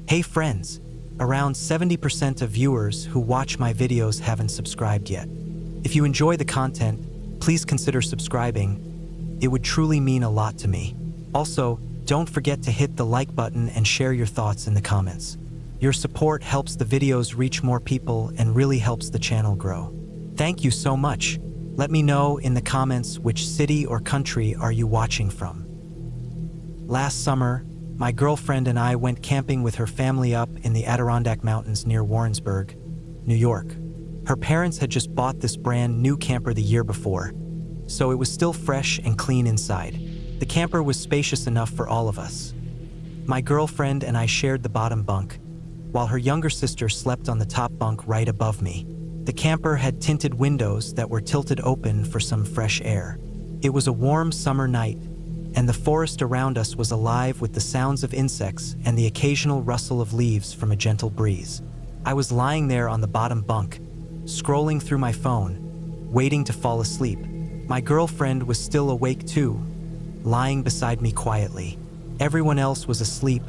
Hey friends, around 70% of viewers who watch my videos haven't subscribed yet. If you enjoy the content, please consider subscribing. It would truly mean a lot to me. Also, don't forget to hit the like button and share your thoughts in the comments. Your support helps the videos reach more people and really helps the channel grow. Thank you so much. Let me know in the comments which city or country are you watching from. Last summer, my girlfriend and I went camping with her family up in the Adirondack Mountains near Warrensburg, New York. Her parents had just bought this brand new camper the year before, so it was still fresh and clean inside. The camper was spacious enough for all of us. My girlfriend and I shared the bottom bunk, while her younger sister slept on the top bunk right above me. The camper had tinted windows that were tilted open for some fresh air. It was a warm summer night, and the forest around us was alive with the sounds of insects and the occasional rustle of leaves from a gentle breeze. I was lying there on the bottom bunk, scrolling through my phone, waiting to fall asleep. My girlfriend was still awake too, lying beside me quietly. Everyone else was asleep,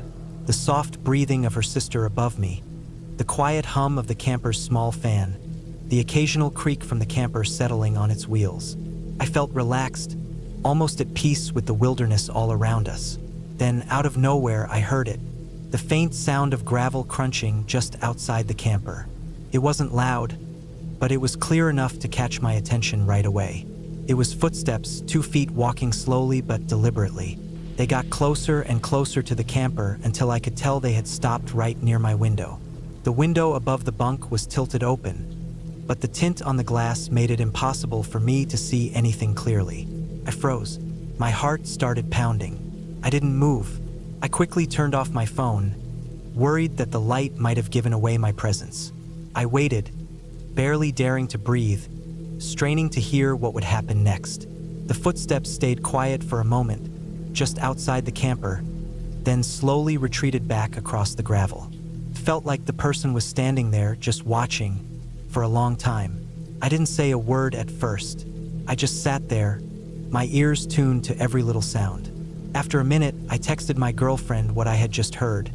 the soft breathing of her sister above me, the quiet hum of the camper's small fan, the occasional creak from the camper settling on its wheels. I felt relaxed, almost at peace with the wilderness all around us. Then, out of nowhere, I heard it, the faint sound of gravel crunching just outside the camper. It wasn't loud, but it was clear enough to catch my attention right away. It was footsteps, 2 feet walking slowly but deliberately. They got closer and closer to the camper until I could tell they had stopped right near my window. The window above the bunk was tilted open, but the tint on the glass made it impossible for me to see anything clearly. I froze. My heart started pounding. I didn't move. I quickly turned off my phone, worried that the light might have given away my presence. I waited, barely daring to breathe, straining to hear what would happen next. The footsteps stayed quiet for a moment, just outside the camper, then slowly retreated back across the gravel. It felt like the person was standing there, just watching, for a long time. I didn't say a word at first. I just sat there, my ears tuned to every little sound. After a minute, I texted my girlfriend what I had just heard,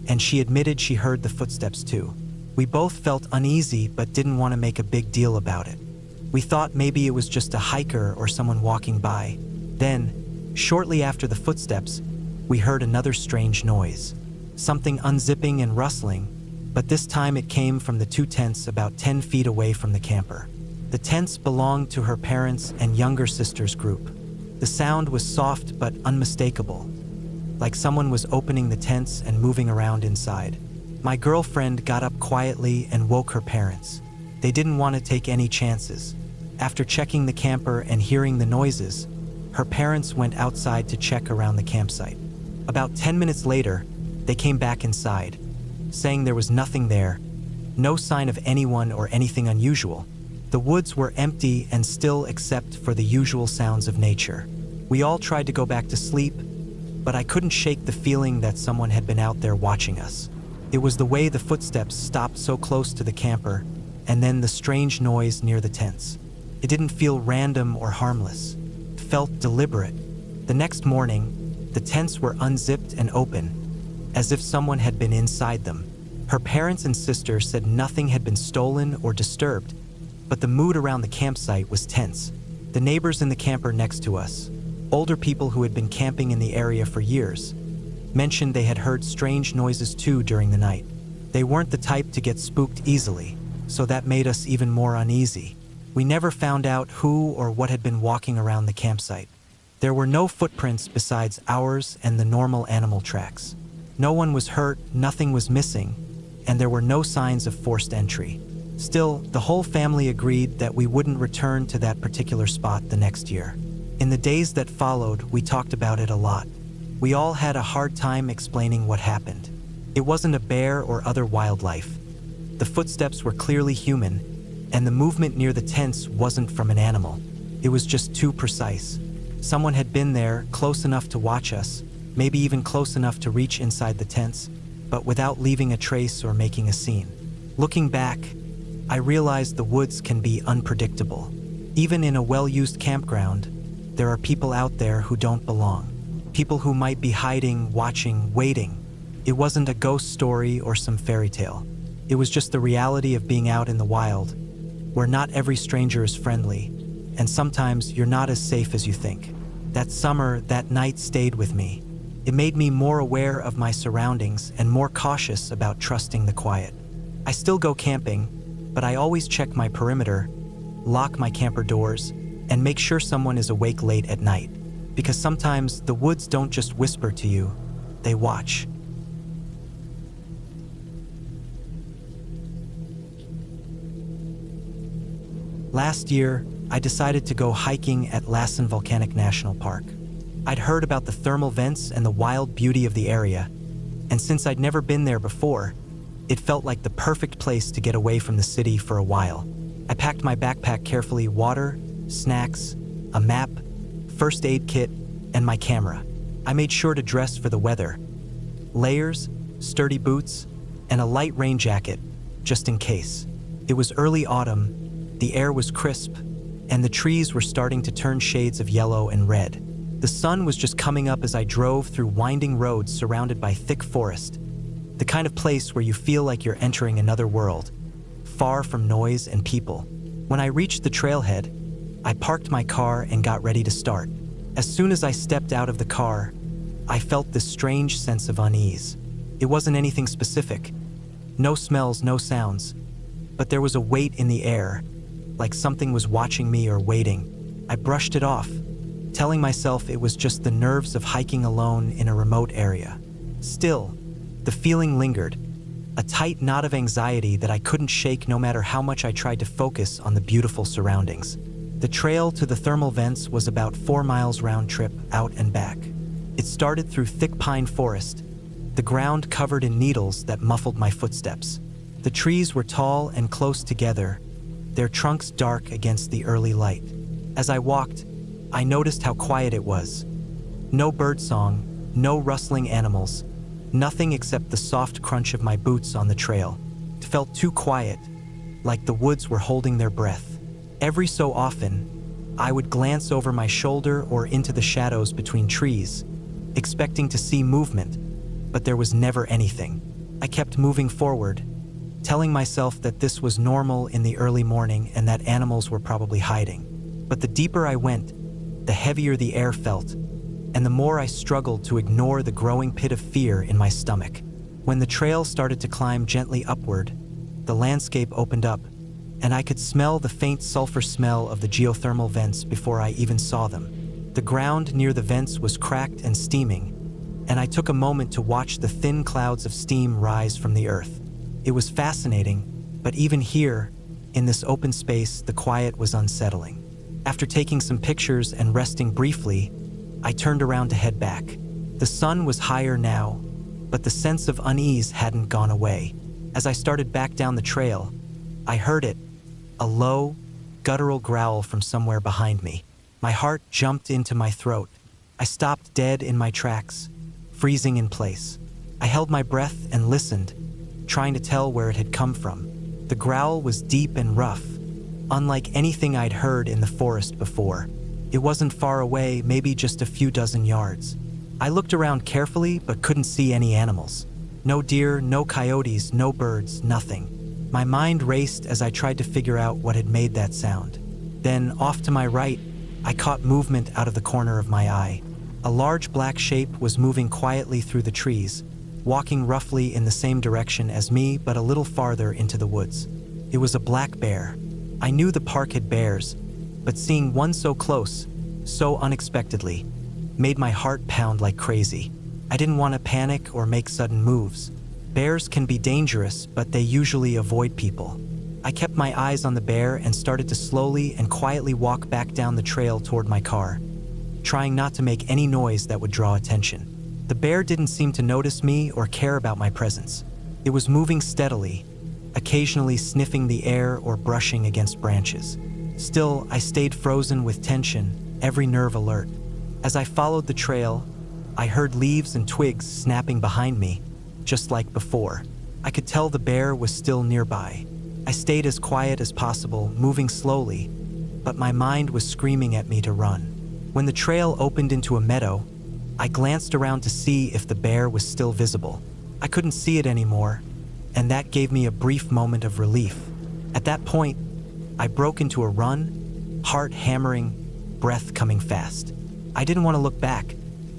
and she admitted she heard the footsteps too. We both felt uneasy but didn't want to make a big deal about it. We thought maybe it was just a hiker or someone walking by. Then, shortly after the footsteps, we heard another strange noise. Something unzipping and rustling, but this time it came from the 2 tents about 10 feet away from the camper. The tents belonged to her parents' and younger sister's group. The sound was soft but unmistakable, like someone was opening the tents and moving around inside. My girlfriend got up quietly and woke her parents. They didn't want to take any chances. After checking the camper and hearing the noises, her parents went outside to check around the campsite. About 10 minutes later, they came back inside, saying there was nothing there, no sign of anyone or anything unusual. The woods were empty and still except for the usual sounds of nature. We all tried to go back to sleep, but I couldn't shake the feeling that someone had been out there watching us. It was the way the footsteps stopped so close to the camper, and then the strange noise near the tents. It didn't feel random or harmless. It felt deliberate. The next morning, the tents were unzipped and open, as if someone had been inside them. Her parents and sister said nothing had been stolen or disturbed, but the mood around the campsite was tense. The neighbors in the camper next to us, older people who had been camping in the area for years, mentioned they had heard strange noises too during the night. They weren't the type to get spooked easily, so that made us even more uneasy. We never found out who or what had been walking around the campsite. There were no footprints besides ours and the normal animal tracks. No one was hurt, nothing was missing, and there were no signs of forced entry. Still, the whole family agreed that we wouldn't return to that particular spot the next year. In the days that followed, we talked about it a lot. We all had a hard time explaining what happened. It wasn't a bear or other wildlife. The footsteps were clearly human, and the movement near the tents wasn't from an animal. It was just too precise. Someone had been there, close enough to watch us, maybe even close enough to reach inside the tents, but without leaving a trace or making a scene. Looking back, I realized the woods can be unpredictable. Even in a well-used campground, there are people out there who don't belong. People who might be hiding, watching, waiting. It wasn't a ghost story or some fairy tale. It was just the reality of being out in the wild, where not every stranger is friendly, and sometimes you're not as safe as you think. That summer, that night stayed with me. It made me more aware of my surroundings and more cautious about trusting the quiet. I still go camping, but I always check my perimeter, lock my camper doors, and make sure someone is awake late at night. Because sometimes the woods don't just whisper to you, they watch. Last year, I decided to go hiking at Lassen Volcanic National Park. I'd heard about the thermal vents and the wild beauty of the area, and since I'd never been there before, it felt like the perfect place to get away from the city for a while. I packed my backpack carefully: water, snacks, a map, first aid kit, and my camera. I made sure to dress for the weather: layers, sturdy boots, and a light rain jacket, just in case. It was early autumn, the air was crisp, and the trees were starting to turn shades of yellow and red. The sun was just coming up as I drove through winding roads surrounded by thick forest, the kind of place where you feel like you're entering another world, far from noise and people. When I reached the trailhead, I parked my car and got ready to start. As soon as I stepped out of the car, I felt this strange sense of unease. It wasn't anything specific. No smells, no sounds. But there was a weight in the air, like something was watching me or waiting. I brushed it off, telling myself it was just the nerves of hiking alone in a remote area. Still, the feeling lingered, a tight knot of anxiety that I couldn't shake no matter how much I tried to focus on the beautiful surroundings. The trail to the thermal vents was about 4 miles round trip, out and back. It started through thick pine forest, the ground covered in needles that muffled my footsteps. The trees were tall and close together, their trunks dark against the early light. As I walked, I noticed how quiet it was. No birdsong, no rustling animals, nothing except the soft crunch of my boots on the trail. It felt too quiet, like the woods were holding their breath. Every so often, I would glance over my shoulder or into the shadows between trees, expecting to see movement, but there was never anything. I kept moving forward, telling myself that this was normal in the early morning and that animals were probably hiding. But the deeper I went, the heavier the air felt, and the more I struggled to ignore the growing pit of fear in my stomach. When the trail started to climb gently upward, the landscape opened up, and I could smell the faint sulfur smell of the geothermal vents before I even saw them. The ground near the vents was cracked and steaming, and I took a moment to watch the thin clouds of steam rise from the earth. It was fascinating, but even here, in this open space, the quiet was unsettling. After taking some pictures and resting briefly, I turned around to head back. The sun was higher now, but the sense of unease hadn't gone away. As I started back down the trail, I heard it, a low, guttural growl from somewhere behind me. My heart jumped into my throat. I stopped dead in my tracks, freezing in place. I held my breath and listened, trying to tell where it had come from. The growl was deep and rough, unlike anything I'd heard in the forest before. It wasn't far away, maybe just a few dozen yards. I looked around carefully, but couldn't see any animals. No deer, no coyotes, no birds, nothing. My mind raced as I tried to figure out what had made that sound. Then, off to my right, I caught movement out of the corner of my eye. A large black shape was moving quietly through the trees, walking roughly in the same direction as me, but a little farther into the woods. It was a black bear. I knew the park had bears, but seeing one so close, so unexpectedly, made my heart pound like crazy. I didn't want to panic or make sudden moves. Bears can be dangerous, but they usually avoid people. I kept my eyes on the bear and started to slowly and quietly walk back down the trail toward my car, trying not to make any noise that would draw attention. The bear didn't seem to notice me or care about my presence. It was moving steadily, occasionally sniffing the air or brushing against branches. Still, I stayed frozen with tension, every nerve alert. As I followed the trail, I heard leaves and twigs snapping behind me, just like before. I could tell the bear was still nearby. I stayed as quiet as possible, moving slowly, but my mind was screaming at me to run. When the trail opened into a meadow, I glanced around to see if the bear was still visible. I couldn't see it anymore, and that gave me a brief moment of relief. At that point, I broke into a run, heart hammering, breath coming fast. I didn't want to look back,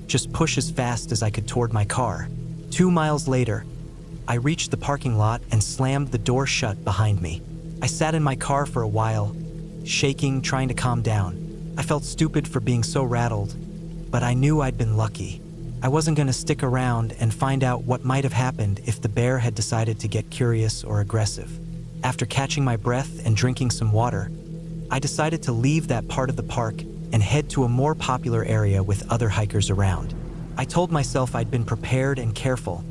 just push as fast as I could toward my car. 2 miles later, I reached the parking lot and slammed the door shut behind me. I sat in my car for a while, shaking, trying to calm down. I felt stupid for being so rattled, but I knew I'd been lucky. I wasn't going to stick around and find out what might have happened if the bear had decided to get curious or aggressive. After catching my breath and drinking some water, I decided to leave that part of the park and head to a more popular area with other hikers around. I told myself I'd been prepared and careful,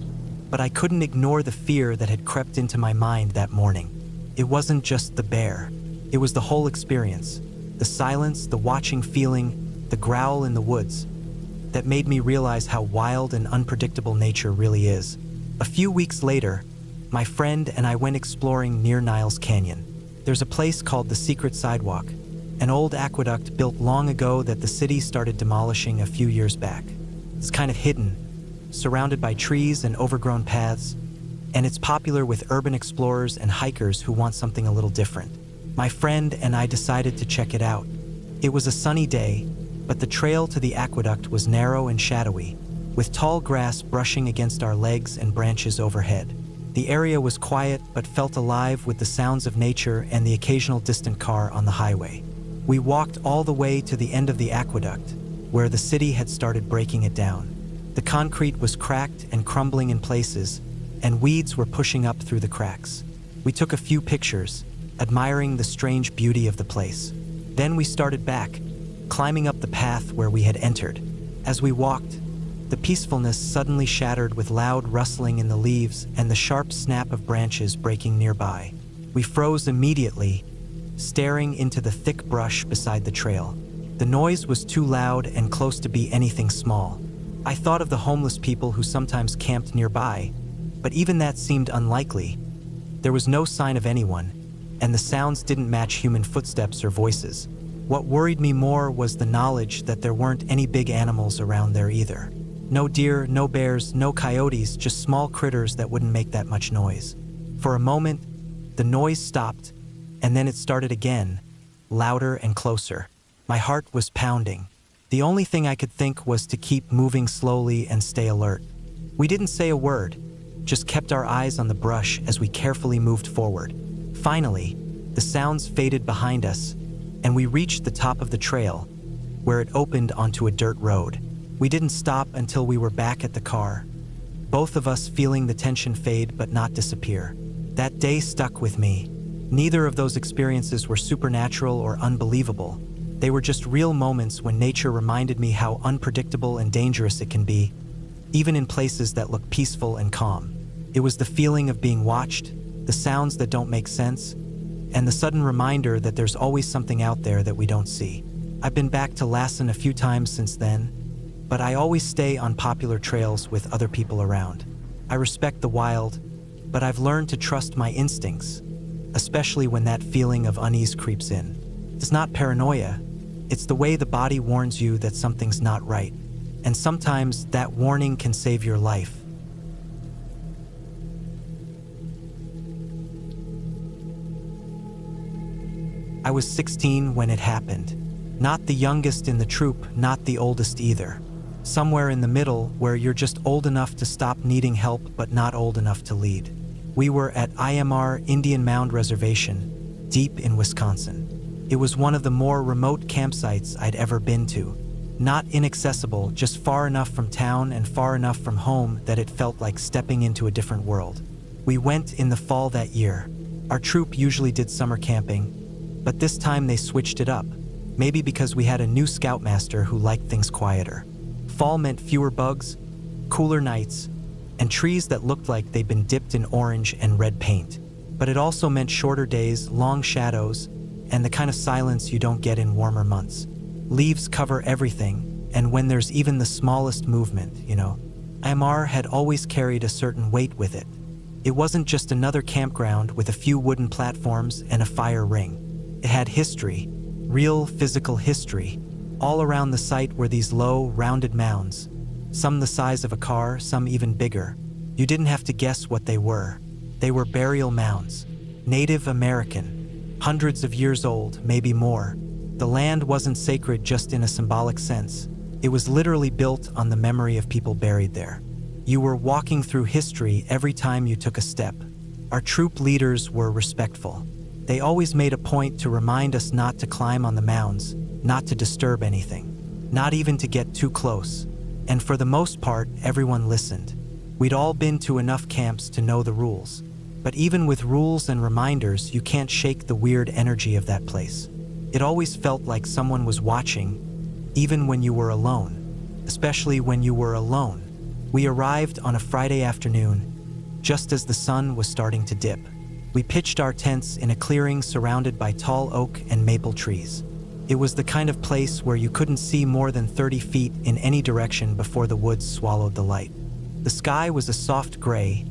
but I couldn't ignore the fear that had crept into my mind that morning. It wasn't just the bear. It was the whole experience. The silence, the watching feeling, the growl in the woods that made me realize how wild and unpredictable nature really is. A few weeks later, my friend and I went exploring near Niles Canyon. There's a place called the Secret Sidewalk, an old aqueduct built long ago that the city started demolishing a few years back. It's kind of hidden, surrounded by trees and overgrown paths, and it's popular with urban explorers and hikers who want something a little different. My friend and I decided to check it out. It was a sunny day, but the trail to the aqueduct was narrow and shadowy, with tall grass brushing against our legs and branches overhead. The area was quiet but felt alive with the sounds of nature and the occasional distant car on the highway. We walked all the way to the end of the aqueduct, where the city had started breaking it down. The concrete was cracked and crumbling in places, and weeds were pushing up through the cracks. We took a few pictures, admiring the strange beauty of the place. Then we started back, climbing up the path where we had entered. As we walked, the peacefulness suddenly shattered with loud rustling in the leaves and the sharp snap of branches breaking nearby. We froze immediately, staring into the thick brush beside the trail. The noise was too loud and close to be anything small. I thought of the homeless people who sometimes camped nearby, but even that seemed unlikely. There was no sign of anyone, and the sounds didn't match human footsteps or voices. What worried me more was the knowledge that there weren't any big animals around there either. No deer, no bears, no coyotes, just small critters that wouldn't make that much noise. For a moment, the noise stopped, and then it started again, louder and closer. My heart was pounding. The only thing I could think was to keep moving slowly and stay alert. We didn't say a word, just kept our eyes on the brush as we carefully moved forward. Finally, the sounds faded behind us, and we reached the top of the trail, where it opened onto a dirt road. We didn't stop until we were back at the car, both of us feeling the tension fade but not disappear. That day stuck with me. Neither of those experiences were supernatural or unbelievable. They were just real moments when nature reminded me how unpredictable and dangerous it can be, even in places that look peaceful and calm. It was the feeling of being watched, the sounds that don't make sense, and the sudden reminder that there's always something out there that we don't see. I've been back to Lassen a few times since then, but I always stay on popular trails with other people around. I respect the wild, but I've learned to trust my instincts, especially when that feeling of unease creeps in. It's not paranoia. It's the way the body warns you that something's not right, and sometimes that warning can save your life. I was 16 when it happened. Not the youngest in the troop, not the oldest either. Somewhere in the middle where you're just old enough to stop needing help but not old enough to lead. We were at IMR Indian Mound Reservation, deep in Wisconsin. It was one of the more remote campsites I'd ever been to. Not inaccessible, just far enough from town and far enough from home that it felt like stepping into a different world. We went in the fall that year. Our troop usually did summer camping, but this time they switched it up, maybe because we had a new scoutmaster who liked things quieter. Fall meant fewer bugs, cooler nights, and trees that looked like they'd been dipped in orange and red paint. But it also meant shorter days, long shadows, and the kind of silence you don't get in warmer months. Leaves cover everything, and when there's even the smallest movement, IMR had always carried a certain weight with it. It wasn't just another campground with a few wooden platforms and a fire ring. It had history, real physical history. All around the site were these low, rounded mounds, some the size of a car, some even bigger. You didn't have to guess what they were. They were burial mounds. Native American. Hundreds of years old, maybe more. The land wasn't sacred just in a symbolic sense. It was literally built on the memory of people buried there. You were walking through history every time you took a step. Our troop leaders were respectful. They always made a point to remind us not to climb on the mounds, not to disturb anything, not even to get too close. And for the most part, everyone listened. We'd all been to enough camps to know the rules. But even with rules and reminders, you can't shake the weird energy of that place. It always felt like someone was watching, even when you were alone, especially when you were alone. We arrived on a Friday afternoon, just as the sun was starting to dip. We pitched our tents in a clearing surrounded by tall oak and maple trees. It was the kind of place where you couldn't see more than 30 feet in any direction before the woods swallowed the light. The sky was a soft gray,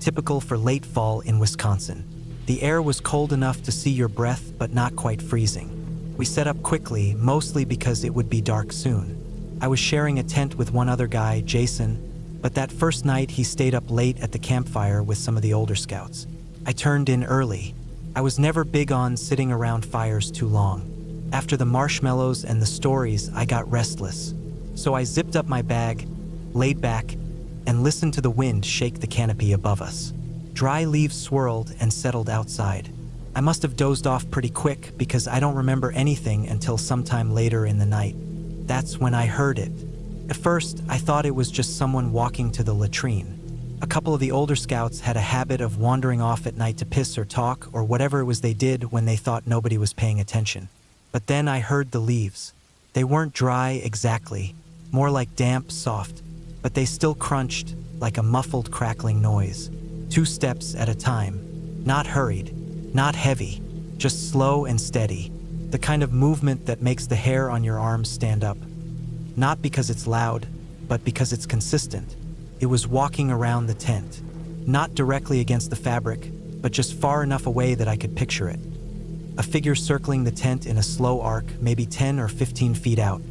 typical for late fall in Wisconsin. The air was cold enough to see your breath, but not quite freezing. We set up quickly, mostly because it would be dark soon. I was sharing a tent with one other guy, Jason, but that first night he stayed up late at the campfire with some of the older scouts. I turned in early. I was never big on sitting around fires too long. After the marshmallows and the stories, I got restless. So I zipped up my bag, laid back, and listened to the wind shake the canopy above us. Dry leaves swirled and settled outside. I must have dozed off pretty quick because I don't remember anything until sometime later in the night. That's when I heard it. At first, I thought it was just someone walking to the latrine. A couple of the older scouts had a habit of wandering off at night to piss or talk or whatever it was they did when they thought nobody was paying attention. But then I heard the leaves. They weren't dry exactly, more like damp, soft, but they still crunched like a muffled crackling noise. 2 steps at a time, not hurried, not heavy, just slow and steady. The kind of movement that makes the hair on your arms stand up. Not because it's loud, but because it's consistent. It was walking around the tent, not directly against the fabric, but just far enough away that I could picture it. A figure circling the tent in a slow arc, maybe 10 or 15 feet out.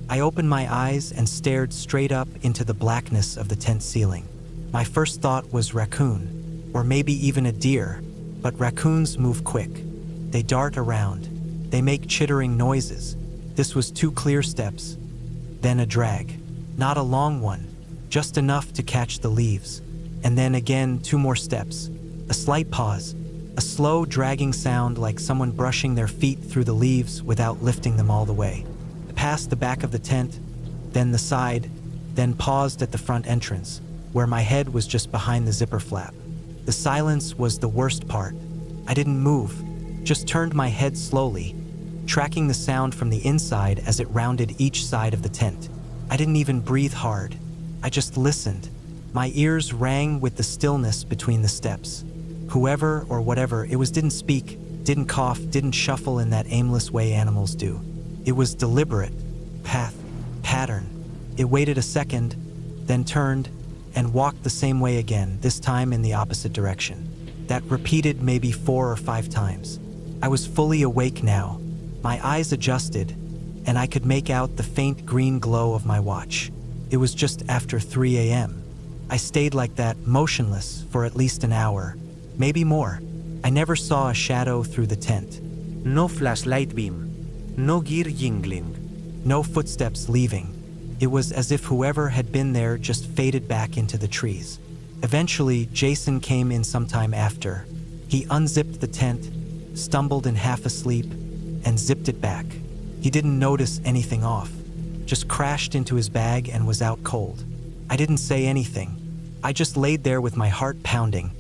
I opened my eyes and stared straight up into the blackness of the tent ceiling. My first thought was raccoon, or maybe even a deer, but raccoons move quick. They dart around. They make chittering noises. This was 2 clear steps, then a drag. Not a long one, just enough to catch the leaves. And then again 2 more steps. A slight pause, a slow dragging sound like someone brushing their feet through the leaves without lifting them all the way. Past the back of the tent, then the side, then paused at the front entrance, where my head was just behind the zipper flap. The silence was the worst part. I didn't move, just turned my head slowly, tracking the sound from the inside as it rounded each side of the tent. I didn't even breathe hard. I just listened. My ears rang with the stillness between the steps. Whoever or whatever it was didn't speak, didn't cough, didn't shuffle in that aimless way animals do. It was deliberate, pattern. It waited a second, then turned, and walked the same way again, this time in the opposite direction. That repeated maybe 4 or 5 times. I was fully awake now. My eyes adjusted, and I could make out the faint green glow of my watch. It was just after 3 a.m. I stayed like that, motionless, for at least an hour, maybe more. I never saw a shadow through the tent. No flashlight beam. No gear jingling. No footsteps leaving. It was as if whoever had been there just faded back into the trees. Eventually, Jason came in sometime after. He unzipped the tent, stumbled in half asleep, and zipped it back. He didn't notice anything off, just crashed into his bag and was out cold. I didn't say anything. I just laid there with my heart pounding,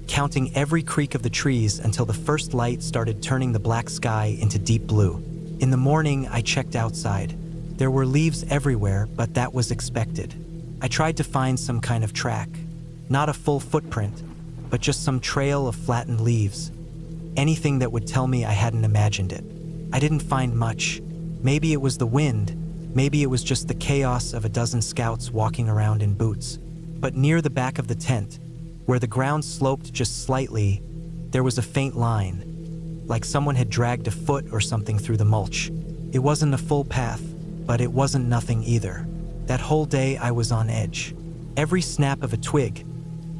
counting every creak of the trees until the first light started turning the black sky into deep blue. In the morning, I checked outside. There were leaves everywhere, but that was expected. I tried to find some kind of track. Not a full footprint, but just some trail of flattened leaves. Anything that would tell me I hadn't imagined it. I didn't find much. Maybe it was the wind. Maybe it was just the chaos of a dozen scouts walking around in boots. But near the back of the tent, where the ground sloped just slightly, there was a faint line, like someone had dragged a foot or something through the mulch. It wasn't a full path, but it wasn't nothing either. That whole day I was on edge. Every snap of a twig,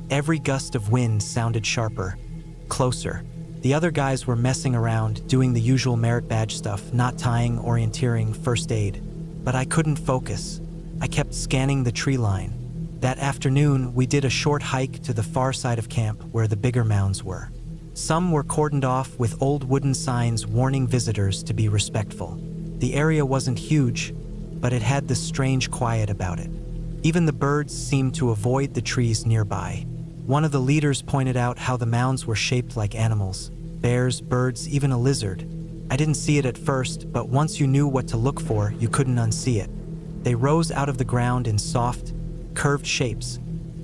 Every gust of wind sounded sharper, closer. The other guys were messing around, doing the usual merit badge stuff, knot tying, orienteering, first aid. But I couldn't focus. I kept scanning the tree line. That afternoon, we did a short hike to the far side of camp where the bigger mounds were. Some were cordoned off with old wooden signs warning visitors to be respectful. The area wasn't huge, but it had this strange quiet about it. Even the birds seemed to avoid the trees nearby. One of the leaders pointed out how the mounds were shaped like animals: bears, birds, even a lizard. I didn't see it at first, but once you knew what to look for, you couldn't unsee it. They rose out of the ground in soft, curved shapes,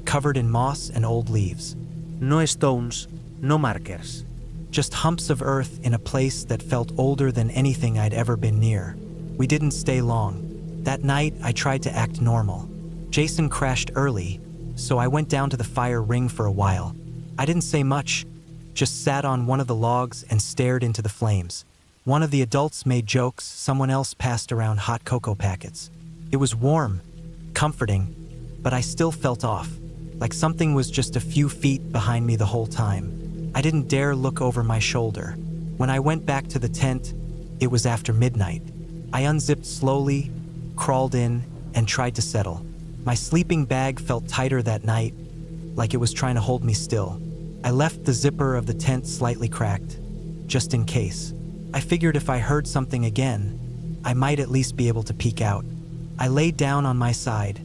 covered in moss and old leaves. No stones, no markers. Just humps of earth in a place that felt older than anything I'd ever been near. We didn't stay long. That night, I tried to act normal. Jason crashed early, so I went down to the fire ring for a while. I didn't say much, just sat on one of the logs and stared into the flames. One of the adults made jokes, someone else passed around hot cocoa packets. It was warm, comforting, but I still felt off, like something was just a few feet behind me the whole time. I didn't dare look over my shoulder. When I went back to the tent, it was after midnight. I unzipped slowly, crawled in, and tried to settle. My sleeping bag felt tighter that night, like it was trying to hold me still. I left the zipper of the tent slightly cracked, just in case. I figured if I heard something again, I might at least be able to peek out. I laid down on my side,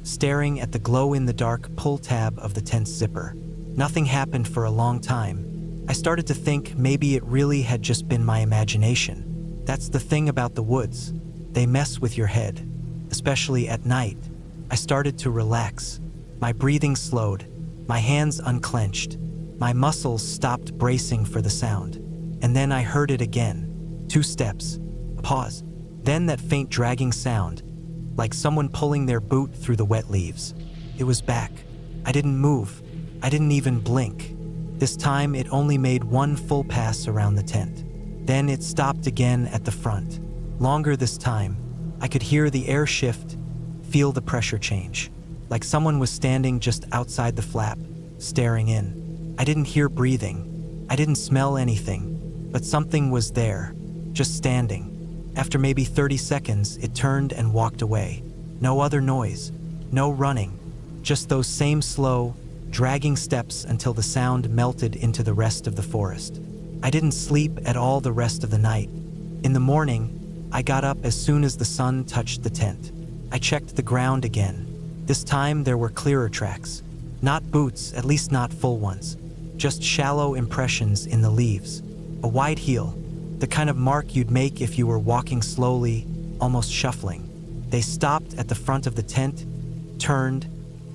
staring at the glow-in-the-dark pull tab of the tent's zipper. Nothing happened for a long time. I started to think maybe it really had just been my imagination. That's the thing about the woods. They mess with your head, especially at night. I started to relax. My breathing slowed, my hands unclenched, my muscles stopped bracing for the sound. And then I heard it again. 2 steps, a pause, then that faint dragging sound, like someone pulling their boot through the wet leaves. It was back. I didn't move. I didn't even blink. This time it only made one full pass around the tent. Then it stopped again at the front. Longer this time. I could hear the air shift, feel the pressure change, like someone was standing just outside the flap, staring in. I didn't hear breathing. I didn't smell anything, but something was there, just standing. After maybe 30 seconds, it turned and walked away. No other noise, no running, just those same slow, dragging steps until the sound melted into the rest of the forest. I didn't sleep at all the rest of the night. In the morning, I got up as soon as the sun touched the tent. I checked the ground again. This time there were clearer tracks. Not boots, at least not full ones. Just shallow impressions in the leaves. A wide heel, the kind of mark you'd make if you were walking slowly, almost shuffling. They stopped at the front of the tent, turned,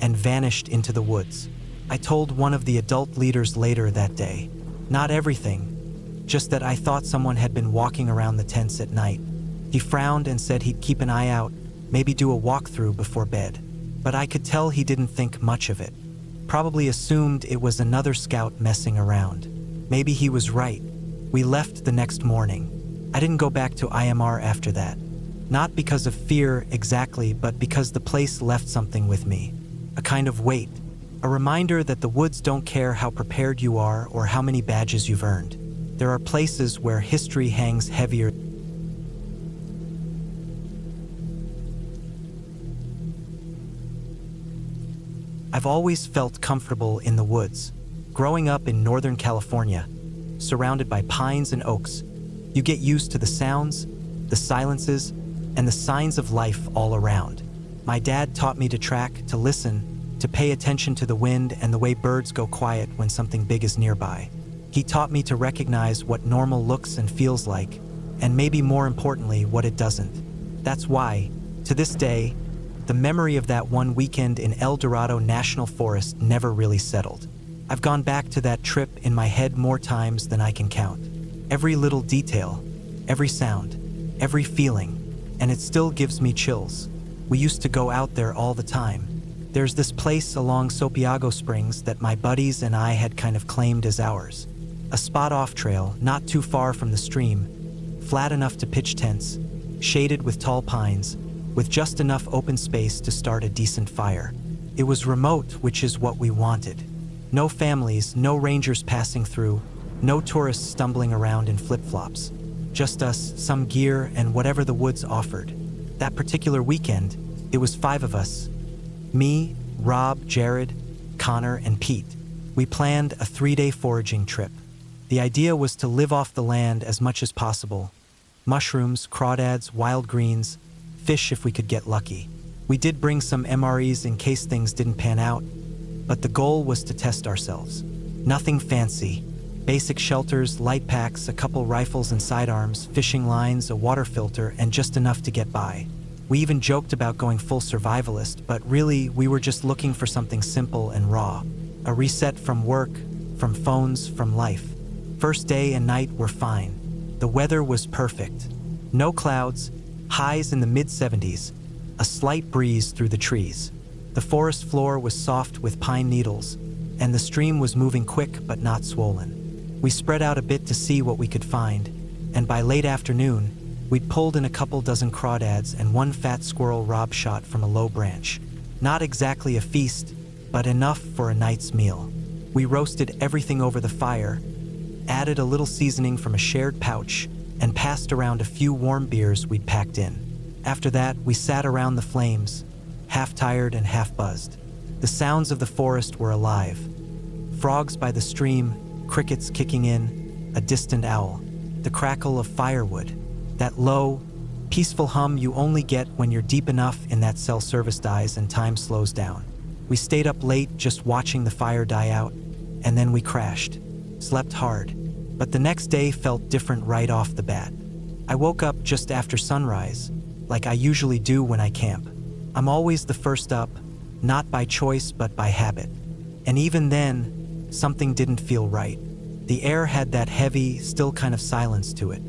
and vanished into the woods. I told one of the adult leaders later that day. Not everything, just that I thought someone had been walking around the tents at night. He frowned and said he'd keep an eye out, maybe do a walkthrough before bed. But I could tell he didn't think much of it. Probably assumed it was another scout messing around. Maybe he was right. We left the next morning. I didn't go back to IMR after that. Not because of fear exactly, but because the place left something with me. A kind of weight. A reminder that the woods don't care how prepared you are or how many badges you've earned. There are places where history hangs heavier. I've always felt comfortable in the woods. Growing up in Northern California, surrounded by pines and oaks, you get used to the sounds, the silences, and the signs of life all around. My dad taught me to track, to listen, to pay attention to the wind and the way birds go quiet when something big is nearby. He taught me to recognize what normal looks and feels like, and maybe more importantly, what it doesn't. That's why, to this day, the memory of that one weekend in El Dorado National Forest never really settled. I've gone back to that trip in my head more times than I can count. Every little detail, every sound, every feeling, and it still gives me chills. We used to go out there all the time. There's this place along Sopiago Springs that my buddies and I had kind of claimed as ours. A spot-off trail not too far from the stream, flat enough to pitch tents, shaded with tall pines, with just enough open space to start a decent fire. It was remote, which is what we wanted. No families, no rangers passing through, no tourists stumbling around in flip-flops. Just us, some gear, and whatever the woods offered. That particular weekend, it was 5 of us. Me, Rob, Jared, Connor, and Pete. We planned a 3-day foraging trip. The idea was to live off the land as much as possible. Mushrooms, crawdads, wild greens, fish if we could get lucky. We did bring some MREs in case things didn't pan out, but the goal was to test ourselves. Nothing fancy. Basic shelters, light packs, a couple rifles and sidearms, fishing lines, a water filter, and just enough to get by. We even joked about going full survivalist, but really, we were just looking for something simple and raw. A reset from work, from phones, from life. First day and night were fine. The weather was perfect. No clouds, highs in the mid-70s, a slight breeze through the trees. The forest floor was soft with pine needles, and the stream was moving quick but not swollen. We spread out a bit to see what we could find, and by late afternoon, we'd pulled in a couple dozen crawdads and 1 fat squirrel Rob shot from a low branch. Not exactly a feast, but enough for a night's meal. We roasted everything over the fire, added a little seasoning from a shared pouch, and passed around a few warm beers we'd packed in. After that, we sat around the flames, half tired and half buzzed. The sounds of the forest were alive. Frogs by the stream, crickets kicking in, a distant owl, the crackle of firewood, that low, peaceful hum you only get when you're deep enough in that cell service dies and time slows down. We stayed up late just watching the fire die out, and then we crashed. Slept hard, but the next day felt different right off the bat. I woke up just after sunrise, like I usually do when I camp. I'm always the first up, not by choice but by habit. And even then, something didn't feel right. The air had that heavy, still kind of silence to it.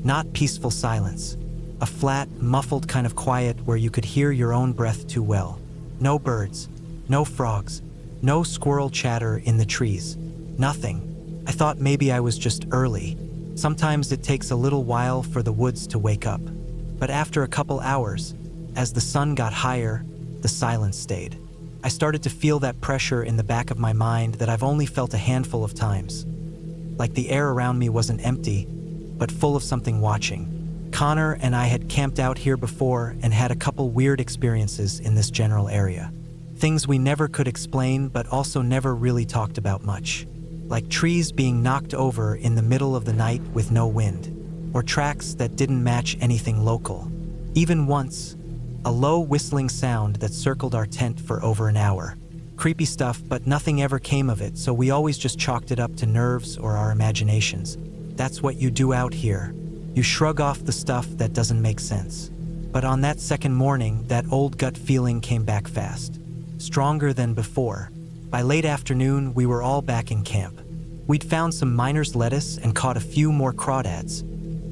Not peaceful silence. A flat, muffled kind of quiet where you could hear your own breath too well. No birds, no frogs, no squirrel chatter in the trees. Nothing. I thought maybe I was just early. Sometimes it takes a little while for the woods to wake up. But after a couple hours, as the sun got higher, the silence stayed. I started to feel that pressure in the back of my mind that I've only felt a handful of times. Like the air around me wasn't empty, but full of something watching. Connor and I had camped out here before and had a couple weird experiences in this general area. Things we never could explain but also never really talked about much. Like trees being knocked over in the middle of the night with no wind, or tracks that didn't match anything local. Even once, a low whistling sound that circled our tent for over an hour. Creepy stuff, but nothing ever came of it, so we always just chalked it up to nerves or our imaginations. That's what you do out here. You shrug off the stuff that doesn't make sense. But on that second morning, that old gut feeling came back fast. Stronger than before. By late afternoon, we were all back in camp. We'd found some miner's lettuce and caught a few more crawdads.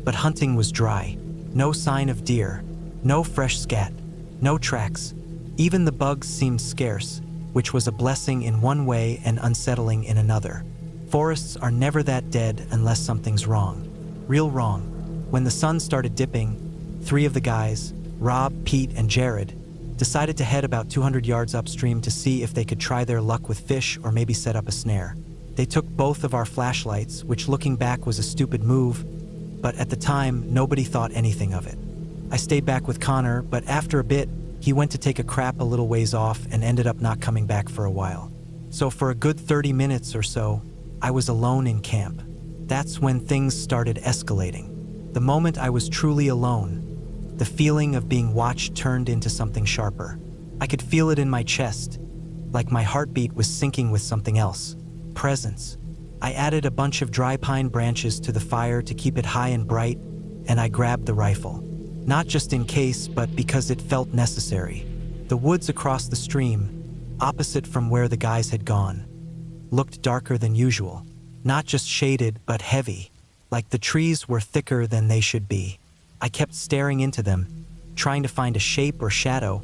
But hunting was dry. No sign of deer. No fresh scat. No tracks. Even the bugs seemed scarce, which was a blessing in one way and unsettling in another. Forests are never that dead unless something's wrong. Real wrong. When the sun started dipping, 3 of the guys, Rob, Pete, and Jared, decided to head about 200 yards upstream to see if they could try their luck with fish or maybe set up a snare. They took both of our flashlights, which looking back was a stupid move, but at the time, nobody thought anything of it. I stayed back with Connor, but after a bit, he went to take a crap a little ways off and ended up not coming back for a while. So for a good 30 minutes or so, I was alone in camp. That's when things started escalating. The moment I was truly alone, the feeling of being watched turned into something sharper. I could feel it in my chest, like my heartbeat was syncing with something else. Presence. I added a bunch of dry pine branches to the fire to keep it high and bright, and I grabbed the rifle. Not just in case, but because it felt necessary. The woods across the stream, opposite from where the guys had gone, looked darker than usual. Not just shaded, but heavy, like the trees were thicker than they should be. I kept staring into them, trying to find a shape or shadow,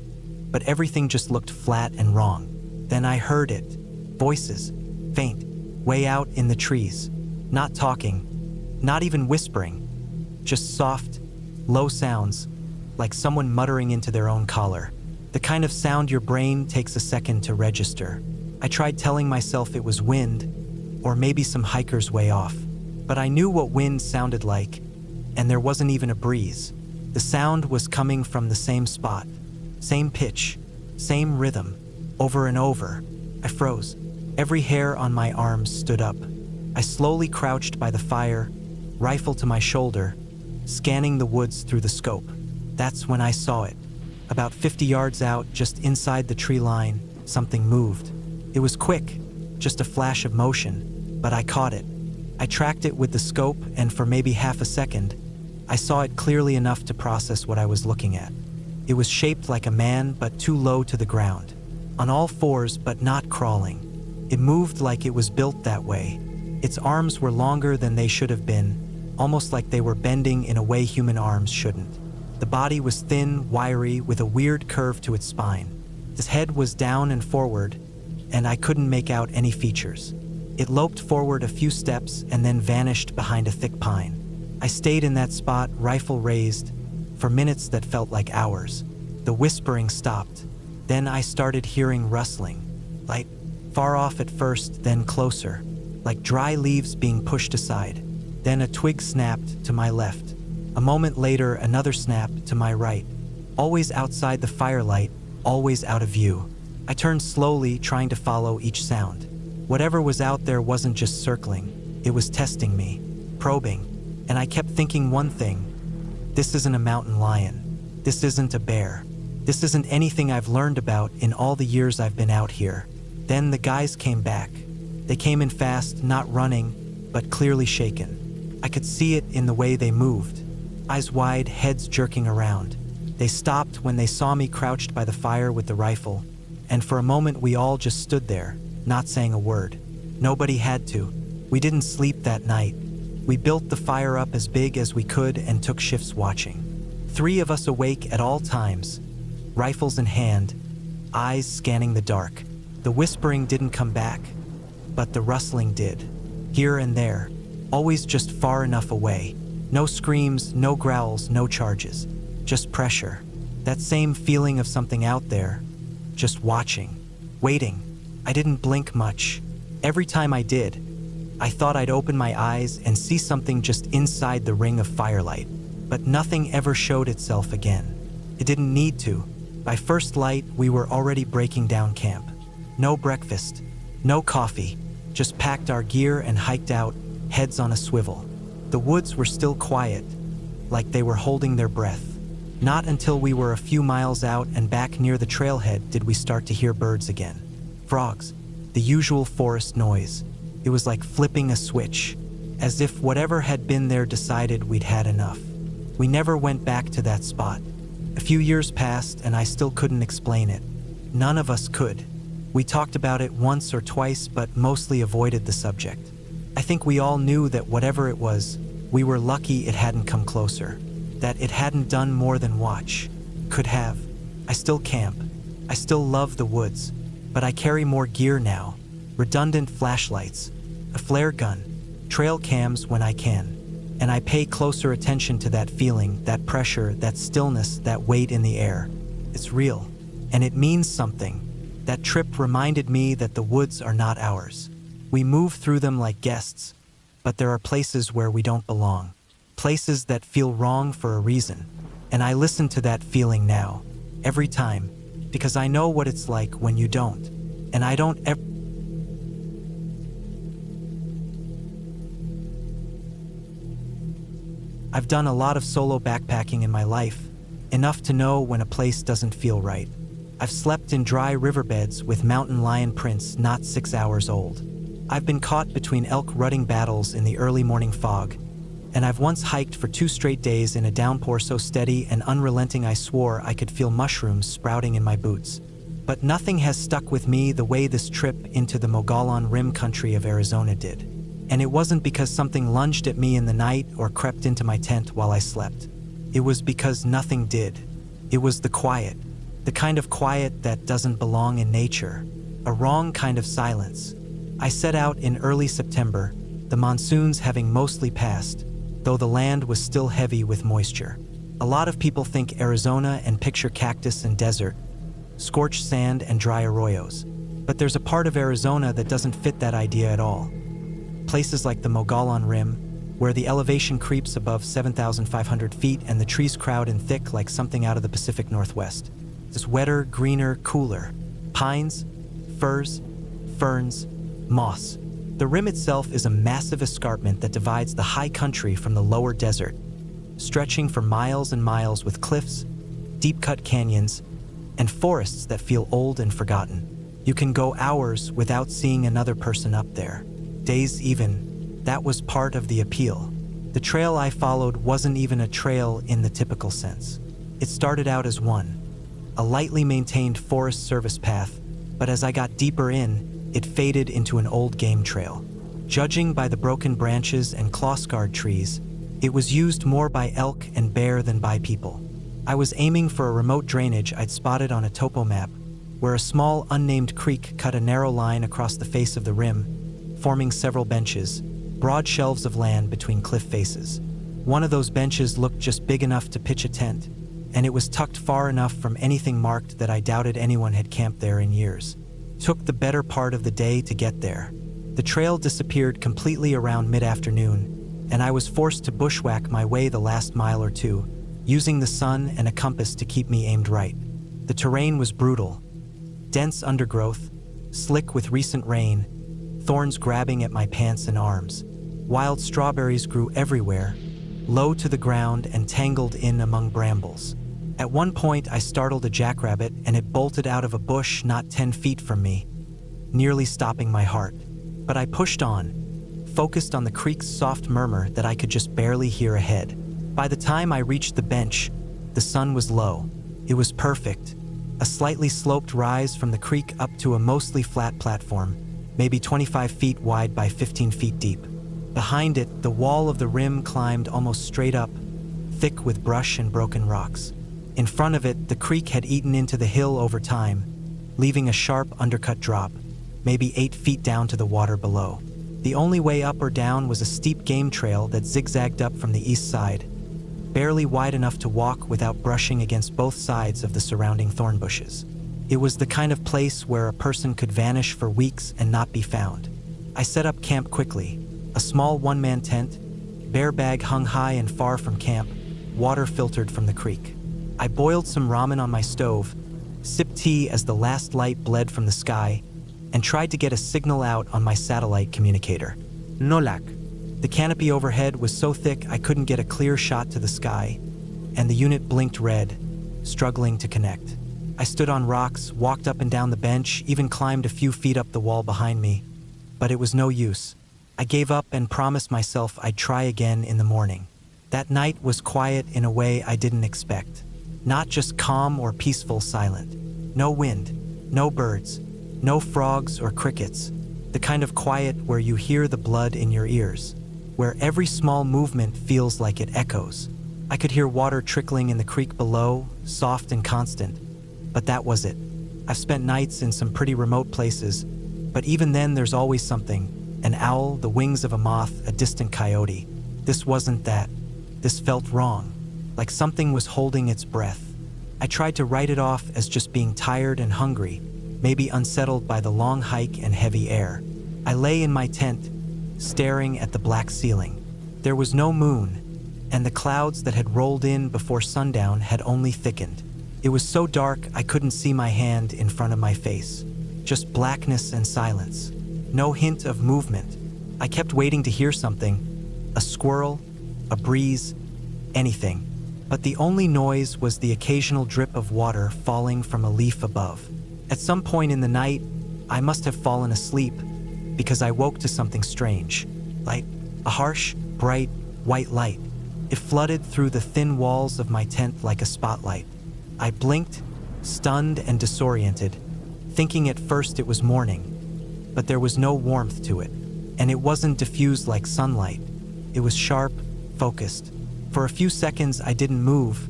but everything just looked flat and wrong. Then I heard it. Voices. Faint. Way out in the trees. Not talking. Not even whispering. Just soft, low sounds, like someone muttering into their own collar. The kind of sound your brain takes a second to register. I tried telling myself it was wind, or maybe some hikers way off. But I knew what wind sounded like, and there wasn't even a breeze. The sound was coming from the same spot, same pitch, same rhythm, over and over. I froze. Every hair on my arms stood up. I slowly crouched by the fire, rifle to my shoulder, scanning the woods through the scope. That's when I saw it. About 50 yards out, just inside the tree line, something moved. It was quick, just a flash of motion, but I caught it. I tracked it with the scope, and for maybe half a second, I saw it clearly enough to process what I was looking at. It was shaped like a man, but too low to the ground. On all fours, but not crawling. It moved like it was built that way. Its arms were longer than they should have been, almost like they were bending in a way human arms shouldn't. The body was thin, wiry, with a weird curve to its spine. Its head was down and forward, and I couldn't make out any features. It loped forward a few steps and then vanished behind a thick pine. I stayed in that spot, rifle raised, for minutes that felt like hours. The whispering stopped. Then I started hearing rustling, like far off at first, then closer, like dry leaves being pushed aside. Then a twig snapped to my left. A moment later, another snap to my right. Always outside the firelight, always out of view. I turned slowly, trying to follow each sound. Whatever was out there wasn't just circling, it was testing me, probing, and I kept thinking one thing: this isn't a mountain lion. This isn't a bear. This isn't anything I've learned about in all the years I've been out here. Then the guys came back. They came in fast, not running, but clearly shaken. I could see it in the way they moved. Eyes wide, heads jerking around. They stopped when they saw me crouched by the fire with the rifle, and for a moment we all just stood there, not saying a word. Nobody had to. We didn't sleep that night. We built the fire up as big as we could and took shifts watching. 3 of us awake at all times, rifles in hand, eyes scanning the dark. The whispering didn't come back, but the rustling did. Here and there, always just far enough away. No screams, no growls, no charges. Just pressure. That same feeling of something out there, just watching, waiting. I didn't blink much. Every time I did, I thought I'd open my eyes and see something just inside the ring of firelight. But nothing ever showed itself again. It didn't need to. By first light, we were already breaking down camp. No breakfast, no coffee, just packed our gear and hiked out, heads on a swivel. The woods were still quiet, like they were holding their breath. Not until we were a few miles out and back near the trailhead did we start to hear birds again. Frogs, the usual forest noise. It was like flipping a switch, as if whatever had been there decided we'd had enough. We never went back to that spot. A few years passed and I still couldn't explain it. None of us could. We talked about it once or twice, but mostly avoided the subject. I think we all knew that whatever it was, we were lucky it hadn't come closer, that it hadn't done more than watch. Could have. I still camp. I still love the woods, but I carry more gear now. Redundant flashlights, a flare gun, trail cams when I can. And I pay closer attention to that feeling, that pressure, that stillness, that weight in the air. It's real, and it means something. That trip reminded me that the woods are not ours. We move through them like guests, but there are places where we don't belong. Places that feel wrong for a reason. And I listen to that feeling now, every time, because I know what it's like when you don't. And I don't ever... I've done a lot of solo backpacking in my life, enough to know when a place doesn't feel right. I've slept in dry riverbeds with mountain lion prints not 6 hours old. I've been caught between elk rutting battles in the early morning fog, and I've once hiked for 2 straight days in a downpour so steady and unrelenting I swore I could feel mushrooms sprouting in my boots. But nothing has stuck with me the way this trip into the Mogollon rim country of Arizona did. And it wasn't because something lunged at me in the night or crept into my tent while I slept. It was because nothing did. It was the quiet. The kind of quiet that doesn't belong in nature. A wrong kind of silence. I set out in early September, the monsoons having mostly passed, though the land was still heavy with moisture. A lot of people think Arizona and picture cactus and desert, scorched sand and dry arroyos. But there's a part of Arizona that doesn't fit that idea at all. Places like the Mogollon Rim, where the elevation creeps above 7,500 feet and the trees crowd in thick like something out of the Pacific Northwest. It's wetter, greener, cooler. Pines, firs, ferns, moss. The rim itself is a massive escarpment that divides the high country from the lower desert, stretching for miles and miles with cliffs, deep-cut canyons, and forests that feel old and forgotten. You can go hours without seeing another person up there. Days even. That was part of the appeal. The trail I followed wasn't even a trail in the typical sense. It started out as one, a lightly maintained Forest Service path, but as I got deeper in, it faded into an old game trail. Judging by the broken branches and claw-scarred trees, it was used more by elk and bear than by people. I was aiming for a remote drainage I'd spotted on a topo map, where a small, unnamed creek cut a narrow line across the face of the rim, forming several benches, broad shelves of land between cliff faces. One of those benches looked just big enough to pitch a tent, and it was tucked far enough from anything marked that I doubted anyone had camped there in years. Took the better part of the day to get there. The trail disappeared completely around mid-afternoon, and I was forced to bushwhack my way the last mile or two, using the sun and a compass to keep me aimed right. The terrain was brutal. Dense undergrowth, slick with recent rain, thorns grabbing at my pants and arms. Wild strawberries grew everywhere, low to the ground and tangled in among brambles. At one point, I startled a jackrabbit and it bolted out of a bush not 10 feet from me, nearly stopping my heart. But I pushed on, focused on the creek's soft murmur that I could just barely hear ahead. By the time I reached the bench, the sun was low. It was perfect. A slightly sloped rise from the creek up to a mostly flat platform, maybe 25 feet wide by 15 feet deep. Behind it, the wall of the rim climbed almost straight up, thick with brush and broken rocks. In front of it, the creek had eaten into the hill over time, leaving a sharp undercut drop, maybe 8 feet down to the water below. The only way up or down was a steep game trail that zigzagged up from the east side, barely wide enough to walk without brushing against both sides of the surrounding thorn bushes. It was the kind of place where a person could vanish for weeks and not be found. I set up camp quickly, a small one-man tent, bear bag hung high and far from camp, water filtered from the creek. I boiled some ramen on my stove, sipped tea as the last light bled from the sky, and tried to get a signal out on my satellite communicator. Nolak. The canopy overhead was so thick I couldn't get a clear shot to the sky, and the unit blinked red, struggling to connect. I stood on rocks, walked up and down the bench, even climbed a few feet up the wall behind me, but it was no use. I gave up and promised myself I'd try again in the morning. That night was quiet in a way I didn't expect. Not just calm or peaceful silent. No wind, no birds, no frogs or crickets. The kind of quiet where you hear the blood in your ears, where every small movement feels like it echoes. I could hear water trickling in the creek below, soft and constant, but that was it. I've spent nights in some pretty remote places, but even then there's always something. An owl, the wings of a moth, a distant coyote. This wasn't that. This felt wrong, like something was holding its breath. I tried to write it off as just being tired and hungry, maybe unsettled by the long hike and heavy air. I lay in my tent, staring at the black ceiling. There was no moon, and the clouds that had rolled in before sundown had only thickened. It was so dark I couldn't see my hand in front of my face. Just blackness and silence. No hint of movement. I kept waiting to hear something. A squirrel, a breeze, anything. But the only noise was the occasional drip of water falling from a leaf above. At some point in the night, I must have fallen asleep because I woke to something strange. Light, a harsh, bright, white light. It flooded through the thin walls of my tent like a spotlight. I blinked, stunned and disoriented, thinking at first it was morning. But there was no warmth to it, and it wasn't diffused like sunlight. It was sharp, focused. For a few seconds I didn't move,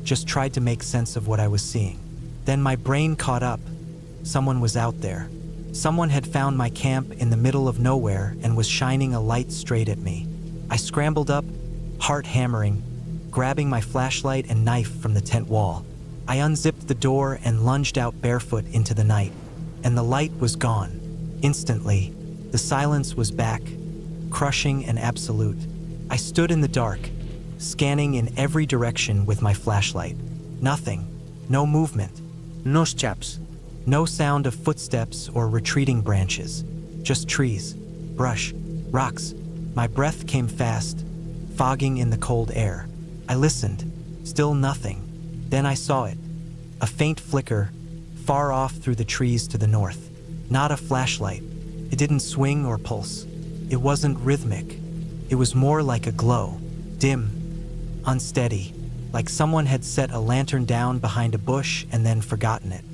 just tried to make sense of what I was seeing. Then my brain caught up. Someone was out there. Someone had found my camp in the middle of nowhere and was shining a light straight at me. I scrambled up, heart hammering, grabbing my flashlight and knife from the tent wall. I unzipped the door and lunged out barefoot into the night. and the light was gone. Instantly, the silence was back, crushing and absolute. I stood in the dark, scanning in every direction with my flashlight. Nothing. No movement. No chaps. No sound of footsteps or retreating branches. Just trees, brush, rocks. My breath came fast, fogging in the cold air. I listened. Still nothing. Then I saw it. A faint flicker, far off through the trees to the north. Not a flashlight. It didn't swing or pulse. It wasn't rhythmic. It was more like a glow. Dim. Unsteady. Like someone had set a lantern down behind a bush and then forgotten it.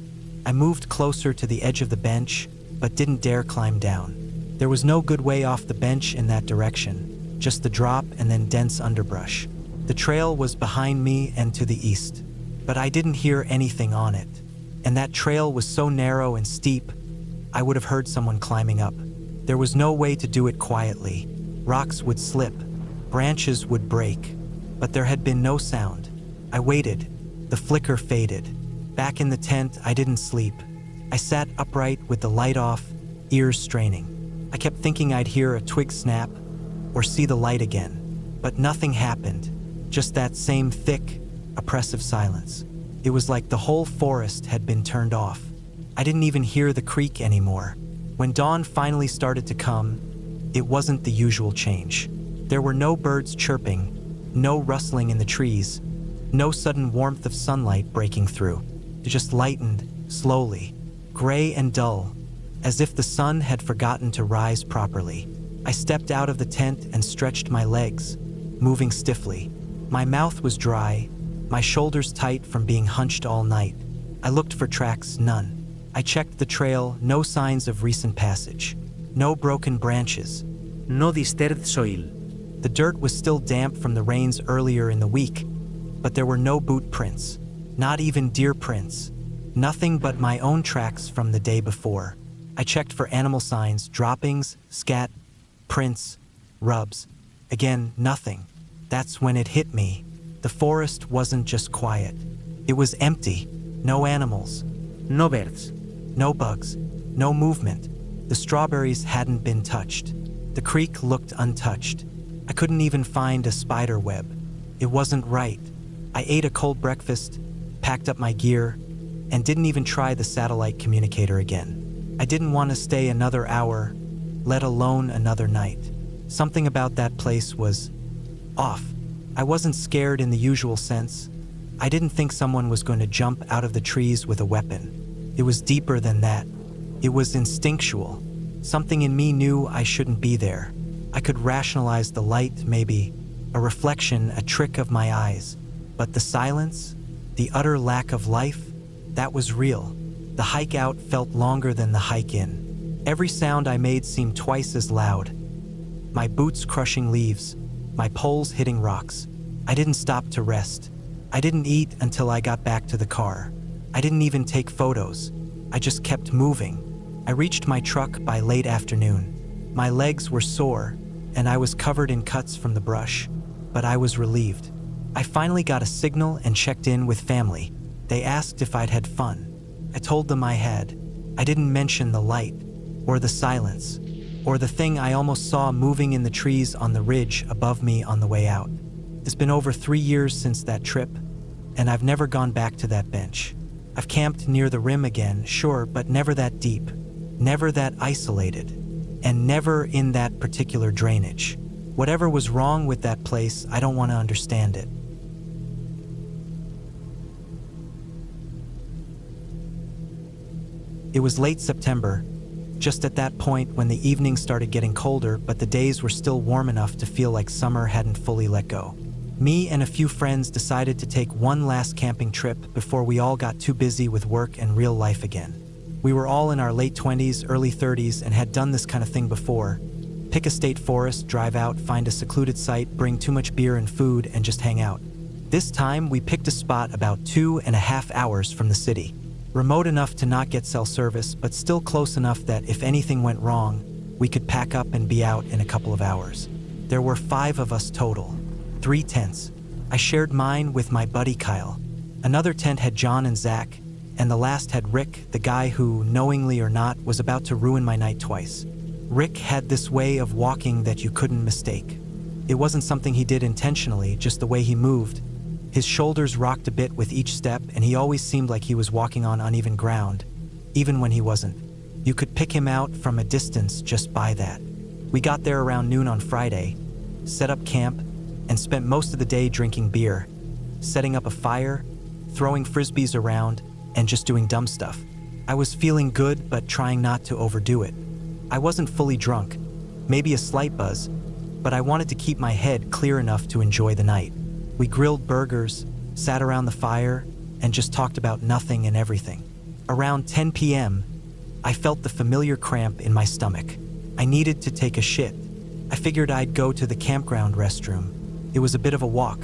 I moved closer to the edge of the bench, but didn't dare climb down. There was no good way off the bench in that direction, just the drop and then dense underbrush. The trail was behind me and to the east, but I didn't hear anything on it. And that trail was so narrow and steep, I would have heard someone climbing up. There was no way to do it quietly. Rocks would slip, branches would break, but there had been no sound. I waited. The flicker faded. Back in the tent, I didn't sleep. I sat upright with the light off, ears straining. I kept thinking I'd hear a twig snap or see the light again, but nothing happened. Just that same thick, oppressive silence. It was like the whole forest had been turned off. I didn't even hear the creek anymore. When dawn finally started to come, it wasn't the usual change. There were no birds chirping, no rustling in the trees, no sudden warmth of sunlight breaking through. It just lightened, slowly, gray and dull, as if the sun had forgotten to rise properly. I stepped out of the tent and stretched my legs, moving stiffly. My mouth was dry, my shoulders tight from being hunched all night. I looked for tracks, none. I checked the trail, no signs of recent passage. No broken branches. No disturbed soil. The dirt was still damp from the rains earlier in the week, but there were no boot prints, not even deer prints. Nothing but my own tracks from the day before. I checked for animal signs, droppings, scat, prints, rubs. Again, nothing. That's when it hit me. The forest wasn't just quiet. It was empty. No animals. No birds. No bugs. No movement. The strawberries hadn't been touched. The creek looked untouched. I couldn't even find a spider web. It wasn't right. I ate a cold breakfast, packed up my gear, and didn't even try the satellite communicator again. I didn't want to stay another hour, let alone another night. Something about that place was off. I wasn't scared in the usual sense. I didn't think someone was going to jump out of the trees with a weapon. It was deeper than that. It was instinctual. Something in me knew I shouldn't be there. I could rationalize the light, maybe, a reflection, a trick of my eyes. But the silence, the utter lack of life, that was real. The hike out felt longer than the hike in. Every sound I made seemed twice as loud. My boots crushing leaves, my poles hitting rocks. I didn't stop to rest. I didn't eat until I got back to the car. I didn't even take photos. I just kept moving. I reached my truck by late afternoon. My legs were sore, and I was covered in cuts from the brush, but I was relieved. I finally got a signal and checked in with family. They asked if I'd had fun. I told them I had. I didn't mention the light, or the silence, or the thing I almost saw moving in the trees on the ridge above me on the way out. It's been over 3 years since that trip, and I've never gone back to that bench. I've camped near the rim again, sure, but never that deep, never that isolated, and never in that particular drainage. Whatever was wrong with that place, I don't want to understand it. It was late September, just at that point when the evenings started getting colder, but the days were still warm enough to feel like summer hadn't fully let go. Me and a few friends decided to take one last camping trip before we all got too busy with work and real life again. We were all in our late 20s, early 30s, and had done this kind of thing before. Pick a state forest, drive out, find a secluded site, bring too much beer and food, and just hang out. This time, we picked a spot about 2.5 hours from the city. Remote enough to not get cell service, but still close enough that if anything went wrong, we could pack up and be out in a couple of hours. There were 5 of us total, 3 tents. I shared mine with my buddy Kyle. Another tent had John and Zach, and the last had Rick, the guy who, knowingly or not, was about to ruin my night twice. Rick had this way of walking that you couldn't mistake. It wasn't something he did intentionally, just the way he moved. His shoulders rocked a bit with each step, and he always seemed like he was walking on uneven ground, even when he wasn't. You could pick him out from a distance just by that. We got there around noon on Friday, set up camp, and spent most of the day drinking beer, setting up a fire, throwing frisbees around, and just doing dumb stuff. I was feeling good, but trying not to overdo it. I wasn't fully drunk, maybe a slight buzz, but I wanted to keep my head clear enough to enjoy the night. We grilled burgers, sat around the fire, and just talked about nothing and everything. Around 10 p.m., I felt the familiar cramp in my stomach. I needed to take a shit. I figured I'd go to the campground restroom. It was a bit of a walk,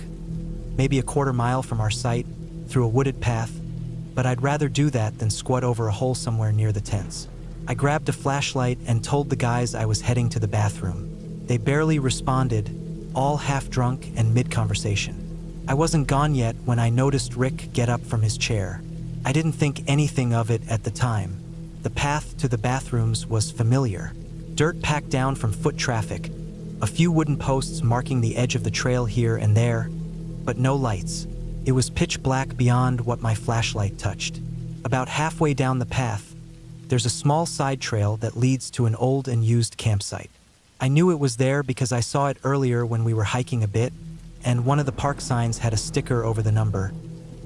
maybe a quarter mile from our site, through a wooded path, but I'd rather do that than squat over a hole somewhere near the tents. I grabbed a flashlight and told the guys I was heading to the bathroom. They barely responded, all half drunk and mid-conversation. I wasn't gone yet when I noticed Rick get up from his chair. I didn't think anything of it at the time. The path to the bathrooms was familiar. Dirt packed down from foot traffic, a few wooden posts marking the edge of the trail here and there, but no lights. It was pitch black beyond what my flashlight touched. About halfway down the path, there's a small side trail that leads to an old and used campsite. I knew it was there because I saw it earlier when we were hiking a bit, and one of the park signs had a sticker over the number,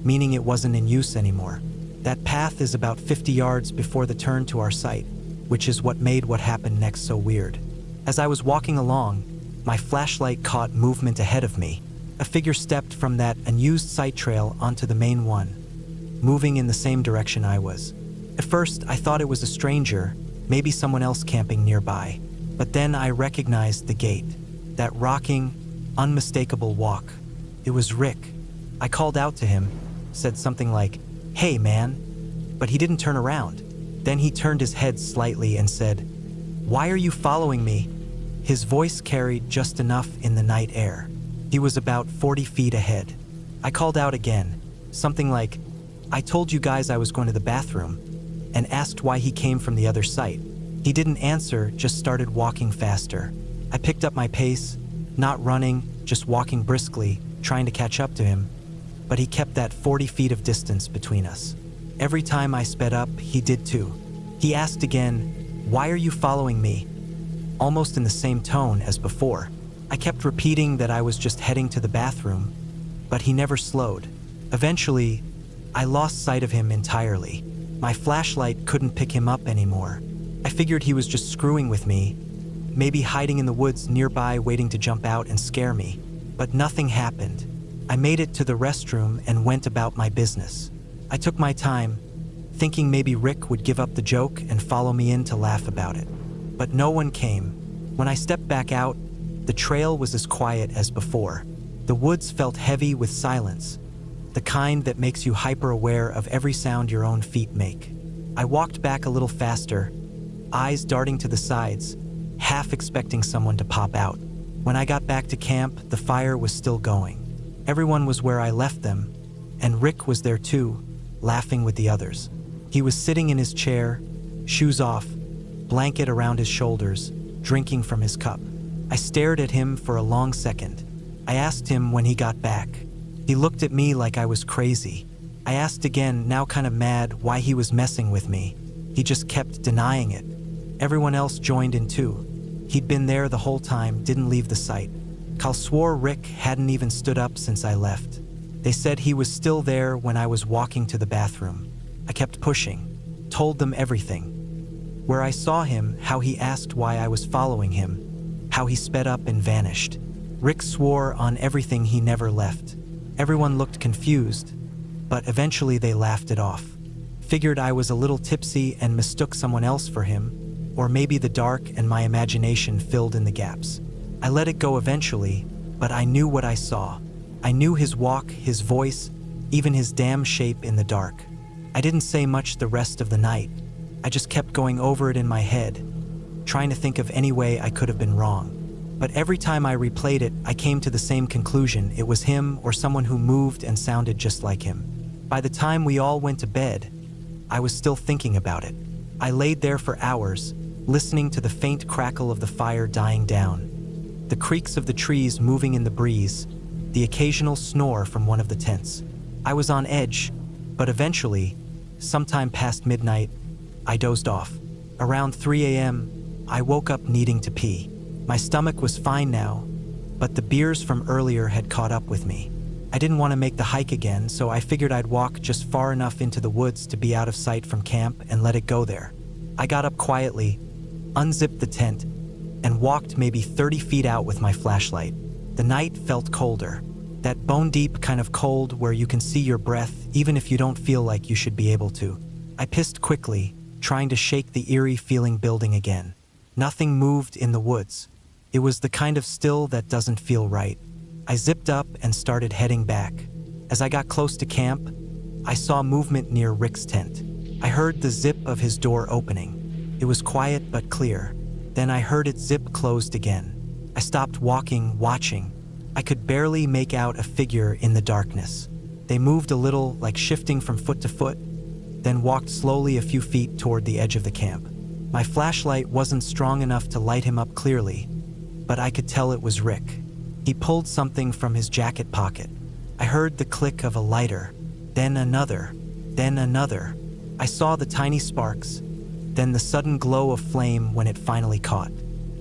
meaning it wasn't in use anymore. That path is about 50 yards before the turn to our site, which is what made what happened next so weird. As I was walking along, my flashlight caught movement ahead of me. A figure stepped from that unused site trail onto the main one, moving in the same direction I was. At first, I thought it was a stranger, maybe someone else camping nearby. But then I recognized the gait, that rocking, unmistakable walk. It was Rick. I called out to him, said something like, "Hey, man," but he didn't turn around. Then he turned his head slightly and said, "Why are you following me?" His voice carried just enough in the night air. He was about 40 feet ahead. I called out again, something like, "I told you guys I was going to the bathroom," and asked why he came from the other site. He didn't answer, just started walking faster. I picked up my pace, not running, just walking briskly, trying to catch up to him, but he kept that 40 feet of distance between us. Every time I sped up, he did too. He asked again, "Why are you following me?" Almost in the same tone as before. I kept repeating that I was just heading to the bathroom, but he never slowed. Eventually, I lost sight of him entirely. My flashlight couldn't pick him up anymore. I figured he was just screwing with me, maybe hiding in the woods nearby waiting to jump out and scare me. But nothing happened. I made it to the restroom and went about my business. I took my time, thinking maybe Rick would give up the joke and follow me in to laugh about it. But no one came. When I stepped back out, the trail was as quiet as before. The woods felt heavy with silence, the kind that makes you hyper-aware of every sound your own feet make. I walked back a little faster, eyes darting to the sides, half expecting someone to pop out. When I got back to camp, the fire was still going. Everyone was where I left them, and Rick was there too, laughing with the others. He was sitting in his chair, shoes off, blanket around his shoulders, drinking from his cup. I stared at him for a long second. I asked him when he got back. He looked at me like I was crazy. I asked again, now kind of mad, why he was messing with me. He just kept denying it. Everyone else joined in too. He'd been there the whole time, didn't leave the site. Cal swore Rick hadn't even stood up since I left. They said he was still there when I was walking to the bathroom. I kept pushing, told them everything. Where I saw him, how he asked why I was following him, how he sped up and vanished. Rick swore on everything he never left. Everyone looked confused, but eventually they laughed it off. Figured I was a little tipsy and mistook someone else for him, or maybe the dark and my imagination filled in the gaps. I let it go eventually, but I knew what I saw. I knew his walk, his voice, even his damn shape in the dark. I didn't say much the rest of the night. I just kept going over it in my head, trying to think of any way I could have been wrong. But every time I replayed it, I came to the same conclusion. It was him or someone who moved and sounded just like him. By the time we all went to bed, I was still thinking about it. I laid there for hours, listening to the faint crackle of the fire dying down, the creaks of the trees moving in the breeze, the occasional snore from one of the tents. I was on edge, but eventually, sometime past midnight, I dozed off. Around 3 a.m., I woke up needing to pee. My stomach was fine now, but the beers from earlier had caught up with me. I didn't want to make the hike again, so I figured I'd walk just far enough into the woods to be out of sight from camp and let it go there. I got up quietly, unzipped the tent, and walked maybe 30 feet out with my flashlight. The night felt colder. That bone-deep kind of cold where you can see your breath even if you don't feel like you should be able to. I pissed quickly, trying to shake the eerie feeling building again. Nothing moved in the woods. It was the kind of still that doesn't feel right. I zipped up and started heading back. As I got close to camp, I saw movement near Rick's tent. I heard the zip of his door opening. It was quiet but clear. Then I heard it zip closed again. I stopped walking, watching. I could barely make out a figure in the darkness. They moved a little, like shifting from foot to foot, then walked slowly a few feet toward the edge of the camp. My flashlight wasn't strong enough to light him up clearly, but I could tell it was Rick. He pulled something from his jacket pocket. I heard the click of a lighter, then another, then another. I saw the tiny sparks, then the sudden glow of flame when it finally caught.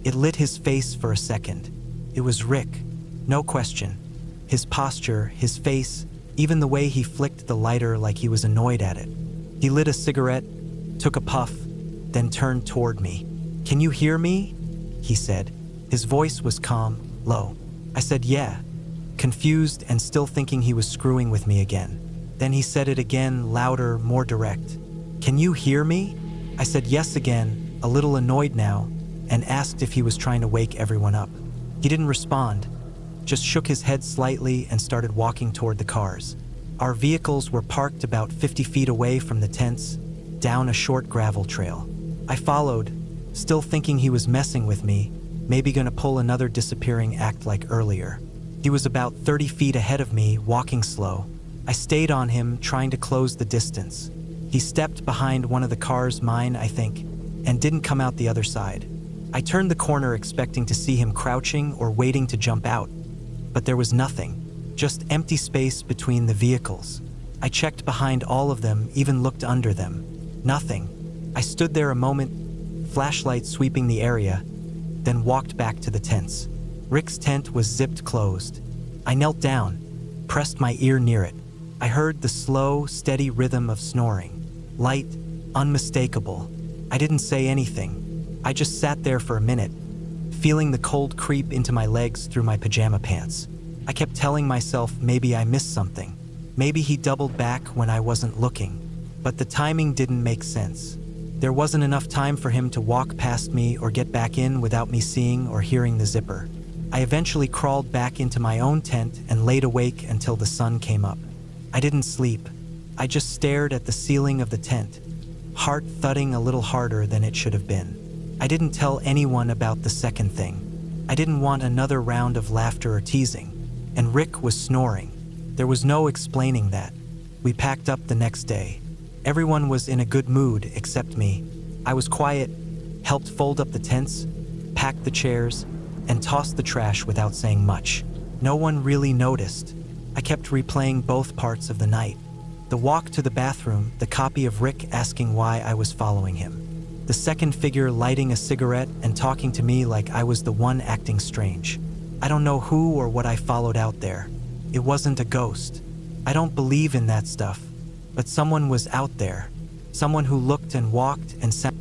It lit his face for a second. It was Rick, no question. His posture, his face, even the way he flicked the lighter like he was annoyed at it. He lit a cigarette, took a puff, then turned toward me. "Can you hear me?" he said. His voice was calm, low. I said yeah, confused and still thinking he was screwing with me again. Then he said it again, louder, more direct. "Can you hear me?" I said yes again, a little annoyed now, and asked if he was trying to wake everyone up. He didn't respond, just shook his head slightly and started walking toward the cars. Our vehicles were parked about 50 feet away from the tents, down a short gravel trail. I followed, still thinking he was messing with me, maybe gonna pull another disappearing act like earlier. He was about 30 feet ahead of me, walking slow. I stayed on him, trying to close the distance. He stepped behind one of the cars, mine, I think, and didn't come out the other side. I turned the corner expecting to see him crouching or waiting to jump out, but there was nothing, just empty space between the vehicles. I checked behind all of them, even looked under them. Nothing. I stood there a moment, flashlight sweeping the area, then walked back to the tents. Rick's tent was zipped closed. I knelt down, pressed my ear near it. I heard the slow, steady rhythm of snoring. Light, unmistakable. I didn't say anything. I just sat there for a minute, feeling the cold creep into my legs through my pajama pants. I kept telling myself maybe I missed something. Maybe he doubled back when I wasn't looking. But the timing didn't make sense. There wasn't enough time for him to walk past me or get back in without me seeing or hearing the zipper. I eventually crawled back into my own tent and laid awake until the sun came up. I didn't sleep. I just stared at the ceiling of the tent, heart thudding a little harder than it should have been. I didn't tell anyone about the second thing. I didn't want another round of laughter or teasing. And Rick was snoring. There was no explaining that. We packed up the next day. Everyone was in a good mood except me. I was quiet, helped fold up the tents, packed the chairs, and tossed the trash without saying much. No one really noticed. I kept replaying both parts of the night. The walk to the bathroom, the copy of Rick asking why I was following him. The second figure lighting a cigarette and talking to me like I was the one acting strange. I don't know who or what I followed out there. It wasn't a ghost. I don't believe in that stuff. But someone was out there. Someone who looked and walked and sounded.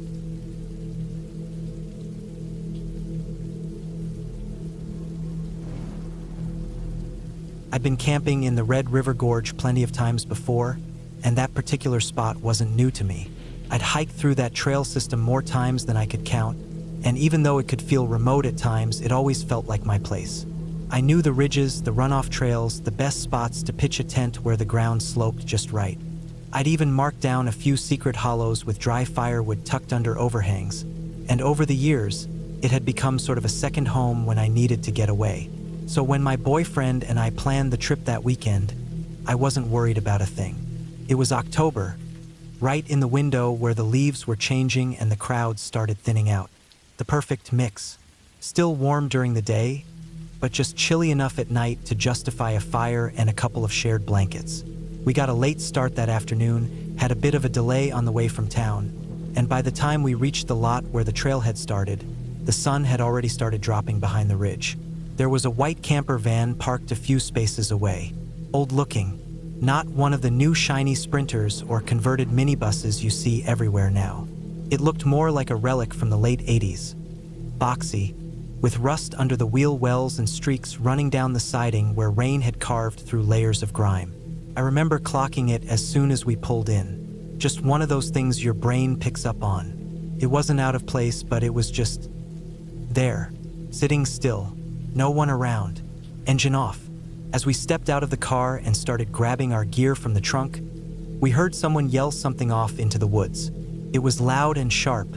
I'd been camping in the Red River Gorge plenty of times before, and that particular spot wasn't new to me. I'd hiked through that trail system more times than I could count, and even though it could feel remote at times, it always felt like my place. I knew the ridges, the runoff trails, the best spots to pitch a tent where the ground sloped just right. I'd even marked down a few secret hollows with dry firewood tucked under overhangs, and over the years, it had become sort of a second home when I needed to get away. So when my boyfriend and I planned the trip that weekend, I wasn't worried about a thing. It was October, right in the window where the leaves were changing and the crowds started thinning out. The perfect mix. Still warm during the day, but just chilly enough at night to justify a fire and a couple of shared blankets. We got a late start that afternoon, had a bit of a delay on the way from town, and by the time we reached the lot where the trailhead started, the sun had already started dropping behind the ridge. There was a white camper van parked a few spaces away. Old-looking, not one of the new shiny Sprinters or converted minibuses you see everywhere now. It looked more like a relic from the late 80s. Boxy, with rust under the wheel wells and streaks running down the siding where rain had carved through layers of grime. I remember clocking it as soon as we pulled in. Just one of those things your brain picks up on. It wasn't out of place, but it was just there, sitting still, no one around, engine off. As we stepped out of the car and started grabbing our gear from the trunk, we heard someone yell something off into the woods. It was loud and sharp,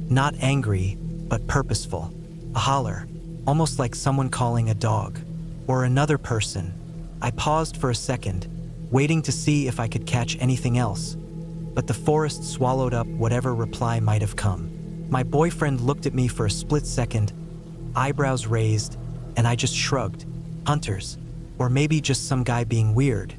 not angry, but purposeful. A holler, almost like someone calling a dog, or another person. I paused for a second, waiting to see if I could catch anything else, but the forest swallowed up whatever reply might have come. My boyfriend looked at me for a split second, eyebrows raised, and I just shrugged. Hunters, or maybe just some guy being weird.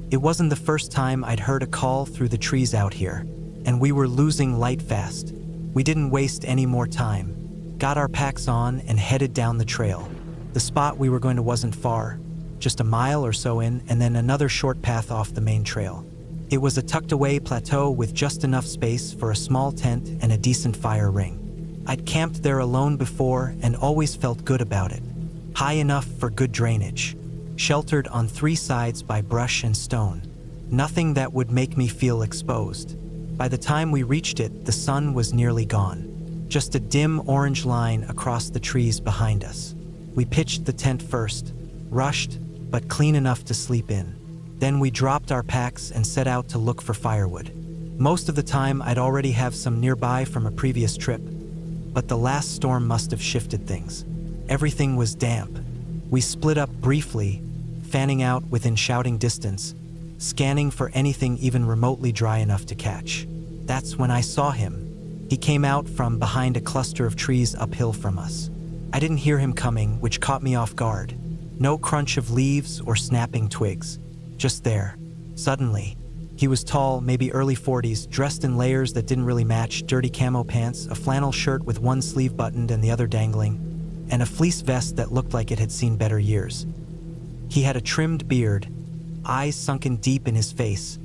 It wasn't the first time I'd heard a call through the trees out here, and we were losing light fast. We didn't waste any more time. Got our packs on and headed down the trail. The spot we were going to wasn't far, just a mile or so in, and then another short path off the main trail. It was a tucked-away plateau with just enough space for a small tent and a decent fire ring. I'd camped there alone before and always felt good about it. High enough for good drainage. Sheltered on 3 sides by brush and stone. Nothing that would make me feel exposed. By the time we reached it, the sun was nearly gone. Just a dim orange line across the trees behind us. We pitched the tent first, rushed, but clean enough to sleep in. Then we dropped our packs and set out to look for firewood. Most of the time I'd already have some nearby from a previous trip, but the last storm must have shifted things. Everything was damp. We split up briefly, fanning out within shouting distance, scanning for anything even remotely dry enough to catch. That's when I saw him. He came out from behind a cluster of trees uphill from us. I didn't hear him coming, which caught me off guard. No crunch of leaves or snapping twigs. Just there. Suddenly. He was tall, maybe early 40s, dressed in layers that didn't really match, dirty camo pants, a flannel shirt with one sleeve buttoned and the other dangling, and a fleece vest that looked like it had seen better years. He had a trimmed beard, eyes sunken deep in his face,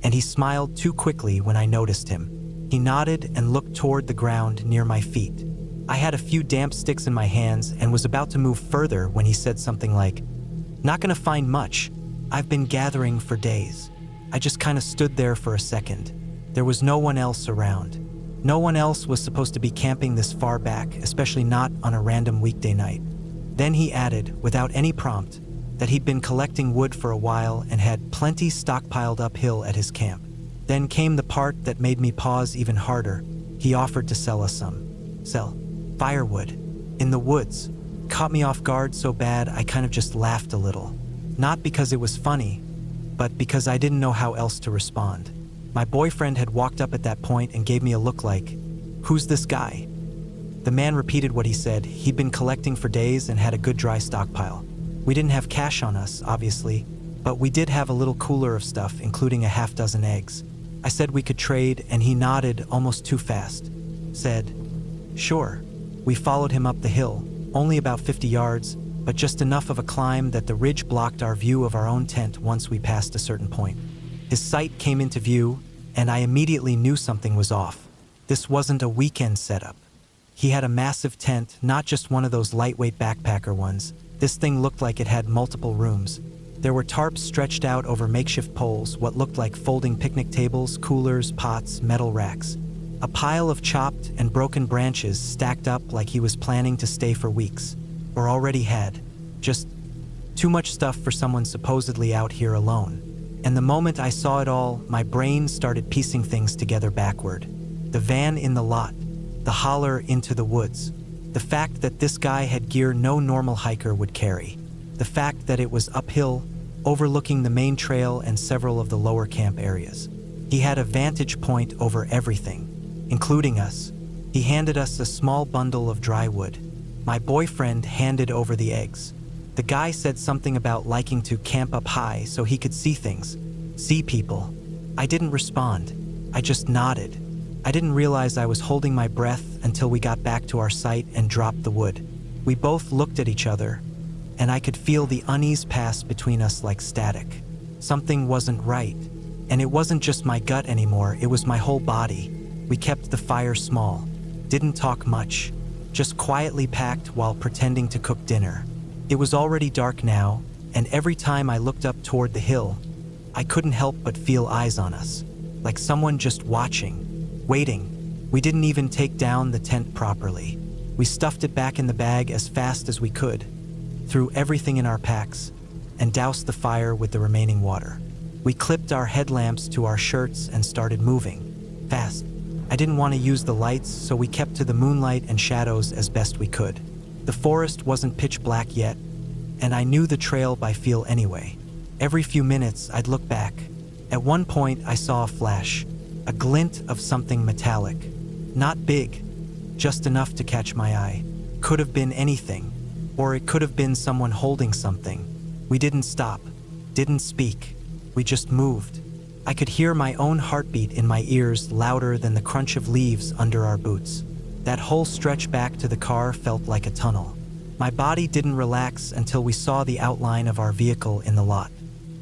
and he smiled too quickly when I noticed him. He nodded and looked toward the ground near my feet. I had a few damp sticks in my hands and was about to move further when he said something like, "Not gonna find much. I've been gathering for days." I just kind of stood there for a second. There was no one else around. No one else was supposed to be camping this far back, especially not on a random weekday night. Then he added, without any prompt, that he'd been collecting wood for a while and had plenty stockpiled uphill at his camp. Then came the part that made me pause even harder. He offered to sell us some. Sell firewood. In the woods. Caught me off guard so bad I kind of just laughed a little. Not because it was funny, but because I didn't know how else to respond. My boyfriend had walked up at that point and gave me a look like, "Who's this guy?" The man repeated what he said. He'd been collecting for days and had a good dry stockpile. We didn't have cash on us, obviously, but we did have a little cooler of stuff, including a half dozen eggs. I said we could trade, and he nodded almost too fast. Said, "Sure." We followed him up the hill, only about 50 yards, but just enough of a climb that the ridge blocked our view of our own tent once we passed a certain point. His sight came into view, and I immediately knew something was off. This wasn't a weekend setup. He had a massive tent, not just one of those lightweight backpacker ones. This thing looked like it had multiple rooms. There were tarps stretched out over makeshift poles, what looked like folding picnic tables, coolers, pots, metal racks. A pile of chopped and broken branches stacked up like he was planning to stay for weeks, or already had. Just too much stuff for someone supposedly out here alone. And the moment I saw it all, my brain started piecing things together backward. The van in the lot, the holler into the woods, the fact that this guy had gear no normal hiker would carry, the fact that it was uphill, overlooking the main trail and several of the lower camp areas. He had a vantage point over everything, including us. He handed us a small bundle of dry wood. My boyfriend handed over the eggs. The guy said something about liking to camp up high so he could see things, see people. I didn't respond. I just nodded. I didn't realize I was holding my breath until we got back to our site and dropped the wood. We both looked at each other, and I could feel the unease pass between us like static. Something wasn't right. And it wasn't just my gut anymore, it was my whole body. We kept the fire small, didn't talk much, just quietly packed while pretending to cook dinner. It was already dark now, and every time I looked up toward the hill, I couldn't help but feel eyes on us, like someone just watching, waiting. We didn't even take down the tent properly. We stuffed it back in the bag as fast as we could, threw everything in our packs, and doused the fire with the remaining water. We clipped our headlamps to our shirts and started moving, fast. I didn't want to use the lights, so we kept to the moonlight and shadows as best we could. The forest wasn't pitch black yet, and I knew the trail by feel anyway. Every few minutes, I'd look back. At one point, I saw a flash, a glint of something metallic. Not big, just enough to catch my eye. Could have been anything, or it could have been someone holding something. We didn't stop, didn't speak. We just moved. I could hear my own heartbeat in my ears louder than the crunch of leaves under our boots. That whole stretch back to the car felt like a tunnel. My body didn't relax until we saw the outline of our vehicle in the lot.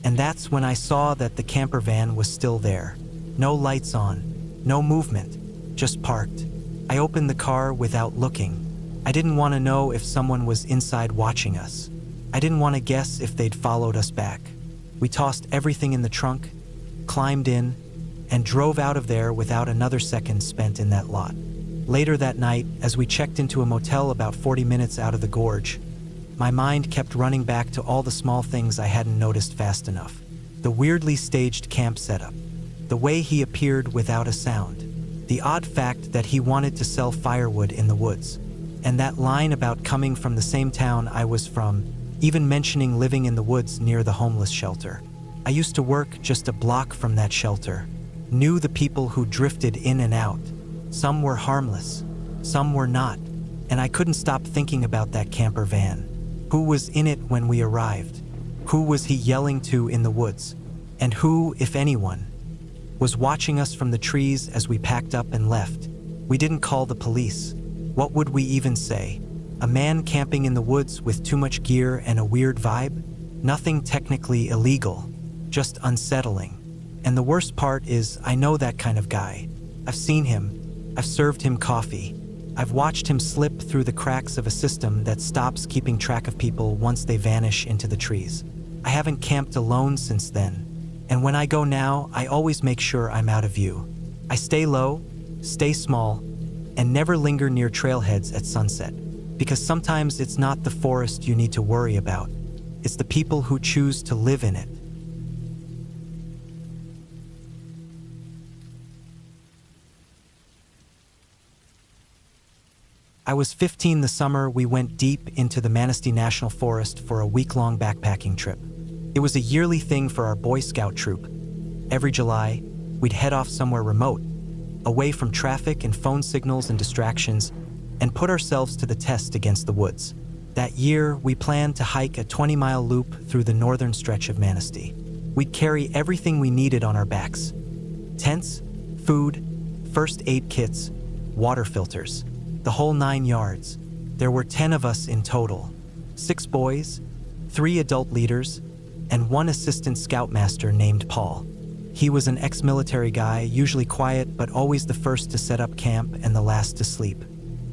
And that's when I saw that the camper van was still there. No lights on, no movement, just parked. I opened the car without looking. I didn't want to know if someone was inside watching us. I didn't want to guess if they'd followed us back. We tossed everything in the trunk, climbed in, and drove out of there without another second spent in that lot. Later that night, as we checked into a motel about 40 minutes out of the gorge, my mind kept running back to all the small things I hadn't noticed fast enough. The weirdly staged camp setup, the way he appeared without a sound, the odd fact that he wanted to sell firewood in the woods, and that line about coming from the same town I was from, even mentioning living in the woods near the homeless shelter. I used to work just a block from that shelter, knew the people who drifted in and out. Some were harmless, some were not, and I couldn't stop thinking about that camper van. Who was in it when we arrived? Who was he yelling to in the woods? And who, if anyone, was watching us from the trees as we packed up and left? We didn't call the police. What would we even say? A man camping in the woods with too much gear and a weird vibe? Nothing technically illegal, just unsettling. And the worst part is, I know that kind of guy. I've seen him. I've served him coffee. I've watched him slip through the cracks of a system that stops keeping track of people once they vanish into the trees. I haven't camped alone since then. And when I go now, I always make sure I'm out of view. I stay low, stay small, and never linger near trailheads at sunset. Because sometimes it's not the forest you need to worry about. It's the people who choose to live in it. I was 15 the summer we went deep into the Manistee National Forest for a week-long backpacking trip. It was a yearly thing for our Boy Scout troop. Every July, we'd head off somewhere remote, away from traffic and phone signals and distractions, and put ourselves to the test against the woods. That year, we planned to hike a 20-mile loop through the northern stretch of Manistee. We'd carry everything we needed on our backs: tents, food, first aid kits, water filters, the whole 9 yards. There were 10 of us in total, 6 boys, 3 adult leaders, and 1 assistant scoutmaster named Paul. He was an ex-military guy, usually quiet but always the first to set up camp and the last to sleep.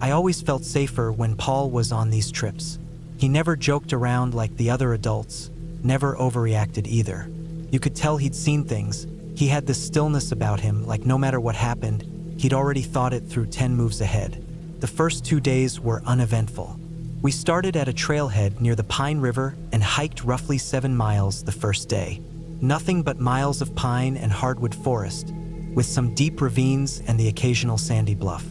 I always felt safer when Paul was on these trips. He never joked around like the other adults, never overreacted either. You could tell he'd seen things. He had this stillness about him, like no matter what happened, he'd already thought it through 10 moves ahead. The first 2 days were uneventful. We started at a trailhead near the Pine River and hiked roughly 7 miles the first day. Nothing but miles of pine and hardwood forest, with some deep ravines and the occasional sandy bluff.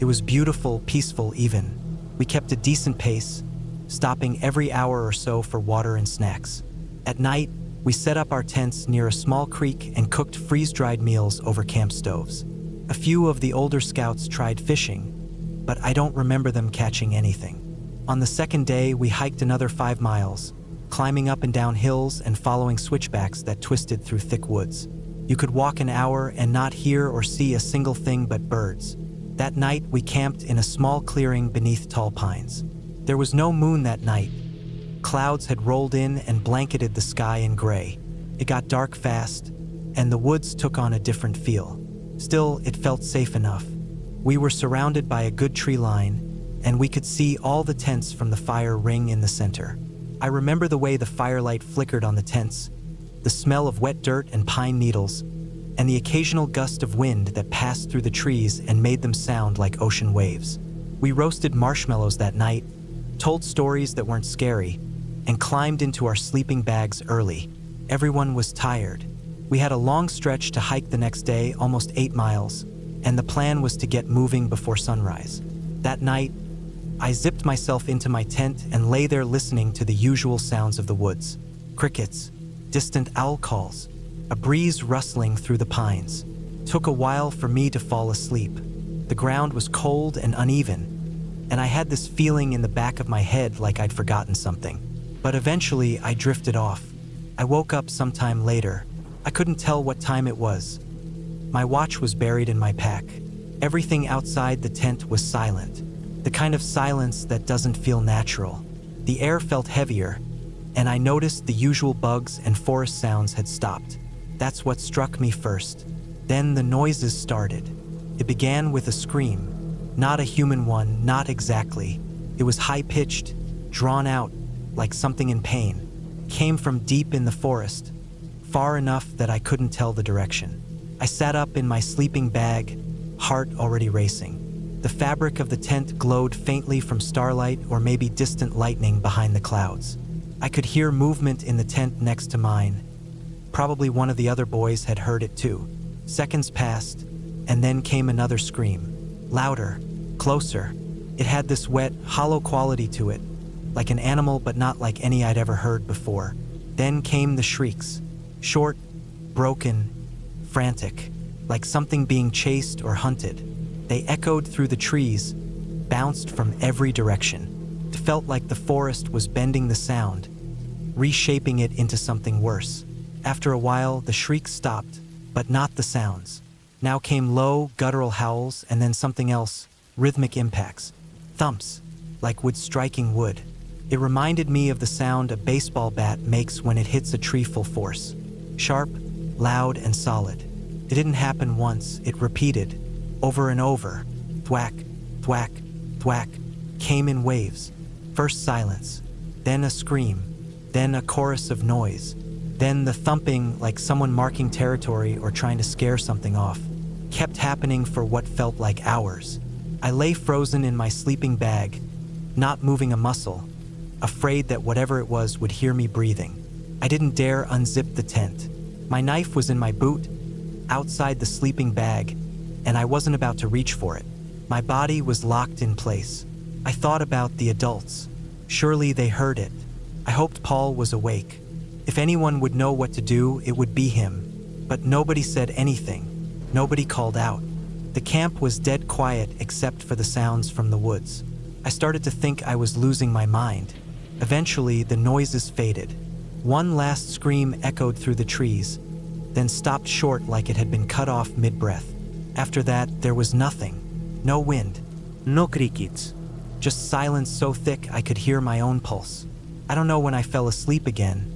It was beautiful, peaceful even. We kept a decent pace, stopping every hour or so for water and snacks. At night, We set up our tents near a small creek and cooked freeze-dried meals over camp stoves. A few of the older scouts tried fishing, but I don't remember them catching anything. On the second day, we hiked another 5 miles, climbing up and down hills and following switchbacks that twisted through thick woods. You could walk an hour and not hear or see a single thing but birds. That night, we camped in a small clearing beneath tall pines. There was no moon that night. Clouds had rolled in and blanketed the sky in gray. It got dark fast, and the woods took on a different feel. Still, it felt safe enough. We were surrounded by a good tree line, and we could see all the tents from the fire ring in the center. I remember the way the firelight flickered on the tents, the smell of wet dirt and pine needles, and the occasional gust of wind that passed through the trees and made them sound like ocean waves. We roasted marshmallows that night, told stories that weren't scary, and climbed into our sleeping bags early. Everyone was tired. We had a long stretch to hike the next day, almost 8 miles, and the plan was to get moving before sunrise. That night, I zipped myself into my tent and lay there listening to the usual sounds of the woods. Crickets, distant owl calls, a breeze rustling through the pines. Took a while for me to fall asleep. The ground was cold and uneven, and I had this feeling in the back of my head like I'd forgotten something. But eventually, I drifted off. I woke up sometime later. I couldn't tell what time it was. My watch was buried in my pack. Everything outside the tent was silent, the kind of silence that doesn't feel natural. The air felt heavier, and I noticed the usual bugs and forest sounds had stopped. That's what struck me first. Then the noises started. It began with a scream. Not a human one, not exactly. It was high-pitched, drawn out, like something in pain. Came from deep in the forest, far enough that I couldn't tell the direction. I sat up in my sleeping bag, heart already racing. The fabric of the tent glowed faintly from starlight or maybe distant lightning behind the clouds. I could hear movement in the tent next to mine. Probably one of the other boys had heard it too. Seconds passed, and then came another scream. Louder, closer. It had this wet, hollow quality to it, like an animal but not like any I'd ever heard before. Then came the shrieks. Short, broken, frantic, like something being chased or hunted. They echoed through the trees, bounced from every direction. It felt like the forest was bending the sound, reshaping it into something worse. After a while, the shrieks stopped, but not the sounds. Now came low, guttural howls, and then something else, rhythmic impacts. Thumps, like wood striking wood. It reminded me of the sound a baseball bat makes when it hits a tree full force. Sharp, loud, and solid. It didn't happen once, it repeated, over and over. Thwack, thwack, thwack, came in waves. First silence, then a scream, then a chorus of noise, then the thumping like someone marking territory or trying to scare something off. Kept happening for what felt like hours. I lay frozen in my sleeping bag, not moving a muscle, afraid that whatever it was would hear me breathing. I didn't dare unzip the tent. My knife was in my boot, outside the sleeping bag, and I wasn't about to reach for it. My body was locked in place. I thought about the adults. Surely they heard it. I hoped Paul was awake. If anyone would know what to do, it would be him. But nobody said anything. Nobody called out. The camp was dead quiet except for the sounds from the woods. I started to think I was losing my mind. Eventually, the noises faded. One last scream echoed through the trees, then stopped short like it had been cut off mid-breath. After that, there was nothing. No wind. No crickets. Just silence so thick I could hear my own pulse. I don't know when I fell asleep again,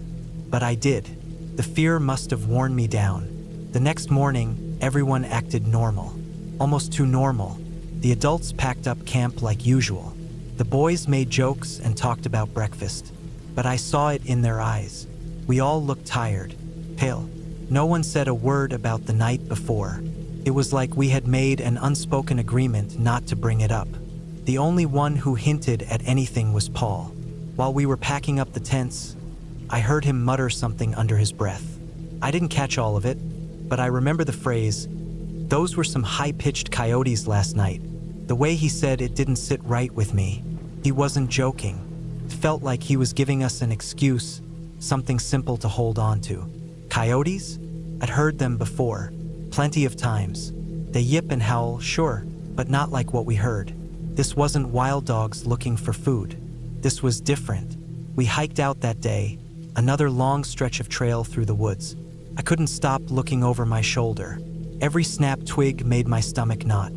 but I did. The fear must have worn me down. The next morning, everyone acted normal. Almost too normal. The adults packed up camp like usual. The boys made jokes and talked about breakfast, but I saw it in their eyes. We all looked tired, pale. No one said a word about the night before. It was like we had made an unspoken agreement not to bring it up. The only one who hinted at anything was Paul. While we were packing up the tents, I heard him mutter something under his breath. I didn't catch all of it, but I remember the phrase, "Those were some high-pitched coyotes last night." The way he said it didn't sit right with me. He wasn't joking. It felt like he was giving us an excuse, something simple to hold on to. Coyotes? I'd heard them before, plenty of times. They yip and howl, sure, but not like what we heard. This wasn't wild dogs looking for food. This was different. We hiked out that day, another long stretch of trail through the woods. I couldn't stop looking over my shoulder. Every snapped twig made my stomach knot.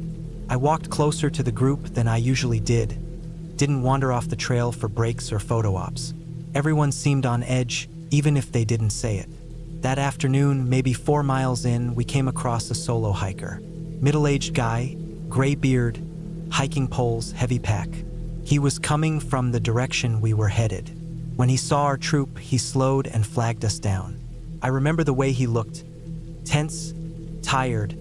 I walked closer to the group than I usually didn't wander off the trail for breaks or photo ops. Everyone seemed on edge, even if they didn't say it. That afternoon, maybe 4 miles in, we came across a solo hiker. Middle-aged guy, gray beard, hiking poles, heavy pack. He was coming from the direction we were headed. When he saw our troop, he slowed and flagged us down. I remember the way he looked. Tense, tired,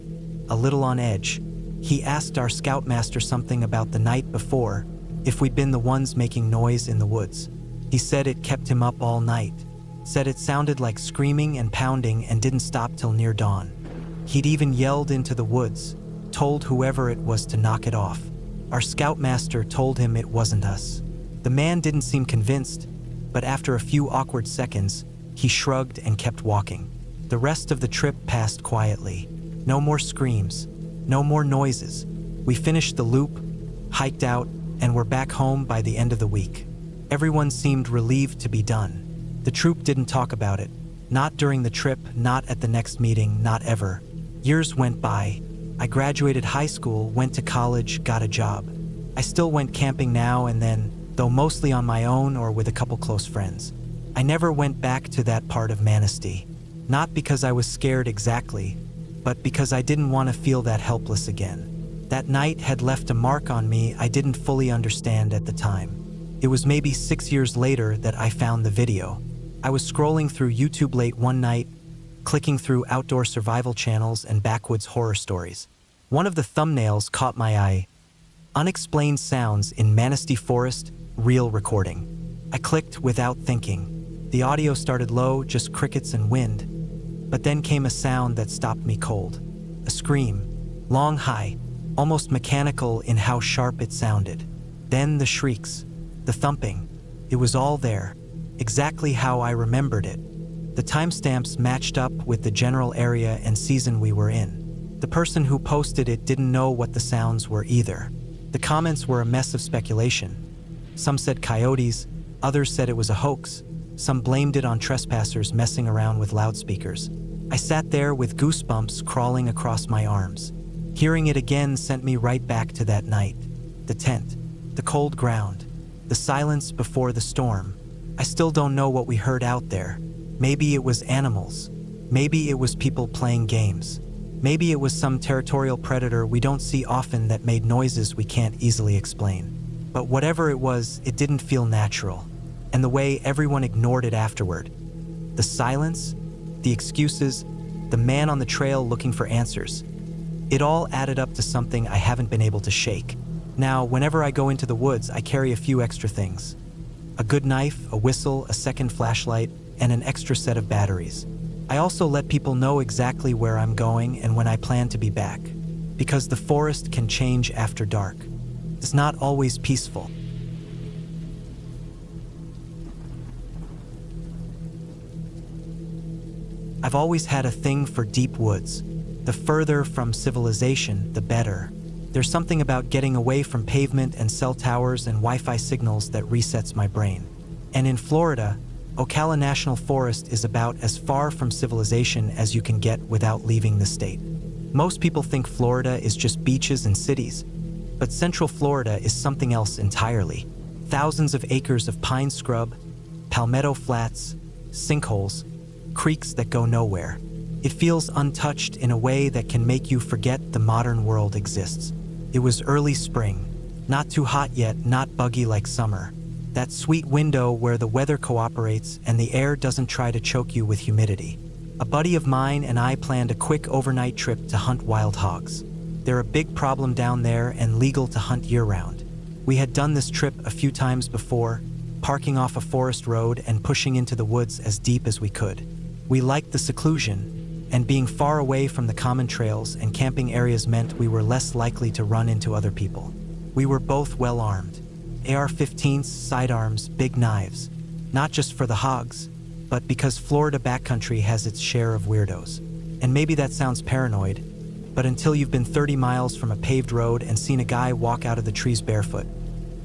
a little on edge. He asked our scoutmaster something about the night before, if we'd been the ones making noise in the woods. He said it kept him up all night. Said it sounded like screaming and pounding and didn't stop till near dawn. He'd even yelled into the woods, told whoever it was to knock it off. Our scoutmaster told him it wasn't us. The man didn't seem convinced, but after a few awkward seconds, he shrugged and kept walking. The rest of the trip passed quietly. No more screams, no more noises. We finished the loop, hiked out, and were back home by the end of the week. Everyone seemed relieved to be done. The troop didn't talk about it. Not during the trip, not at the next meeting, not ever. Years went by. I graduated high school, went to college, got a job. I still went camping now and then, though mostly on my own or with a couple close friends. I never went back to that part of Manistee. Not because I was scared exactly, but because I didn't want to feel that helpless again. That night had left a mark on me I didn't fully understand at the time. It was maybe 6 years later that I found the video. I was scrolling through YouTube late one night, clicking through outdoor survival channels and backwoods horror stories. One of the thumbnails caught my eye. Unexplained sounds in Manistee Forest, real recording. I clicked without thinking. The audio started low, just crickets and wind. But then came a sound that stopped me cold. A scream, long, high, almost mechanical in how sharp it sounded. Then the shrieks, the thumping. It was all there, exactly how I remembered it. The timestamps matched up with the general area and season we were in. The person who posted it didn't know what the sounds were either. The comments were a mess of speculation. Some said coyotes, others said it was a hoax. Some blamed it on trespassers messing around with loudspeakers. I sat there with goosebumps crawling across my arms. Hearing it again sent me right back to that night. The tent, the cold ground, the silence before the storm. I still don't know what we heard out there. Maybe it was animals. Maybe it was people playing games. Maybe it was some territorial predator we don't see often that made noises we can't easily explain. But whatever it was, it didn't feel natural. And the way everyone ignored it afterward. The silence, the excuses, the man on the trail looking for answers. It all added up to something I haven't been able to shake. Now, whenever I go into the woods, I carry a few extra things. A good knife, a whistle, a second flashlight, and an extra set of batteries. I also let people know exactly where I'm going and when I plan to be back, because the forest can change after dark. It's not always peaceful. I've always had a thing for deep woods. The further from civilization, the better. There's something about getting away from pavement and cell towers and Wi-Fi signals that resets my brain. And in Florida, Ocala National Forest is about as far from civilization as you can get without leaving the state. Most people think Florida is just beaches and cities, but Central Florida is something else entirely. Thousands of acres of pine scrub, palmetto flats, sinkholes, creeks that go nowhere. It feels untouched in a way that can make you forget the modern world exists. It was early spring, not too hot yet, not buggy like summer. That sweet window where the weather cooperates and the air doesn't try to choke you with humidity. A buddy of mine and I planned a quick overnight trip to hunt wild hogs. They're a big problem down there and legal to hunt year-round. We had done this trip a few times before, parking off a forest road and pushing into the woods as deep as we could. We liked the seclusion, and being far away from the common trails and camping areas meant we were less likely to run into other people. We were both well armed. AR-15s, sidearms, big knives. Not just for the hogs, but because Florida backcountry has its share of weirdos. And maybe that sounds paranoid, but until you've been 30 miles from a paved road and seen a guy walk out of the trees barefoot,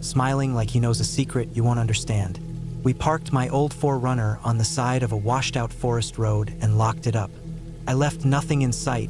smiling like he knows a secret you won't understand. We parked my old 4Runner on the side of a washed-out forest road and locked it up. I left nothing in sight.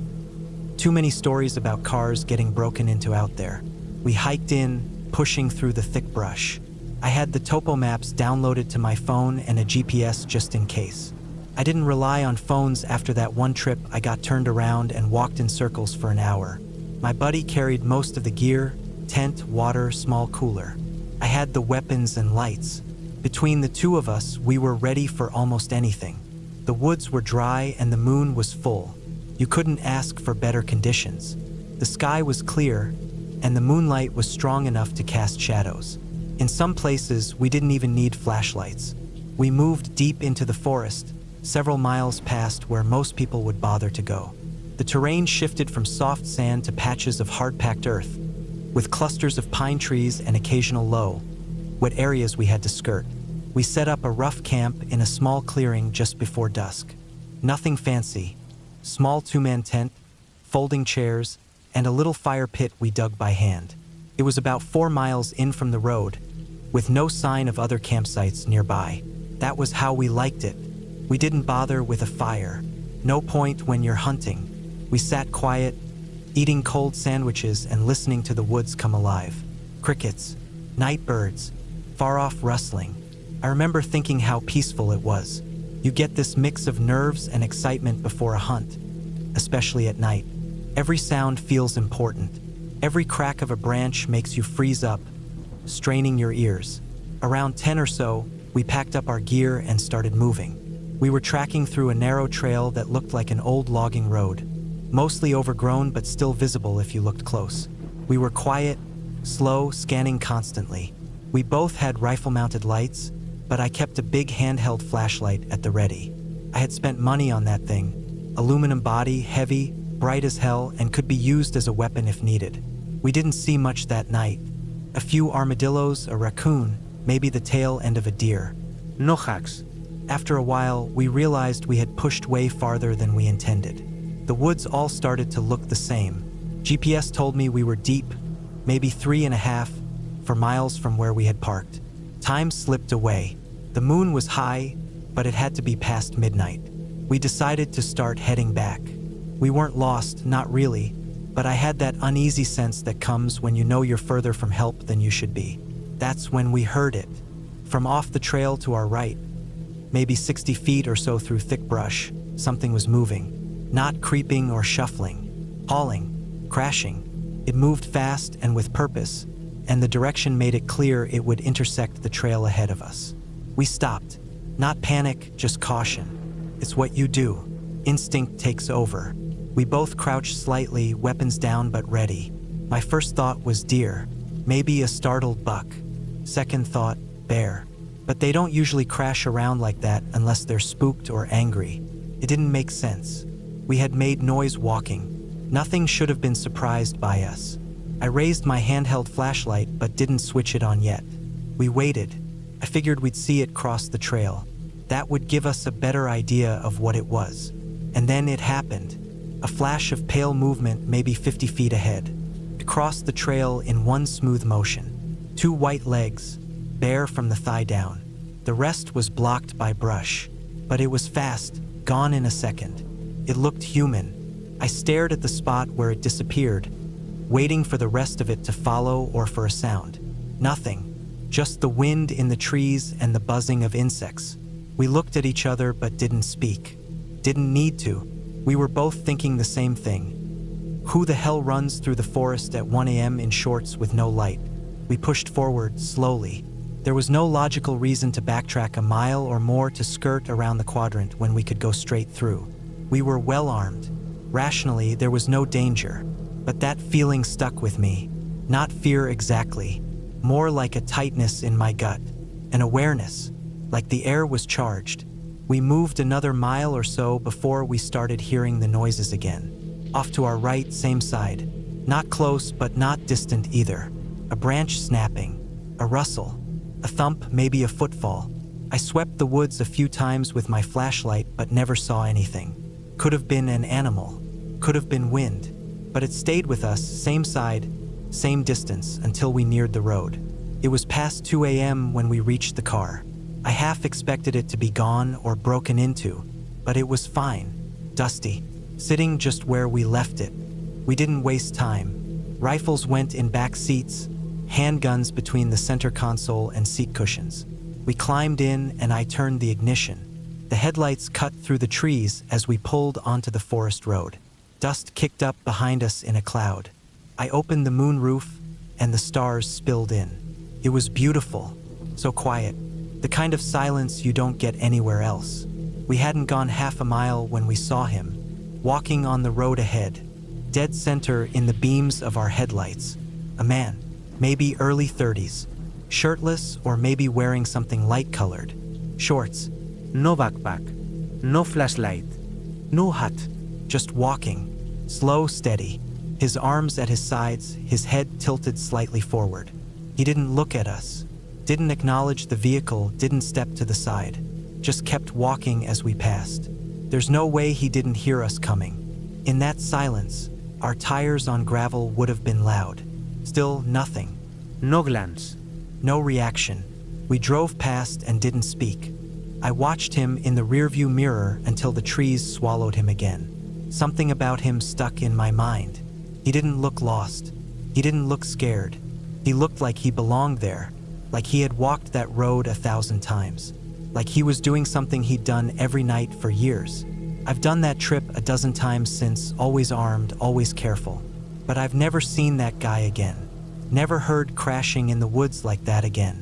Too many stories about cars getting broken into out there. We hiked in, pushing through the thick brush. I had the topo maps downloaded to my phone and a GPS just in case. I didn't rely on phones after that one trip. I got turned around and walked in circles for an hour. My buddy carried most of the gear: tent, water, small cooler. I had the weapons and lights. Between the two of us, we were ready for almost anything. The woods were dry and the moon was full. You couldn't ask for better conditions. The sky was clear, and the moonlight was strong enough to cast shadows. In some places, we didn't even need flashlights. We moved deep into the forest, several miles past where most people would bother to go. The terrain shifted from soft sand to patches of hard-packed earth, with clusters of pine trees and occasional low, wet areas we had to skirt. We set up a rough camp in a small clearing just before dusk. Nothing fancy. Small two-man tent, folding chairs, and a little fire pit we dug by hand. It was about 4 miles in from the road, with no sign of other campsites nearby. That was how we liked it. We didn't bother with a fire. No point when you're hunting. We sat quiet, eating cold sandwiches and listening to the woods come alive. Crickets, night birds, far-off rustling. I remember thinking how peaceful it was. You get this mix of nerves and excitement before a hunt, especially at night. Every sound feels important. Every crack of a branch makes you freeze up, straining your ears. Around 10 or so, we packed up our gear and started moving. We were tracking through a narrow trail that looked like an old logging road, mostly overgrown but still visible if you looked close. We were quiet, slow, scanning constantly. We both had rifle-mounted lights, but I kept a big handheld flashlight at the ready. I had spent money on that thing. Aluminum body, heavy, bright as hell, and could be used as a weapon if needed. We didn't see much that night. A few armadillos, a raccoon, maybe the tail end of a deer. No hacks. After a while, we realized we had pushed way farther than we intended. The woods all started to look the same. GPS told me we were deep, maybe 3.5 miles from where we had parked. Time slipped away. The moon was high, but it had to be past midnight. We decided to start heading back. We weren't lost, not really, but I had that uneasy sense that comes when you know you're further from help than you should be. That's when we heard it. From off the trail to our right, maybe 60 feet or so through thick brush, something was moving. Not creeping or shuffling, hauling, crashing. It moved fast and with purpose, and the direction made it clear it would intersect the trail ahead of us. We stopped. Not panic, just caution. It's what you do. Instinct takes over. We both crouched slightly, weapons down but ready. My first thought was deer, maybe a startled buck. Second thought, bear. But they don't usually crash around like that unless they're spooked or angry. It didn't make sense. We had made noise walking. Nothing should have been surprised by us. I raised my handheld flashlight but didn't switch it on yet. We waited. I figured we'd see it cross the trail. That would give us a better idea of what it was. And then it happened. A flash of pale movement maybe 50 feet ahead. It crossed the trail in one smooth motion. 2 white legs, bare from the thigh down. The rest was blocked by brush. But it was fast, gone in a second. It looked human. I stared at the spot where it disappeared, waiting for the rest of it to follow or for a sound. Nothing. Just the wind in the trees and the buzzing of insects. We looked at each other but didn't speak. Didn't need to. We were both thinking the same thing. Who the hell runs through the forest at 1 a.m. in shorts with no light? We pushed forward, slowly. There was no logical reason to backtrack a mile or more to skirt around the quadrant when we could go straight through. We were well armed. Rationally, there was no danger. But that feeling stuck with me. Not fear exactly. More like a tightness in my gut. An awareness. Like the air was charged. We moved another mile or so before we started hearing the noises again. Off to our right, same side. Not close, but not distant either. A branch snapping. A rustle. A thump, maybe a footfall. I swept the woods a few times with my flashlight but never saw anything. Could have been an animal, could have been wind, but it stayed with us, same side, same distance, until we neared the road. It was past 2 a.m. when we reached the car. I half expected it to be gone or broken into, but it was fine, dusty, sitting just where we left it. We didn't waste time. Rifles went in back seats, handguns between the center console and seat cushions. We climbed in and I turned the ignition. The headlights cut through the trees as we pulled onto the forest road. Dust kicked up behind us in a cloud. I opened the moonroof and the stars spilled in. It was beautiful, so quiet, the kind of silence you don't get anywhere else. We hadn't gone half a mile when we saw him, walking on the road ahead, dead center in the beams of our headlights. A man, maybe early 30s, shirtless or maybe wearing something light-colored. Shorts. No backpack, no flashlight, no hat. Just walking, slow, steady, his arms at his sides, his head tilted slightly forward. He didn't look at us, didn't acknowledge the vehicle, didn't step to the side, just kept walking as we passed. There's no way he didn't hear us coming. In that silence, our tires on gravel would have been loud. Still nothing. No glance. No reaction. We drove past and didn't speak. I watched him in the rearview mirror until the trees swallowed him again. Something about him stuck in my mind. He didn't look lost. He didn't look scared. He looked like he belonged there, like he had walked that road 1,000 times, like he was doing something he'd done every night for years. I've done that trip 12 times since, always armed, always careful. But I've never seen that guy again. Never heard crashing in the woods like that again.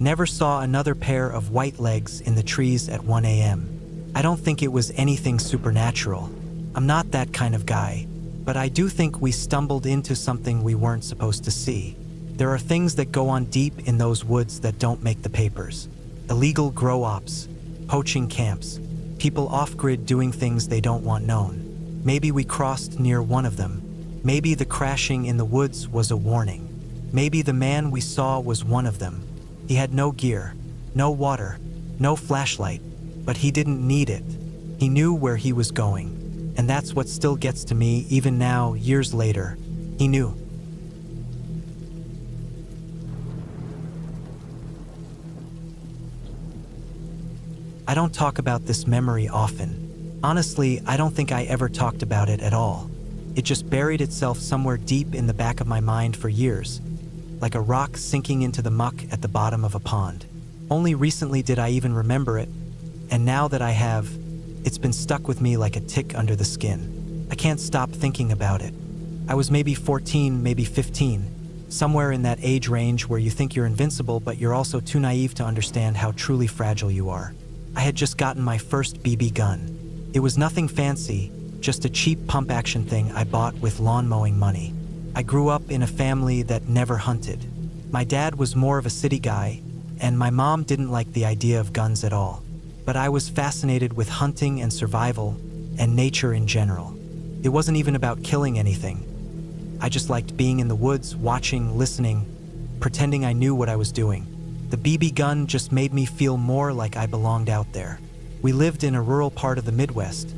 Never saw another pair of white legs in the trees at 1 a.m. I don't think it was anything supernatural. I'm not that kind of guy. But I do think we stumbled into something we weren't supposed to see. There are things that go on deep in those woods that don't make the papers. Illegal grow ops, poaching camps, people off-grid doing things they don't want known. Maybe we crossed near one of them. Maybe the crashing in the woods was a warning. Maybe the man we saw was one of them. He had no gear, no water, no flashlight, but he didn't need it. He knew where he was going, and that's what still gets to me even now, years later. He knew. I don't talk about this memory often. Honestly, I don't think I ever talked about it at all. It just buried itself somewhere deep in the back of my mind for years, like a rock sinking into the muck at the bottom of a pond. Only recently did I even remember it, and now that I have, it's been stuck with me like a tick under the skin. I can't stop thinking about it. I was maybe 14, maybe 15, somewhere in that age range where you think you're invincible, but you're also too naive to understand how truly fragile you are. I had just gotten my first BB gun. It was nothing fancy, just a cheap pump-action thing I bought with lawn mowing money. I grew up in a family that never hunted. My dad was more of a city guy, and my mom didn't like the idea of guns at all. But I was fascinated with hunting and survival, and nature in general. It wasn't even about killing anything. I just liked being in the woods, watching, listening, pretending I knew what I was doing. The BB gun just made me feel more like I belonged out there. We lived in a rural part of the Midwest,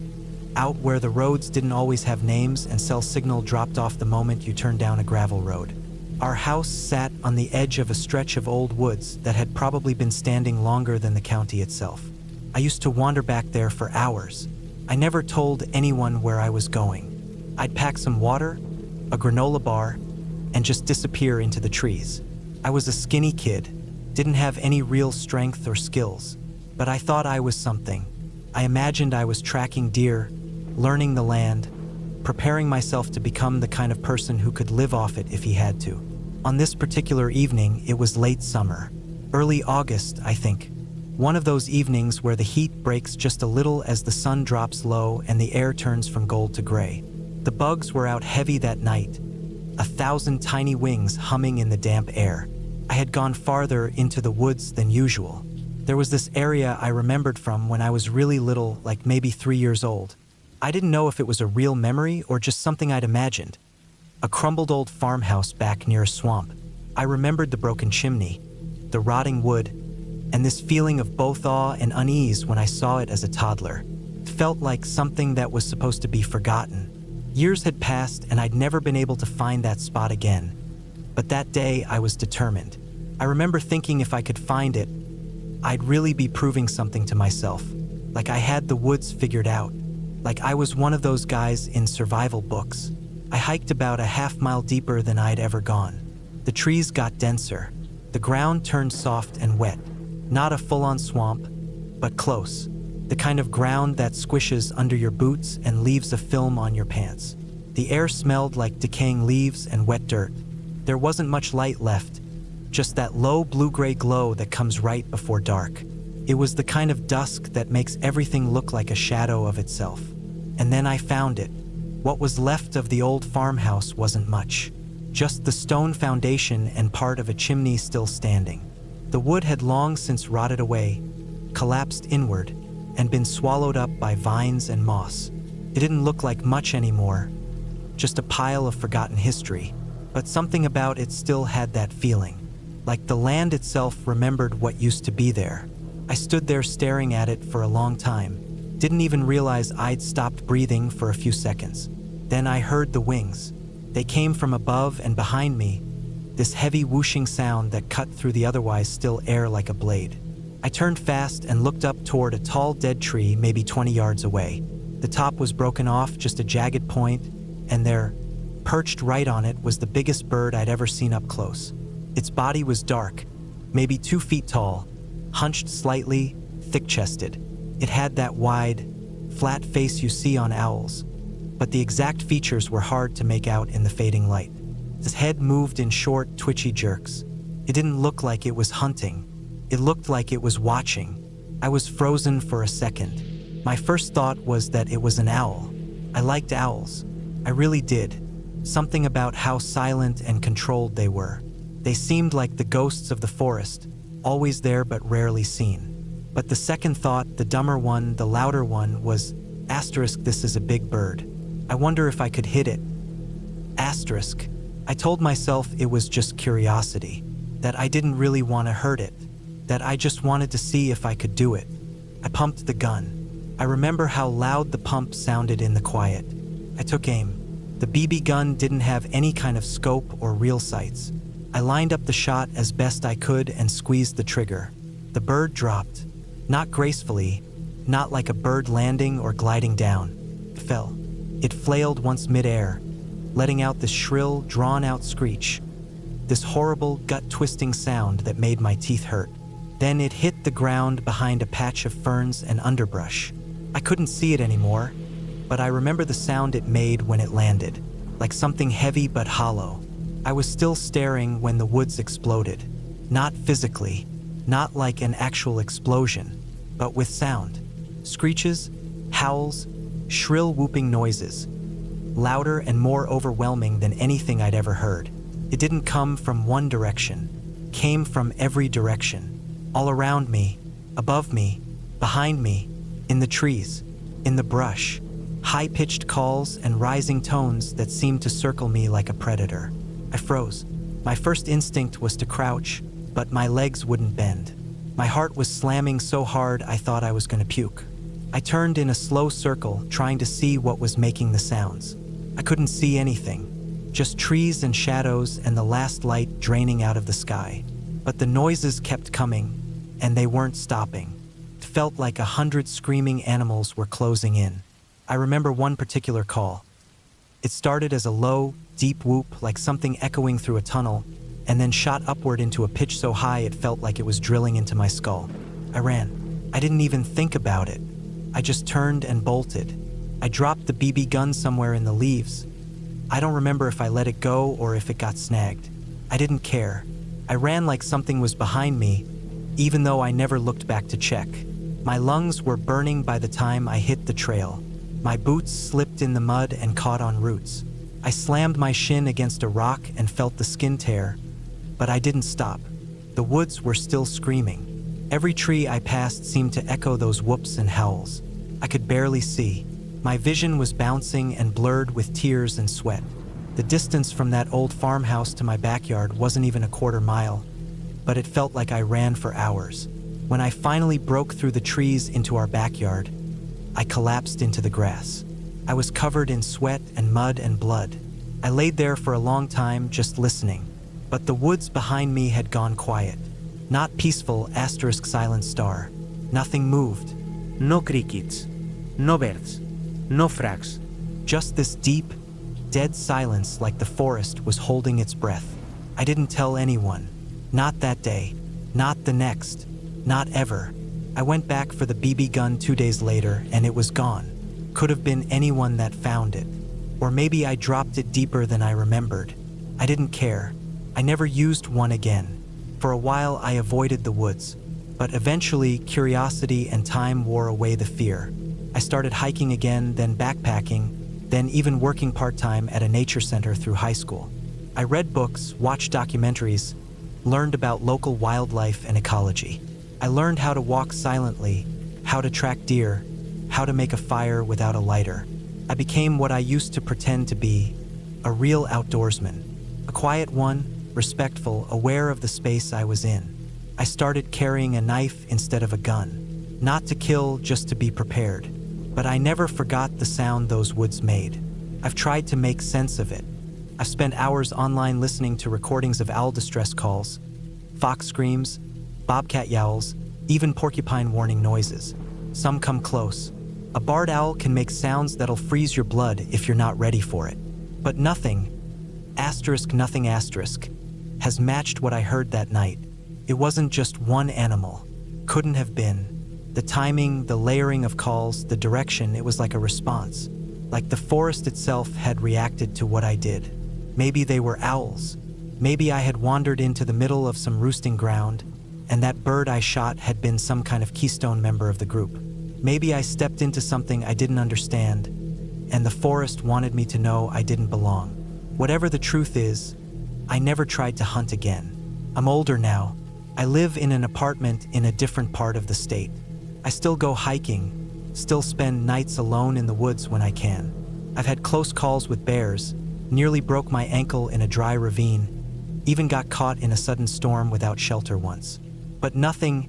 out where the roads didn't always have names and cell signal dropped off the moment you turned down a gravel road. Our house sat on the edge of a stretch of old woods that had probably been standing longer than the county itself. I used to wander back there for hours. I never told anyone where I was going. I'd pack some water, a granola bar, and just disappear into the trees. I was a skinny kid, didn't have any real strength or skills, but I thought I was something. I imagined I was tracking deer, learning the land, preparing myself to become the kind of person who could live off it if he had to. On this particular evening, it was late summer, early August, I think. One of those evenings where the heat breaks just a little as the sun drops low and the air turns from gold to gray. The bugs were out heavy that night, 1,000 tiny wings humming in the damp air. I had gone farther into the woods than usual. There was this area I remembered from when I was really little, like maybe 3 years old. I didn't know if it was a real memory or just something I'd imagined. A crumbled old farmhouse back near a swamp. I remembered the broken chimney, the rotting wood, and this feeling of both awe and unease when I saw it as a toddler. It felt like something that was supposed to be forgotten. Years had passed and I'd never been able to find that spot again. But that day I was determined. I remember thinking if I could find it, I'd really be proving something to myself. Like I had the woods figured out. Like I was one of those guys in survival books. I hiked about a half-mile deeper than I'd ever gone. The trees got denser. The ground turned soft and wet. Not a full-on swamp, but close. The kind of ground that squishes under your boots and leaves a film on your pants. The air smelled like decaying leaves and wet dirt. There wasn't much light left, just that low blue-gray glow that comes right before dark. It was the kind of dusk that makes everything look like a shadow of itself. And then I found it. What was left of the old farmhouse wasn't much. Just the stone foundation and part of a chimney still standing. The wood had long since rotted away, collapsed inward, and been swallowed up by vines and moss. It didn't look like much anymore, just a pile of forgotten history. But something about it still had that feeling, like the land itself remembered what used to be there. I stood there staring at it for a long time, didn't even realize I'd stopped breathing for a few seconds. Then I heard the wings. They came from above and behind me, this heavy whooshing sound that cut through the otherwise still air like a blade. I turned fast and looked up toward a tall dead tree maybe 20 yards away. The top was broken off, just a jagged point, and there, perched right on it, was the biggest bird I'd ever seen up close. Its body was dark, maybe 2 feet tall, hunched slightly, thick-chested. It had that wide, flat face you see on owls, but the exact features were hard to make out in the fading light. Its head moved in short, twitchy jerks. It didn't look like it was hunting. It looked like it was watching. I was frozen for a second. My first thought was that it was an owl. I liked owls. I really did. Something about how silent and controlled they were. They seemed like the ghosts of the forest, always there but rarely seen. But the second thought, the dumber one, the louder one, was, this is a big bird. I wonder if I could hit it. I told myself it was just curiosity, that I didn't really want to hurt it, that I just wanted to see if I could do it. I pumped the gun. I remember how loud the pump sounded in the quiet. I took aim. The BB gun didn't have any kind of scope or real sights. I lined up the shot as best I could and squeezed the trigger. The bird dropped. Not gracefully, not like a bird landing or gliding down. It fell. It flailed once midair, letting out this shrill, drawn-out screech, this horrible, gut-twisting sound that made my teeth hurt. Then it hit the ground behind a patch of ferns and underbrush. I couldn't see it anymore, but I remember the sound it made when it landed, like something heavy but hollow. I was still staring when the woods exploded. Not physically, not like an actual explosion, but with sound. Screeches, howls, shrill whooping noises, louder and more overwhelming than anything I'd ever heard. It didn't come from one direction, came from every direction. All around me, above me, behind me, in the trees, in the brush, high-pitched calls and rising tones that seemed to circle me like a predator. I froze. My first instinct was to crouch, but my legs wouldn't bend. My heart was slamming so hard I thought I was going to puke. I turned in a slow circle, trying to see what was making the sounds. I couldn't see anything, just trees and shadows and the last light draining out of the sky. But the noises kept coming, and they weren't stopping. It felt like 100 screaming animals were closing in. I remember one particular call. It started as a low, deep whoop, like something echoing through a tunnel, and then shot upward into a pitch so high it felt like it was drilling into my skull. I ran. I didn't even think about it. I just turned and bolted. I dropped the BB gun somewhere in the leaves. I don't remember if I let it go or if it got snagged. I didn't care. I ran like something was behind me, even though I never looked back to check. My lungs were burning by the time I hit the trail. My boots slipped in the mud and caught on roots. I slammed my shin against a rock and felt the skin tear, but I didn't stop. The woods were still screaming. Every tree I passed seemed to echo those whoops and howls. I could barely see. My vision was bouncing and blurred with tears and sweat. The distance from that old farmhouse to my backyard wasn't even a quarter mile, but it felt like I ran for hours. When I finally broke through the trees into our backyard, I collapsed into the grass. I was covered in sweat and mud and blood. I laid there for a long time just listening, but the woods behind me had gone quiet. Not peaceful *silent star. Nothing moved. No crickets. No birds. No frogs. Just this deep, dead silence like the forest was holding its breath. I didn't tell anyone. Not that day. Not the next. Not ever. I went back for the BB gun 2 days later and it was gone. Could have been anyone that found it. Or maybe I dropped it deeper than I remembered. I didn't care. I never used one again. For a while I avoided the woods, but eventually curiosity and time wore away the fear. I started hiking again, then backpacking, then even working part-time at a nature center through high school. I read books, watched documentaries, learned about local wildlife and ecology. I learned how to walk silently, how to track deer, how to make a fire without a lighter. I became what I used to pretend to be, a real outdoorsman. A quiet one, respectful, aware of the space I was in. I started carrying a knife instead of a gun. Not to kill, just to be prepared. But I never forgot the sound those woods made. I've tried to make sense of it. I've spent hours online listening to recordings of owl distress calls, fox screams, bobcat yowls, even porcupine warning noises. Some come close. A barred owl can make sounds that'll freeze your blood if you're not ready for it. But nothing, nothing, has matched what I heard that night. It wasn't just one animal. Couldn't have been. The timing, the layering of calls, the direction, it was like a response. Like the forest itself had reacted to what I did. Maybe they were owls. Maybe I had wandered into the middle of some roosting ground, and that bird I shot had been some kind of keystone member of the group. Maybe I stepped into something I didn't understand, and the forest wanted me to know I didn't belong. Whatever the truth is, I never tried to hunt again. I'm older now. I live in an apartment in a different part of the state. I still go hiking, still spend nights alone in the woods when I can. I've had close calls with bears, nearly broke my ankle in a dry ravine, even got caught in a sudden storm without shelter once. But nothing,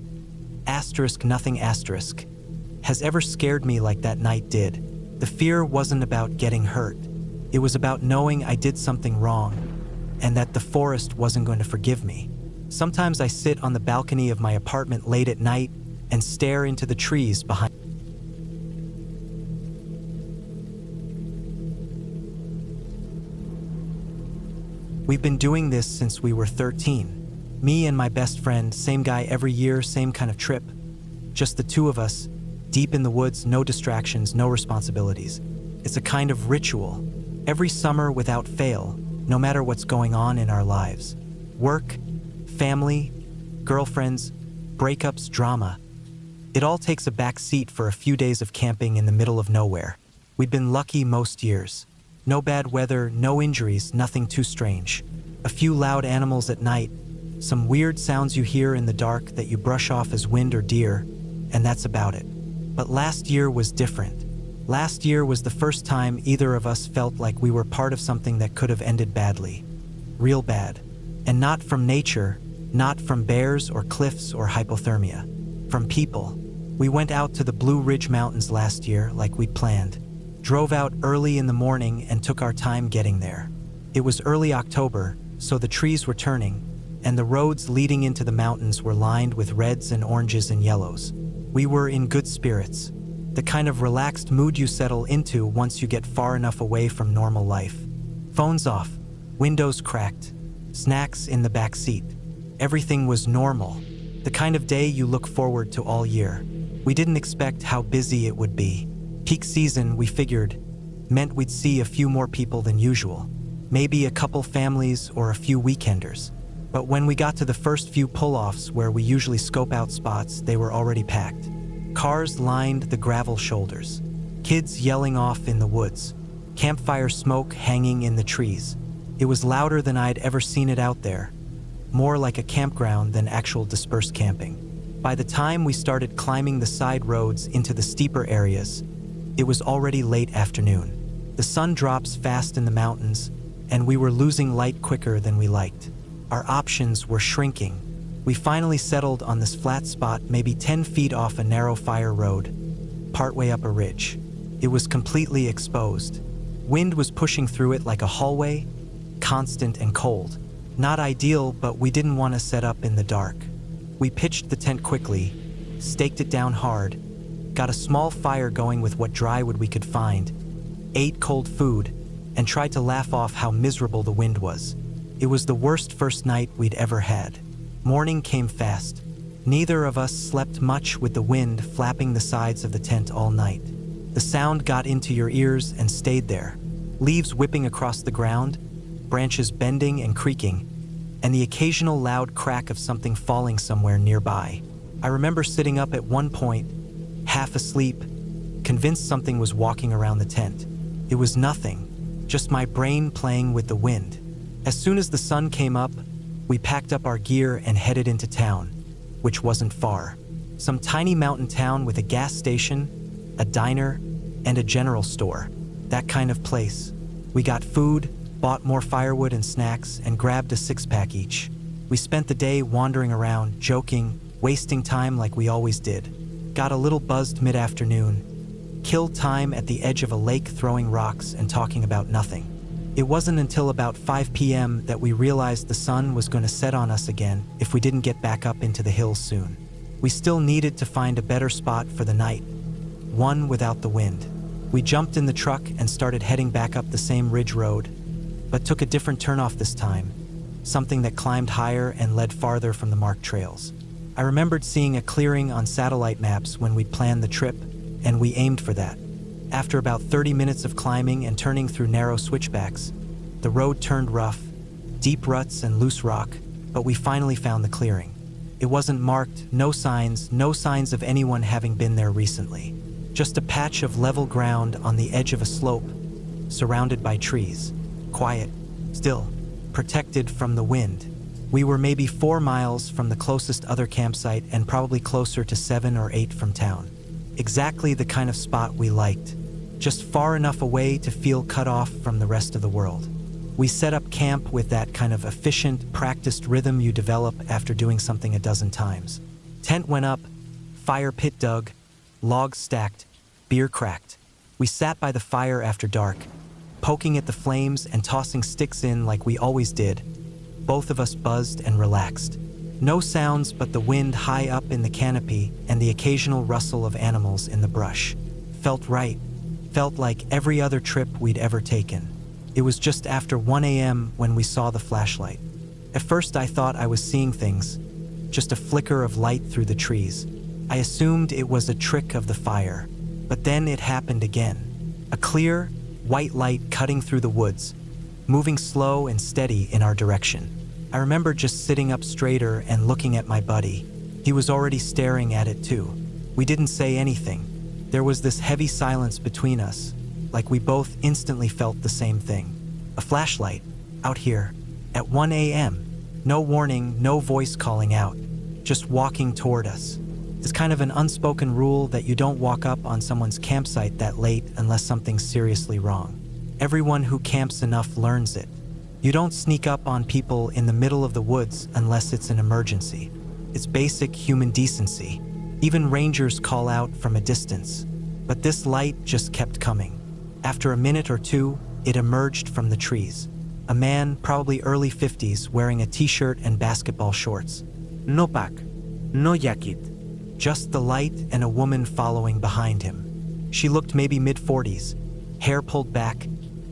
nothing, has ever scared me like that night did. The fear wasn't about getting hurt. It was about knowing I did something wrong, and that the forest wasn't going to forgive me. Sometimes I sit on the balcony of my apartment late at night and stare into the trees behind. We've been doing this since we were 13. Me and my best friend, same guy every year, same kind of trip. Just the two of us, deep in the woods, no distractions, no responsibilities. It's a kind of ritual. Every summer without fail, no matter what's going on in our lives. Work, family, girlfriends, breakups, drama. It all takes a back seat for a few days of camping in the middle of nowhere. We've been lucky most years. No bad weather, no injuries, nothing too strange. A few loud animals at night, some weird sounds you hear in the dark that you brush off as wind or deer, and that's about it. But last year was different. Last year was the first time either of us felt like we were part of something that could have ended badly. Real bad. And not from nature, not from bears or cliffs or hypothermia. From people. We went out to the Blue Ridge Mountains last year like we'd planned. Drove out early in the morning and took our time getting there. It was early October, so the trees were turning, and the roads leading into the mountains were lined with reds and oranges and yellows. We were in good spirits. The kind of relaxed mood you settle into once you get far enough away from normal life. Phones off, windows cracked, snacks in the back seat. Everything was normal, the kind of day you look forward to all year. We didn't expect how busy it would be. Peak season, we figured, meant we'd see a few more people than usual. Maybe a couple families or a few weekenders. But when we got to the first few pull-offs where we usually scope out spots, they were already packed. Cars lined the gravel shoulders. Kids yelling off in the woods. Campfire smoke hanging in the trees. It was louder than I'd ever seen it out there. More like a campground than actual dispersed camping. By the time we started climbing the side roads into the steeper areas, it was already late afternoon. The sun drops fast in the mountains, and we were losing light quicker than we liked. Our options were shrinking. We finally settled on this flat spot maybe 10 feet off a narrow fire road, partway up a ridge. It was completely exposed. Wind was pushing through it like a hallway, constant and cold. Not ideal, but we didn't want to set up in the dark. We pitched the tent quickly, staked it down hard, got a small fire going with what dry wood we could find, ate cold food, and tried to laugh off how miserable the wind was. It was the worst first night we'd ever had. Morning came fast. Neither of us slept much with the wind flapping the sides of the tent all night. The sound got into your ears and stayed there. Leaves whipping across the ground, branches bending and creaking, and the occasional loud crack of something falling somewhere nearby. I remember sitting up at one point, half asleep, convinced something was walking around the tent. It was nothing, just my brain playing with the wind. As soon as the sun came up, we packed up our gear and headed into town, which wasn't far. Some tiny mountain town with a gas station, a diner, and a general store. That kind of place. We got food, bought more firewood and snacks, and grabbed a 6-pack each. We spent the day wandering around, joking, wasting time like we always did. Got a little buzzed mid-afternoon, killed time at the edge of a lake throwing rocks and talking about nothing. It wasn't until about 5 p.m. that we realized the sun was going to set on us again if we didn't get back up into the hills soon. We still needed to find a better spot for the night, one without the wind. We jumped in the truck and started heading back up the same ridge road, but took a different turnoff this time, something that climbed higher and led farther from the marked trails. I remembered seeing a clearing on satellite maps when we planned the trip, and we aimed for that. After about 30 minutes of climbing and turning through narrow switchbacks, the road turned rough, deep ruts and loose rock, but we finally found the clearing. It wasn't marked, no signs of anyone having been there recently. Just a patch of level ground on the edge of a slope, surrounded by trees. Quiet, still, protected from the wind. We were maybe 4 miles from the closest other campsite and probably closer to 7 or 8 from town. Exactly the kind of spot we liked, just far enough away to feel cut off from the rest of the world. We set up camp with that kind of efficient, practiced rhythm you develop after doing something a dozen times. Tent went up, fire pit dug, logs stacked, beer cracked. We sat by the fire after dark, poking at the flames and tossing sticks in like we always did. Both of us buzzed and relaxed. No sounds but the wind high up in the canopy and the occasional rustle of animals in the brush. Felt right. Felt like every other trip we'd ever taken. It was just after 1 a.m. when we saw the flashlight. At first I thought I was seeing things, just a flicker of light through the trees. I assumed it was a trick of the fire, but then it happened again. A clear, white light cutting through the woods, moving slow and steady in our direction. I remember just sitting up straighter and looking at my buddy. He was already staring at it too. We didn't say anything. There was this heavy silence between us, like we both instantly felt the same thing. A flashlight, out here, at 1 a.m. No warning, no voice calling out, just walking toward us. It's kind of an unspoken rule that you don't walk up on someone's campsite that late unless something's seriously wrong. Everyone who camps enough learns it. You don't sneak up on people in the middle of the woods unless it's an emergency. It's basic human decency. Even rangers call out from a distance. But this light just kept coming. After a minute or two, it emerged from the trees. A man, probably early 50s, wearing a t-shirt and basketball shorts. No pack, no jacket. Just the light and a woman following behind him. She looked maybe mid-40s, hair pulled back,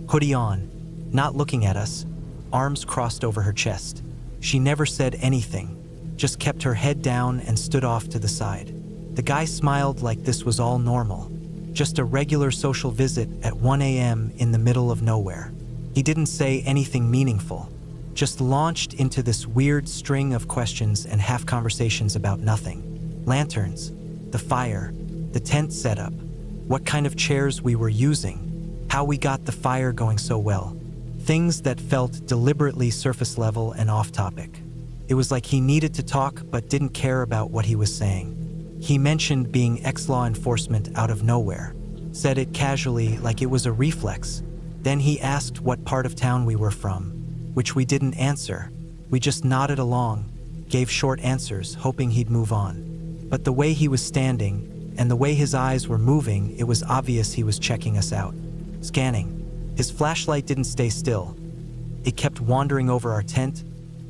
hoodie on, not looking at us, arms crossed over her chest. She never said anything, just kept her head down and stood off to the side. The guy smiled like this was all normal, just a regular social visit at 1 a.m. in the middle of nowhere. He didn't say anything meaningful, just launched into this weird string of questions and half conversations about nothing. Lanterns, the fire, the tent setup, what kind of chairs we were using, how we got the fire going so well. Things that felt deliberately surface level and off topic. It was like he needed to talk but didn't care about what he was saying. He mentioned being ex-law enforcement out of nowhere, said it casually like it was a reflex. Then he asked what part of town we were from, which we didn't answer. We just nodded along, gave short answers, hoping he'd move on. But the way he was standing, and the way his eyes were moving, it was obvious he was checking us out. Scanning. His flashlight didn't stay still. It kept wandering over our tent,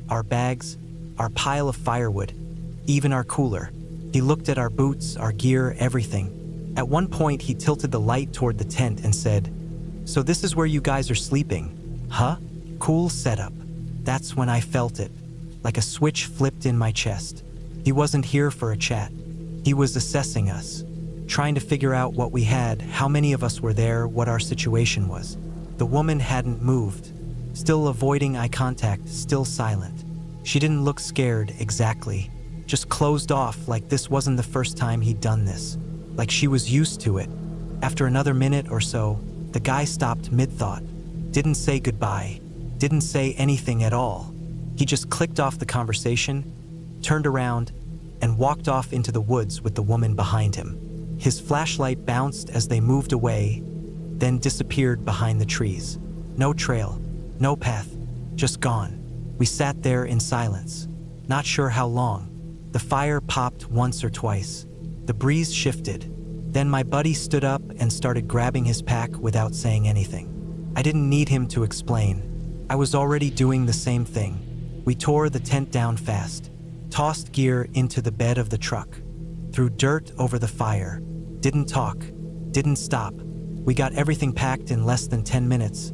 our bags, our pile of firewood, even our cooler. He looked at our boots, our gear, everything. At one point, he tilted the light toward the tent and said, "So this is where you guys are sleeping, huh? Cool setup." That's when I felt it, like a switch flipped in my chest. He wasn't here for a chat. He was assessing us, trying to figure out what we had, how many of us were there, what our situation was. The woman hadn't moved, still avoiding eye contact, still silent. She didn't look scared exactly, just closed off, like this wasn't the first time he'd done this, like she was used to it. After another minute or so, the guy stopped mid-thought, didn't say goodbye, didn't say anything at all. He just clicked off the conversation, turned around, and walked off into the woods with the woman behind him. His flashlight bounced as they moved away, then disappeared behind the trees. No trail, no path, just gone. We sat there in silence, not sure how long. The fire popped once or twice. The breeze shifted. Then my buddy stood up and started grabbing his pack without saying anything. I didn't need him to explain. I was already doing the same thing. We tore the tent down fast, tossed gear into the bed of the truck, threw dirt over the fire, didn't talk, didn't stop. We got everything packed in less than 10 minutes,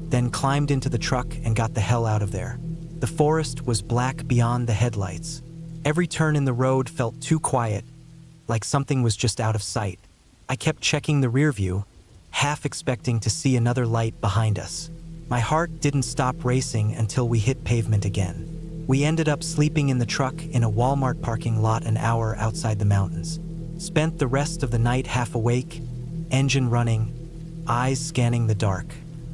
then climbed into the truck and got the hell out of there. The forest was black beyond the headlights. Every turn in the road felt too quiet, like something was just out of sight. I kept checking the rear view, half expecting to see another light behind us. My heart didn't stop racing until we hit pavement again. We ended up sleeping in the truck in a Walmart parking lot an hour outside the mountains. Spent the rest of the night half awake, engine running, eyes scanning the dark.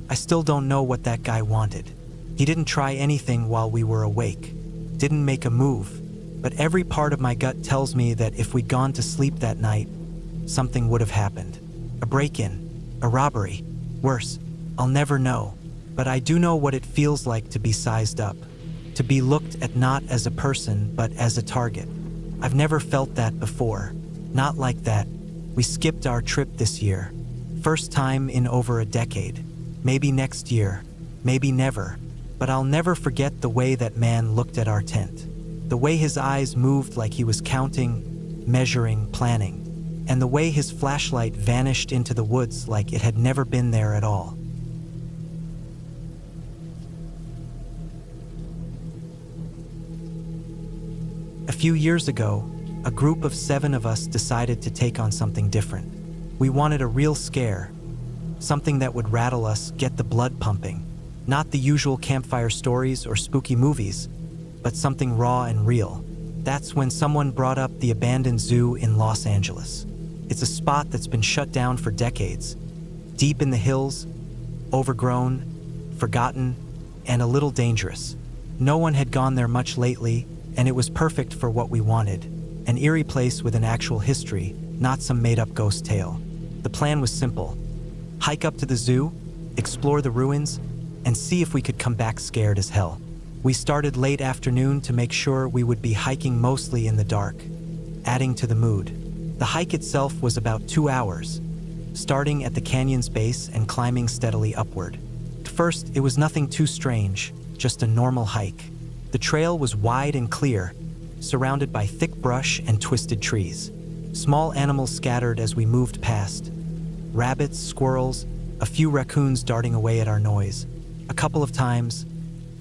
I still don't know what that guy wanted. He didn't try anything while we were awake, didn't make a move, but every part of my gut tells me that if we'd gone to sleep that night, something would have happened. A break-in, a robbery, worse, I'll never know. But I do know what it feels like to be sized up, to be looked at not as a person but as a target. I've never felt that before, not like that. We skipped our trip this year, first time in over a decade. Maybe next year, maybe never, but I'll never forget the way that man looked at our tent. The way his eyes moved like he was counting, measuring, planning, and the way his flashlight vanished into the woods like it had never been there at all. A few years ago, a group of 7 of us decided to take on something different. We wanted a real scare, something that would rattle us, get the blood pumping. Not the usual campfire stories or spooky movies, but something raw and real. That's when someone brought up the abandoned zoo in Los Angeles. It's a spot that's been shut down for decades, deep in the hills, overgrown, forgotten, and a little dangerous. No one had gone there much lately, and it was perfect for what we wanted, an eerie place with an actual history, not some made-up ghost tale. The plan was simple: hike up to the zoo, explore the ruins, and see if we could come back scared as hell. We started late afternoon to make sure we would be hiking mostly in the dark, adding to the mood. The hike itself was about 2 hours, starting at the canyon's base and climbing steadily upward. At first, it was nothing too strange, just a normal hike. The trail was wide and clear, surrounded by thick brush and twisted trees. Small animals scattered as we moved past. Rabbits, squirrels, a few raccoons darting away at our noise. A couple of times,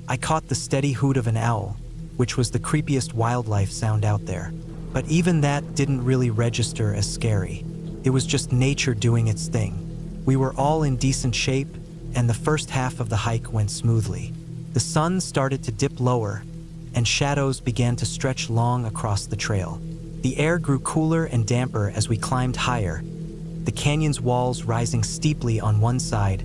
I caught the steady hoot of an owl, which was the creepiest wildlife sound out there. But even that didn't really register as scary. It was just nature doing its thing. We were all in decent shape, and the first half of the hike went smoothly. The sun started to dip lower, and shadows began to stretch long across the trail. The air grew cooler and damper as we climbed higher, the canyon's walls rising steeply on one side,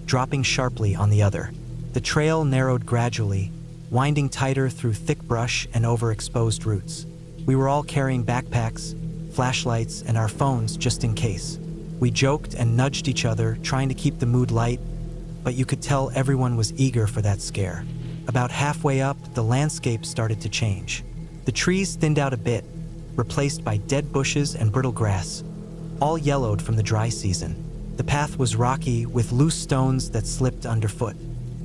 dropping sharply on the other. The trail narrowed gradually, winding tighter through thick brush and overexposed roots. We were all carrying backpacks, flashlights, and our phones just in case. We joked and nudged each other, trying to keep the mood light, but you could tell everyone was eager for that scare. About halfway up, the landscape started to change. The trees thinned out a bit, replaced by dead bushes and brittle grass, all yellowed from the dry season. The path was rocky, with loose stones that slipped underfoot.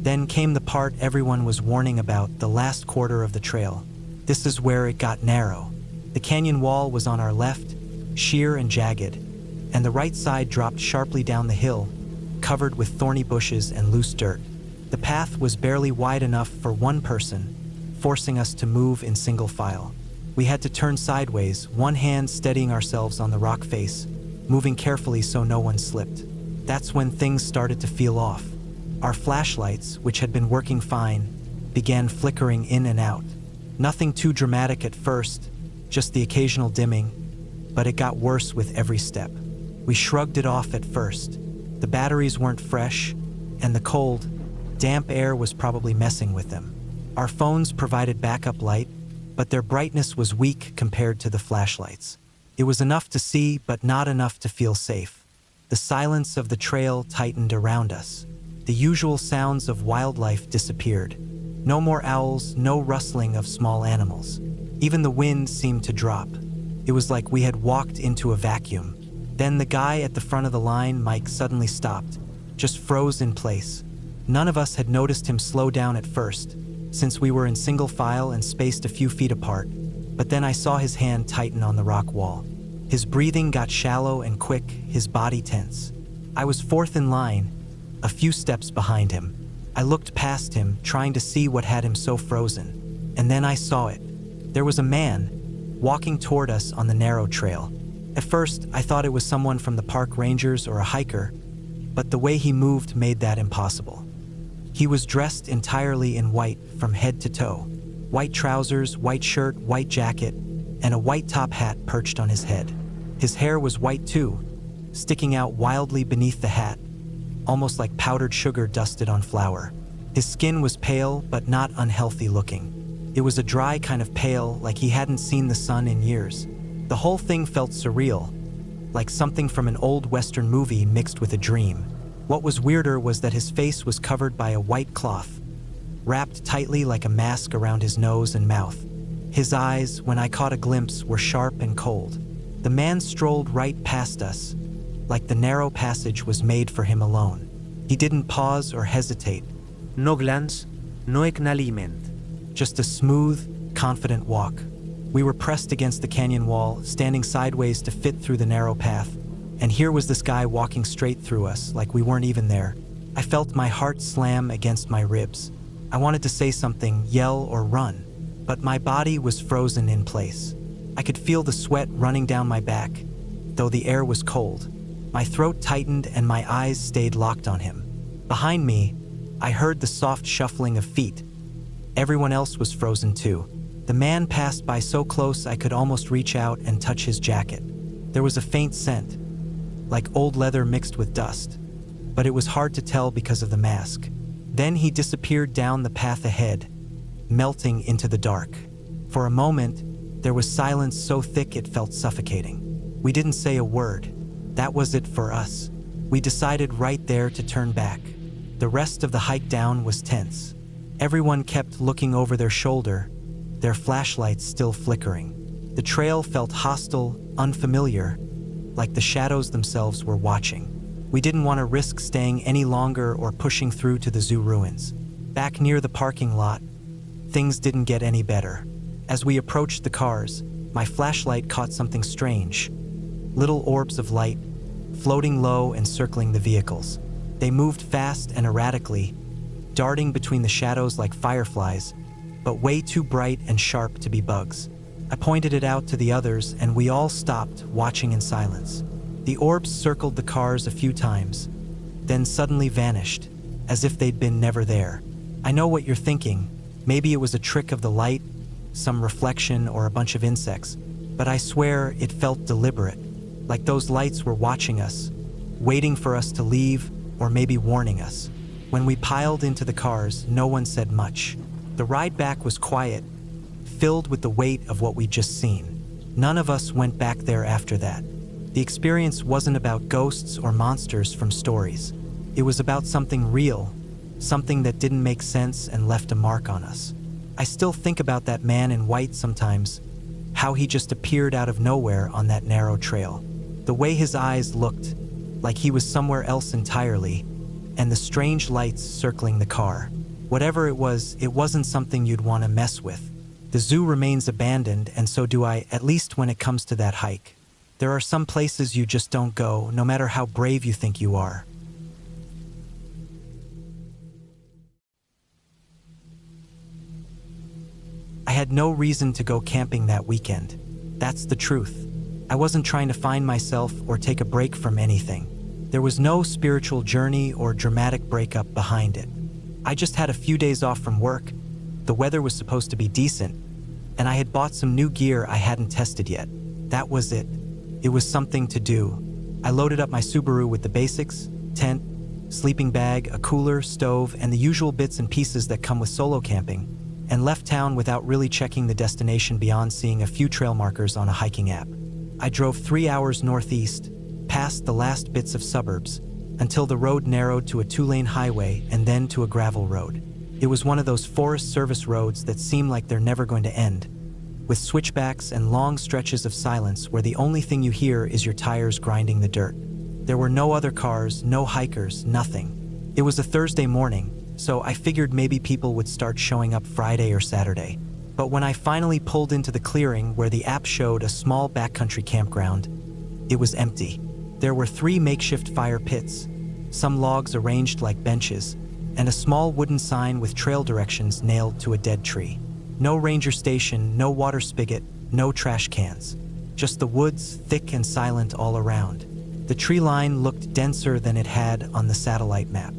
Then came the part everyone was warning about, the last quarter of the trail. This is where it got narrow. The canyon wall was on our left, sheer and jagged, and the right side dropped sharply down the hill, covered with thorny bushes and loose dirt. The path was barely wide enough for one person, forcing us to move in single file. We had to turn sideways, one hand steadying ourselves on the rock face, moving carefully so no one slipped. That's when things started to feel off. Our flashlights, which had been working fine, began flickering in and out. Nothing too dramatic at first, just the occasional dimming, but it got worse with every step. We shrugged it off at first. The batteries weren't fresh, and the cold, damp air was probably messing with them. Our phones provided backup light, but their brightness was weak compared to the flashlights. It was enough to see, but not enough to feel safe. The silence of the trail tightened around us. The usual sounds of wildlife disappeared. No more owls, no rustling of small animals. Even the wind seemed to drop. It was like we had walked into a vacuum. Then the guy at the front of the line, Mike, suddenly stopped, just froze in place. None of us had noticed him slow down at first, since we were in single file and spaced a few feet apart, but then I saw his hand tighten on the rock wall. His breathing got shallow and quick, his body tense. I was fourth in line, a few steps behind him. I looked past him, trying to see what had him so frozen. And then I saw it. There was a man walking toward us on the narrow trail. At first, I thought it was someone from the park rangers or a hiker, but the way he moved made that impossible. He was dressed entirely in white from head to toe. White trousers, white shirt, white jacket, and a white top hat perched on his head. His hair was white too, sticking out wildly beneath the hat, almost like powdered sugar dusted on flour. His skin was pale, but not unhealthy looking. It was a dry kind of pale, like he hadn't seen the sun in years. The whole thing felt surreal, like something from an old Western movie mixed with a dream. What was weirder was that his face was covered by a white cloth, wrapped tightly like a mask around his nose and mouth. His eyes, when I caught a glimpse, were sharp and cold. The man strolled right past us, like the narrow passage was made for him alone. He didn't pause or hesitate. No glance, no acknowledgement. Just a smooth, confident walk. We were pressed against the canyon wall, standing sideways to fit through the narrow path. And here was this guy walking straight through us, like we weren't even there. I felt my heart slam against my ribs. I wanted to say something, yell or run, but my body was frozen in place. I could feel the sweat running down my back, though the air was cold. My throat tightened and my eyes stayed locked on him. Behind me, I heard the soft shuffling of feet. Everyone else was frozen too. The man passed by so close I could almost reach out and touch his jacket. There was a faint scent, like old leather mixed with dust, but it was hard to tell because of the mask. Then he disappeared down the path ahead, melting into the dark. For a moment, there was silence so thick it felt suffocating. We didn't say a word. That was it for us. We decided right there to turn back. The rest of the hike down was tense. Everyone kept looking over their shoulder, their flashlights still flickering. The trail felt hostile, unfamiliar, like the shadows themselves were watching. We didn't want to risk staying any longer or pushing through to the zoo ruins. Back near the parking lot, things didn't get any better. As we approached the cars, my flashlight caught something strange. Little orbs of light, floating low and circling the vehicles. They moved fast and erratically, darting between the shadows like fireflies, but way too bright and sharp to be bugs. I pointed it out to the others, and we all stopped, watching in silence. The orbs circled the cars a few times, then suddenly vanished, as if they'd been never there. I know what you're thinking. Maybe it was a trick of the light, some reflection, or a bunch of insects, but I swear it felt deliberate, like those lights were watching us, waiting for us to leave, or maybe warning us. When we piled into the cars, no one said much. The ride back was quiet, filled with the weight of what we'd just seen. None of us went back there after that. The experience wasn't about ghosts or monsters from stories. It was about something real, something that didn't make sense and left a mark on us. I still think about that man in white sometimes, how he just appeared out of nowhere on that narrow trail. The way his eyes looked, like he was somewhere else entirely, and the strange lights circling the car. Whatever it wasn't something you'd want to mess with. The zoo remains abandoned, and so do I, at least when it comes to that hike. There are some places you just don't go, no matter how brave you think you are. I had no reason to go camping that weekend. That's the truth. I wasn't trying to find myself or take a break from anything. There was no spiritual journey or dramatic breakup behind it. I just had a few days off from work. The weather was supposed to be decent, and I had bought some new gear I hadn't tested yet. That was it. It was something to do. I loaded up my Subaru with the basics: tent, sleeping bag, a cooler, stove, and the usual bits and pieces that come with solo camping, and left town without really checking the destination beyond seeing a few trail markers on a hiking app. I drove 3 hours northeast, past the last bits of suburbs, until the road narrowed to a 2-lane highway and then to a gravel road. It was one of those Forest Service roads that seem like they're never going to end, with switchbacks and long stretches of silence where the only thing you hear is your tires grinding the dirt. There were no other cars, no hikers, nothing. It was a Thursday morning, so I figured maybe people would start showing up Friday or Saturday. But when I finally pulled into the clearing where the app showed a small backcountry campground, it was empty. There were 3 makeshift fire pits, some logs arranged like benches, and a small wooden sign with trail directions nailed to a dead tree. No ranger station, no water spigot, no trash cans. Just the woods, thick and silent all around. The tree line looked denser than it had on the satellite map.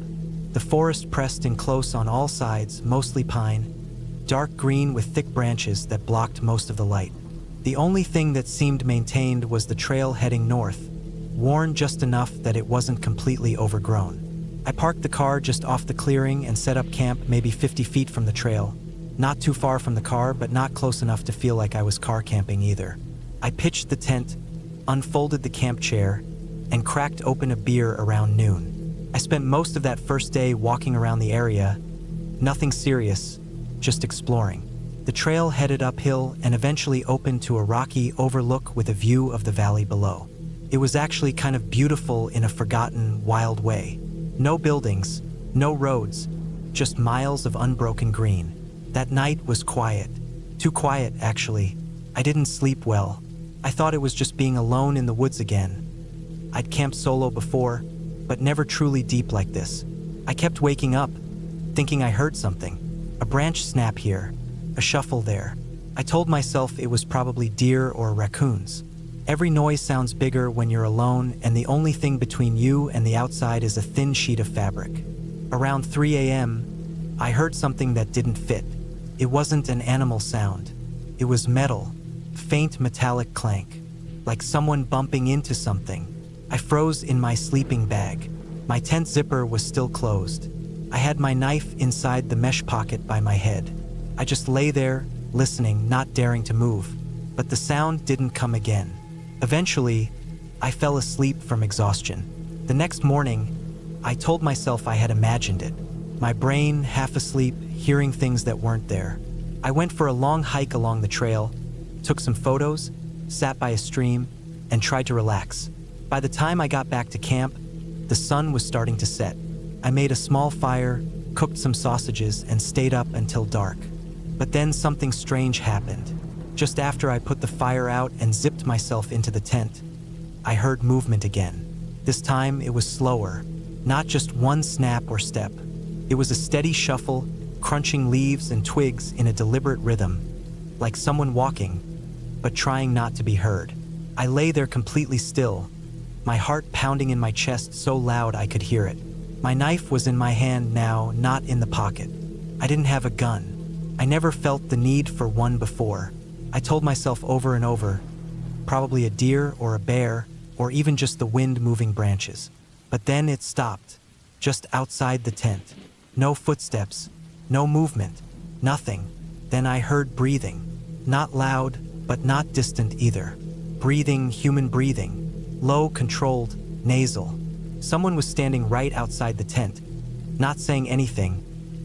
The forest pressed in close on all sides, mostly pine, dark green with thick branches that blocked most of the light. The only thing that seemed maintained was the trail heading north, worn just enough that it wasn't completely overgrown. I parked the car just off the clearing and set up camp maybe 50 feet from the trail. Not too far from the car, but not close enough to feel like I was car camping either. I pitched the tent, unfolded the camp chair, and cracked open a beer around noon. I spent most of that first day walking around the area, nothing serious, just exploring. The trail headed uphill and eventually opened to a rocky overlook with a view of the valley below. It was actually kind of beautiful in a forgotten, wild way. No buildings, no roads, just miles of unbroken green. That night was quiet. Too quiet, actually. I didn't sleep well. I thought it was just being alone in the woods again. I'd camped solo before, but never truly deep like this. I kept waking up, thinking I heard something. A branch snap here, a shuffle there. I told myself it was probably deer or raccoons. Every noise sounds bigger when you're alone, and the only thing between you and the outside is a thin sheet of fabric. Around 3 a.m., I heard something that didn't fit. It wasn't an animal sound. It was metal, faint metallic clank, like someone bumping into something. I froze in my sleeping bag. My tent zipper was still closed. I had my knife inside the mesh pocket by my head. I just lay there, listening, not daring to move. But the sound didn't come again. Eventually, I fell asleep from exhaustion. The next morning, I told myself I had imagined it. My brain, half asleep, hearing things that weren't there. I went for a long hike along the trail, took some photos, sat by a stream, and tried to relax. By the time I got back to camp, the sun was starting to set. I made a small fire, cooked some sausages, and stayed up until dark. But then something strange happened. Just after I put the fire out and zipped myself into the tent, I heard movement again. This time it was slower, not just one snap or step. It was a steady shuffle, crunching leaves and twigs in a deliberate rhythm, like someone walking, but trying not to be heard. I lay there completely still, my heart pounding in my chest so loud I could hear it. My knife was in my hand now, not in the pocket. I didn't have a gun. I never felt the need for one before. I told myself over and over, probably a deer or a bear, or even just the wind moving branches. But then it stopped, just outside the tent. No footsteps, no movement, nothing. Then I heard breathing. Not loud, but not distant either. Breathing, human breathing. Low, controlled, nasal. Someone was standing right outside the tent, not saying anything,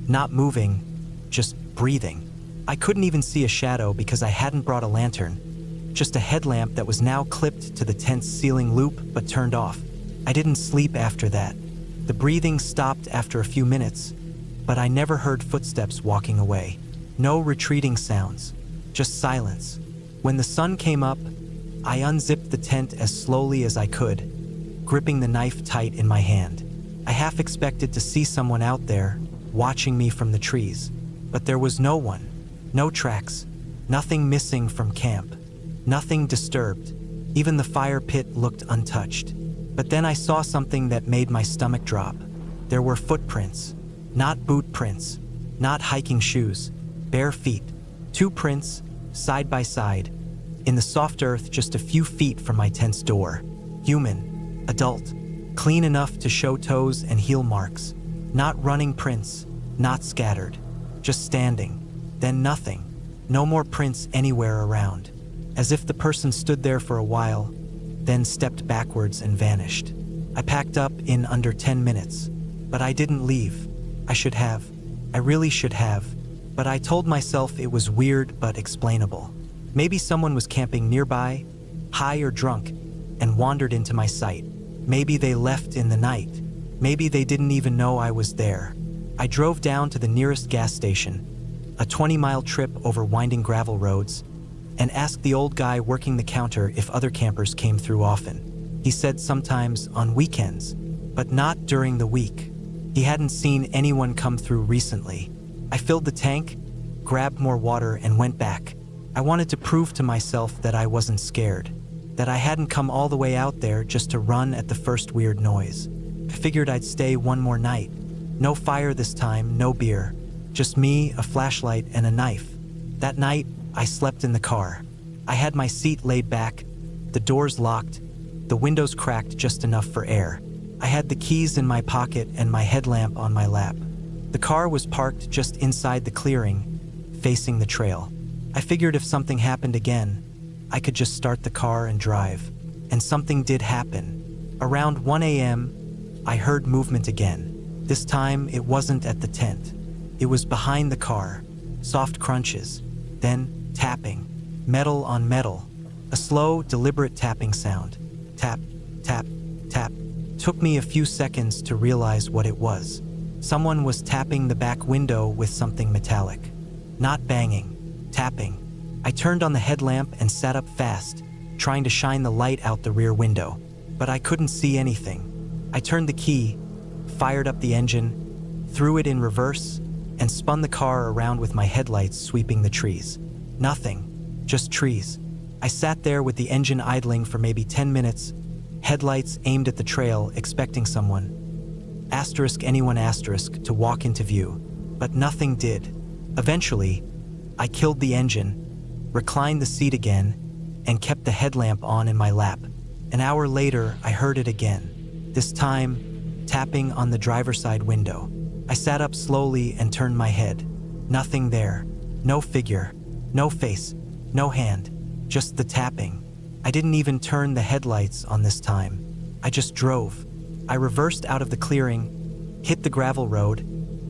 not moving, just breathing. I couldn't even see a shadow because I hadn't brought a lantern, just a headlamp that was now clipped to the tent's ceiling loop but turned off. I didn't sleep after that. The breathing stopped after a few minutes, but I never heard footsteps walking away. No retreating sounds, just silence. When the sun came up, I unzipped the tent as slowly as I could, gripping the knife tight in my hand. I half expected to see someone out there, watching me from the trees, but there was no one. No tracks, nothing missing from camp, nothing disturbed. Even the fire pit looked untouched. But then I saw something that made my stomach drop. There were footprints, not boot prints, not hiking shoes, bare feet. 2 prints, side by side, in the soft earth just a few feet from my tent's door. Human, adult, clean enough to show toes and heel marks. Not running prints, not scattered, just standing. Then nothing, no more prints anywhere around. As if the person stood there for a while, then stepped backwards and vanished. I packed up in under 10 minutes, but I didn't leave. I should have. I really should have. But I told myself it was weird but explainable. Maybe someone was camping nearby, high or drunk, and wandered into my sight. Maybe they left in the night. Maybe they didn't even know I was there. I drove down to the nearest gas station, a 20-mile trip over winding gravel roads, and asked the old guy working the counter if other campers came through often. He said sometimes on weekends, but not during the week. He hadn't seen anyone come through recently. I filled the tank, grabbed more water, and went back. I wanted to prove to myself that I wasn't scared, that I hadn't come all the way out there just to run at the first weird noise. I figured I'd stay one more night. No fire this time, no beer. Just me, a flashlight, and a knife. That night, I slept in the car. I had my seat laid back, the doors locked, the windows cracked just enough for air. I had the keys in my pocket and my headlamp on my lap. The car was parked just inside the clearing, facing the trail. I figured if something happened again, I could just start the car and drive. And something did happen. Around 1 a.m., I heard movement again. This time, it wasn't at the tent. It was behind the car, soft crunches, then tapping, metal on metal, a slow, deliberate tapping sound. Tap, tap, tap. Took me a few seconds to realize what it was. Someone was tapping the back window with something metallic. Not banging, tapping. I turned on the headlamp and sat up fast, trying to shine the light out the rear window, but I couldn't see anything. I turned the key, fired up the engine, threw it in reverse, and spun the car around with my headlights sweeping the trees. Nothing, just trees. I sat there with the engine idling for maybe 10 minutes, headlights aimed at the trail, expecting someone, anyone, to walk into view. But nothing did. Eventually, I killed the engine, reclined the seat again, and kept the headlamp on in my lap. An hour later, I heard it again, this time tapping on the driver's side window. I sat up slowly and turned my head. Nothing there. No figure. No face. No hand. Just the tapping. I didn't even turn the headlights on this time. I just drove. I reversed out of the clearing, hit the gravel road,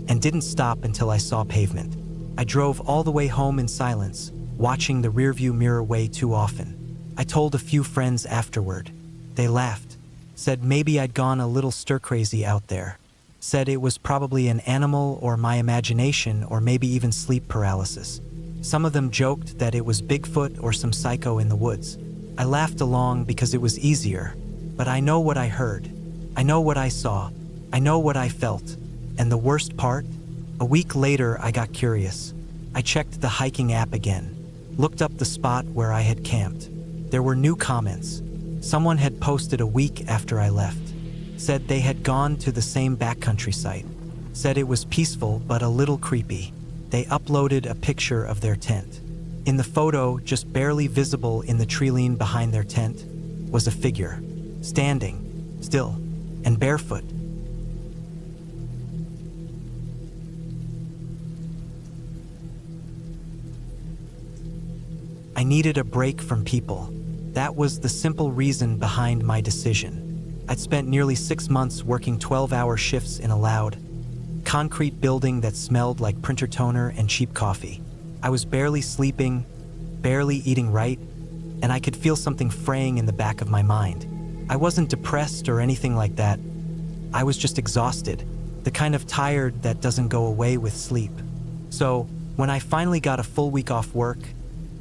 and didn't stop until I saw pavement. I drove all the way home in silence, watching the rearview mirror way too often. I told a few friends afterward. They laughed, said maybe I'd gone a little stir-crazy out there. Said it was probably an animal or my imagination or maybe even sleep paralysis. Some of them joked that it was Bigfoot or some psycho in the woods. I laughed along because it was easier, but I know what I heard. I know what I saw. I know what I felt. And the worst part? A week later, I got curious. I checked the hiking app again, looked up the spot where I had camped. There were new comments. Someone had posted a week after I left. Said they had gone to the same backcountry site. Said it was peaceful but a little creepy. They uploaded a picture of their tent. In the photo, just barely visible in the tree line behind their tent, was a figure, standing, still, and barefoot. I needed a break from people. That was the simple reason behind my decision. I'd spent nearly 6 months working 12-hour shifts in a loud, concrete building that smelled like printer toner and cheap coffee. I was barely sleeping, barely eating right, and I could feel something fraying in the back of my mind. I wasn't depressed or anything like that. I was just exhausted, the kind of tired that doesn't go away with sleep. So, when I finally got a full week off work,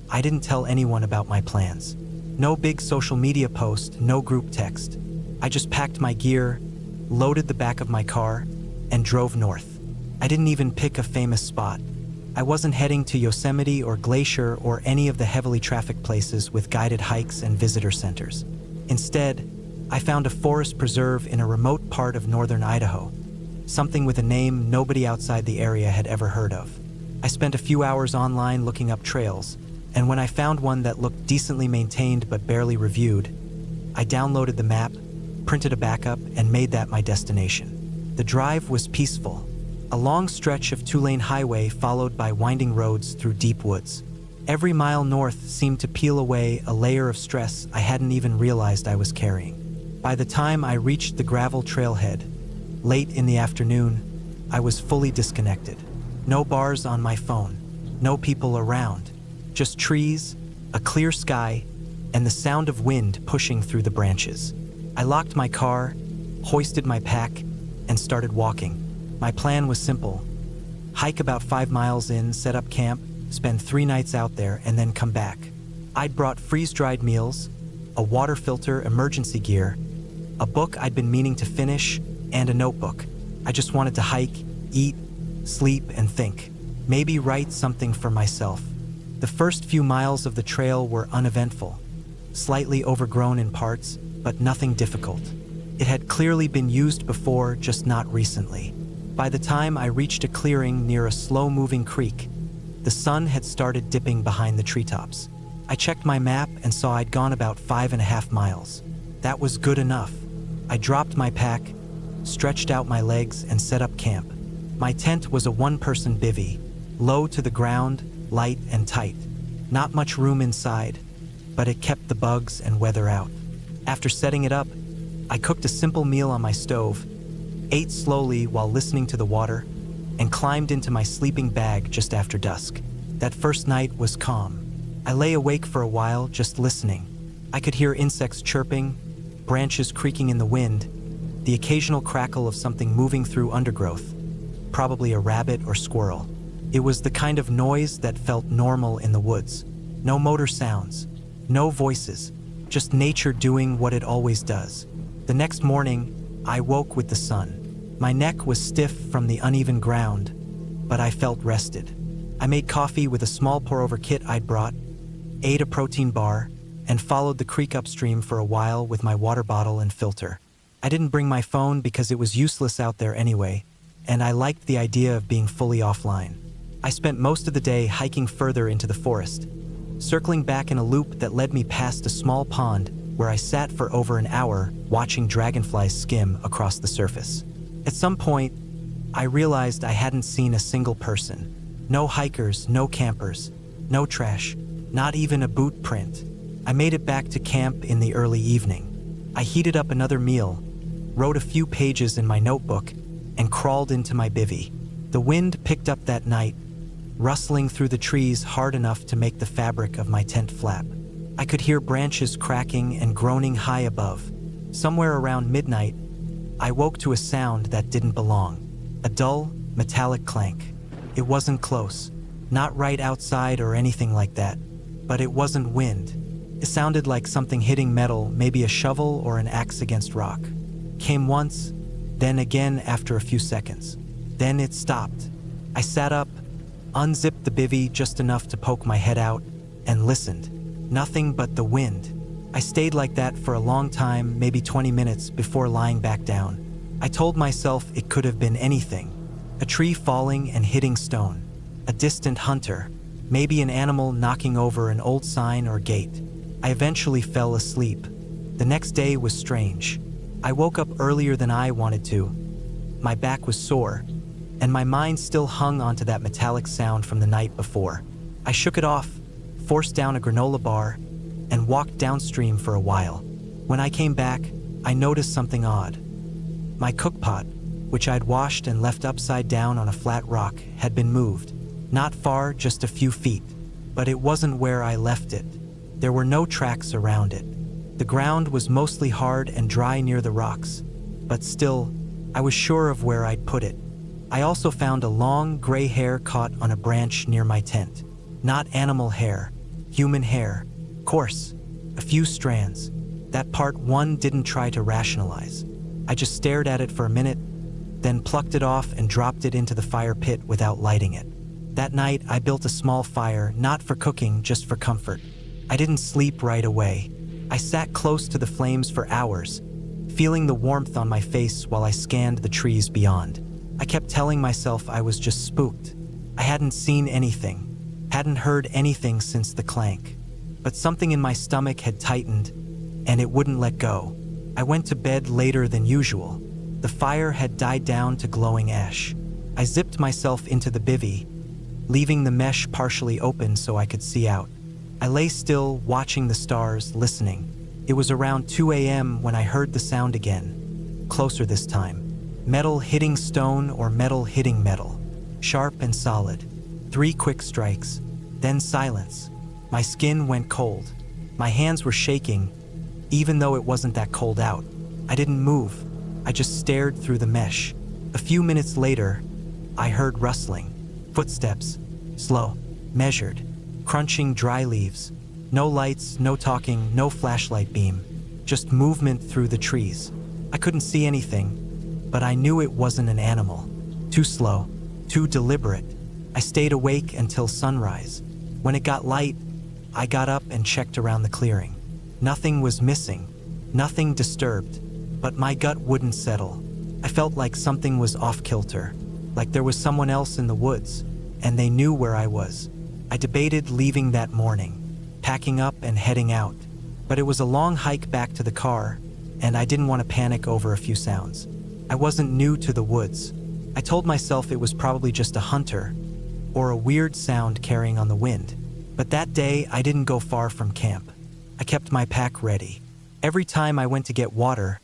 I didn't tell anyone about my plans. No big social media post, no group text. I just packed my gear, loaded the back of my car, and drove north. I didn't even pick a famous spot. I wasn't heading to Yosemite or Glacier or any of the heavily trafficked places with guided hikes and visitor centers. Instead, I found a forest preserve in a remote part of northern Idaho, something with a name nobody outside the area had ever heard of. I spent a few hours online looking up trails, and when I found one that looked decently maintained but barely reviewed, I downloaded the map, printed a backup, and made that my destination. The drive was peaceful, a long stretch of two-lane highway followed by winding roads through deep woods. Every mile north seemed to peel away a layer of stress I hadn't even realized I was carrying. By the time I reached the gravel trailhead, late in the afternoon, I was fully disconnected. No bars on my phone, no people around, just trees, a clear sky, and the sound of wind pushing through the branches. I locked my car, hoisted my pack, and started walking. My plan was simple: hike about 5 miles in, set up camp, spend 3 nights out there, and then come back. I'd brought freeze-dried meals, a water filter, emergency gear, a book I'd been meaning to finish, and a notebook. I just wanted to hike, eat, sleep, and think. Maybe write something for myself. The first few miles of the trail were uneventful, slightly overgrown in parts, but nothing difficult. It had clearly been used before, just not recently. By the time I reached a clearing near a slow-moving creek, the sun had started dipping behind the treetops. I checked my map and saw I'd gone about 5.5 miles. That was good enough. I dropped my pack, stretched out my legs, and set up camp. My tent was a one-person bivvy, low to the ground, light and tight. Not much room inside, but it kept the bugs and weather out. After setting it up, I cooked a simple meal on my stove, ate slowly while listening to the water, and climbed into my sleeping bag just after dusk. That first night was calm. I lay awake for a while, just listening. I could hear insects chirping, branches creaking in the wind, the occasional crackle of something moving through undergrowth, probably a rabbit or squirrel. It was the kind of noise that felt normal in the woods. No motor sounds, no voices, just nature doing what it always does. The next morning, I woke with the sun. My neck was stiff from the uneven ground, but I felt rested. I made coffee with a small pour-over kit I'd brought, ate a protein bar, and followed the creek upstream for a while with my water bottle and filter. I didn't bring my phone because it was useless out there anyway, and I liked the idea of being fully offline. I spent most of the day hiking further into the forest, circling back in a loop that led me past a small pond where I sat for over an hour watching dragonflies skim across the surface. At some point, I realized I hadn't seen a single person. No hikers, no campers, no trash, not even a boot print. I made it back to camp in the early evening. I heated up another meal, wrote a few pages in my notebook, and crawled into my bivvy. The wind picked up that night, rustling through the trees hard enough to make the fabric of my tent flap. I could hear branches cracking and groaning high above. Somewhere around midnight, I woke to a sound that didn't belong. A dull, metallic clank. It wasn't close, not right outside or anything like that, but it wasn't wind. It sounded like something hitting metal, maybe a shovel or an axe against rock. Came once, then again after a few seconds. Then it stopped. I sat up, unzipped the bivvy just enough to poke my head out, and listened. Nothing but the wind. I stayed like that for a long time, maybe 20 minutes, before lying back down. I told myself it could have been anything. A tree falling and hitting stone. A distant hunter. Maybe an animal knocking over an old sign or gate. I eventually fell asleep. The next day was strange. I woke up earlier than I wanted to. My back was sore, and my mind still hung onto that metallic sound from the night before. I shook it off, forced down a granola bar, and walked downstream for a while. When I came back, I noticed something odd. My cookpot, which I'd washed and left upside down on a flat rock, had been moved. Not far, just a few feet, but it wasn't where I left it. There were no tracks around it. The ground was mostly hard and dry near the rocks, but still, I was sure of where I'd put it. I also found a long, gray hair caught on a branch near my tent. Not animal hair, human hair. Coarse, a few strands. That part one didn't try to rationalize. I just stared at it for a minute, then plucked it off and dropped it into the fire pit without lighting it. That night, I built a small fire, not for cooking, just for comfort. I didn't sleep right away. I sat close to the flames for hours, feeling the warmth on my face while I scanned the trees beyond. I kept telling myself I was just spooked. I hadn't seen anything, hadn't heard anything since the clank. But something in my stomach had tightened, and it wouldn't let go. I went to bed later than usual. The fire had died down to glowing ash. I zipped myself into the bivvy, leaving the mesh partially open so I could see out. I lay still, watching the stars, listening. It was around 2 a.m. when I heard the sound again, closer this time. Metal hitting stone or metal hitting metal, sharp and solid. 3 quick strikes, then silence. My skin went cold. My hands were shaking, even though it wasn't that cold out. I didn't move. I just stared through the mesh. A few minutes later, I heard rustling. Footsteps, slow, measured, crunching dry leaves. No lights, no talking, no flashlight beam. Just movement through the trees. I couldn't see anything, but I knew it wasn't an animal. Too slow, too deliberate. I stayed awake until sunrise. When it got light, I got up and checked around the clearing. Nothing was missing, nothing disturbed, but my gut wouldn't settle. I felt like something was off-kilter, like there was someone else in the woods, and they knew where I was. I debated leaving that morning, packing up and heading out, but it was a long hike back to the car, and I didn't want to panic over a few sounds. I wasn't new to the woods. I told myself it was probably just a hunter, or a weird sound carrying on the wind. But that day, I didn't go far from camp. I kept my pack ready. Every time I went to get water,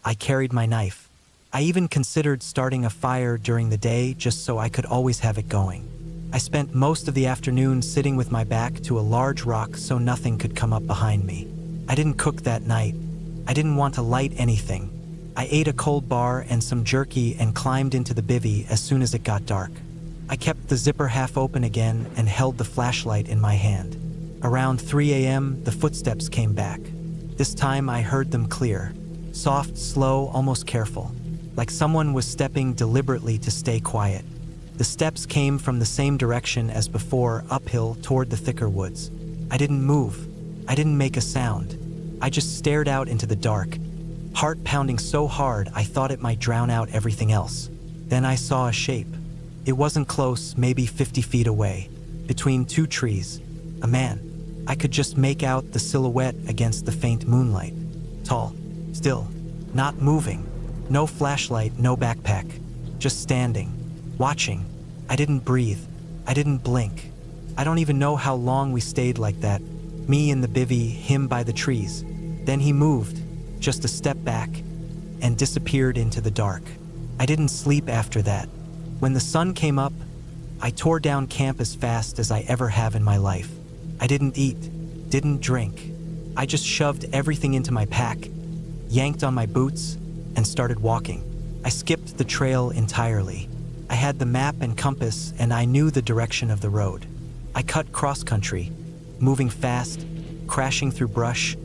I carried my knife. I even considered starting a fire during the day just so I could always have it going. I spent most of the afternoon sitting with my back to a large rock so nothing could come up behind me. I didn't cook that night. I didn't want to light anything. I ate a cold bar and some jerky and climbed into the bivvy as soon as it got dark. I kept the zipper half open again and held the flashlight in my hand. Around 3 a.m., the footsteps came back. This time I heard them clear. Soft, slow, almost careful. Like someone was stepping deliberately to stay quiet. The steps came from the same direction as before, uphill toward the thicker woods. I didn't move. I didn't make a sound. I just stared out into the dark, heart pounding so hard I thought it might drown out everything else. Then I saw a shape. It wasn't close, maybe 50 feet away, between 2 trees. A man. I could just make out the silhouette against the faint moonlight. Tall, still, not moving. No flashlight, no backpack. Just standing, watching. I didn't breathe. I didn't blink. I don't even know how long we stayed like that. Me in the bivvy, him by the trees. Then he moved, just a step back, and disappeared into the dark. I didn't sleep after that. When the sun came up, I tore down camp as fast as I ever have in my life. I didn't eat, didn't drink. I just shoved everything into my pack, yanked on my boots, and started walking. I skipped the trail entirely. I had the map and compass, and I knew the direction of the road. I cut cross-country, moving fast, crashing through brush,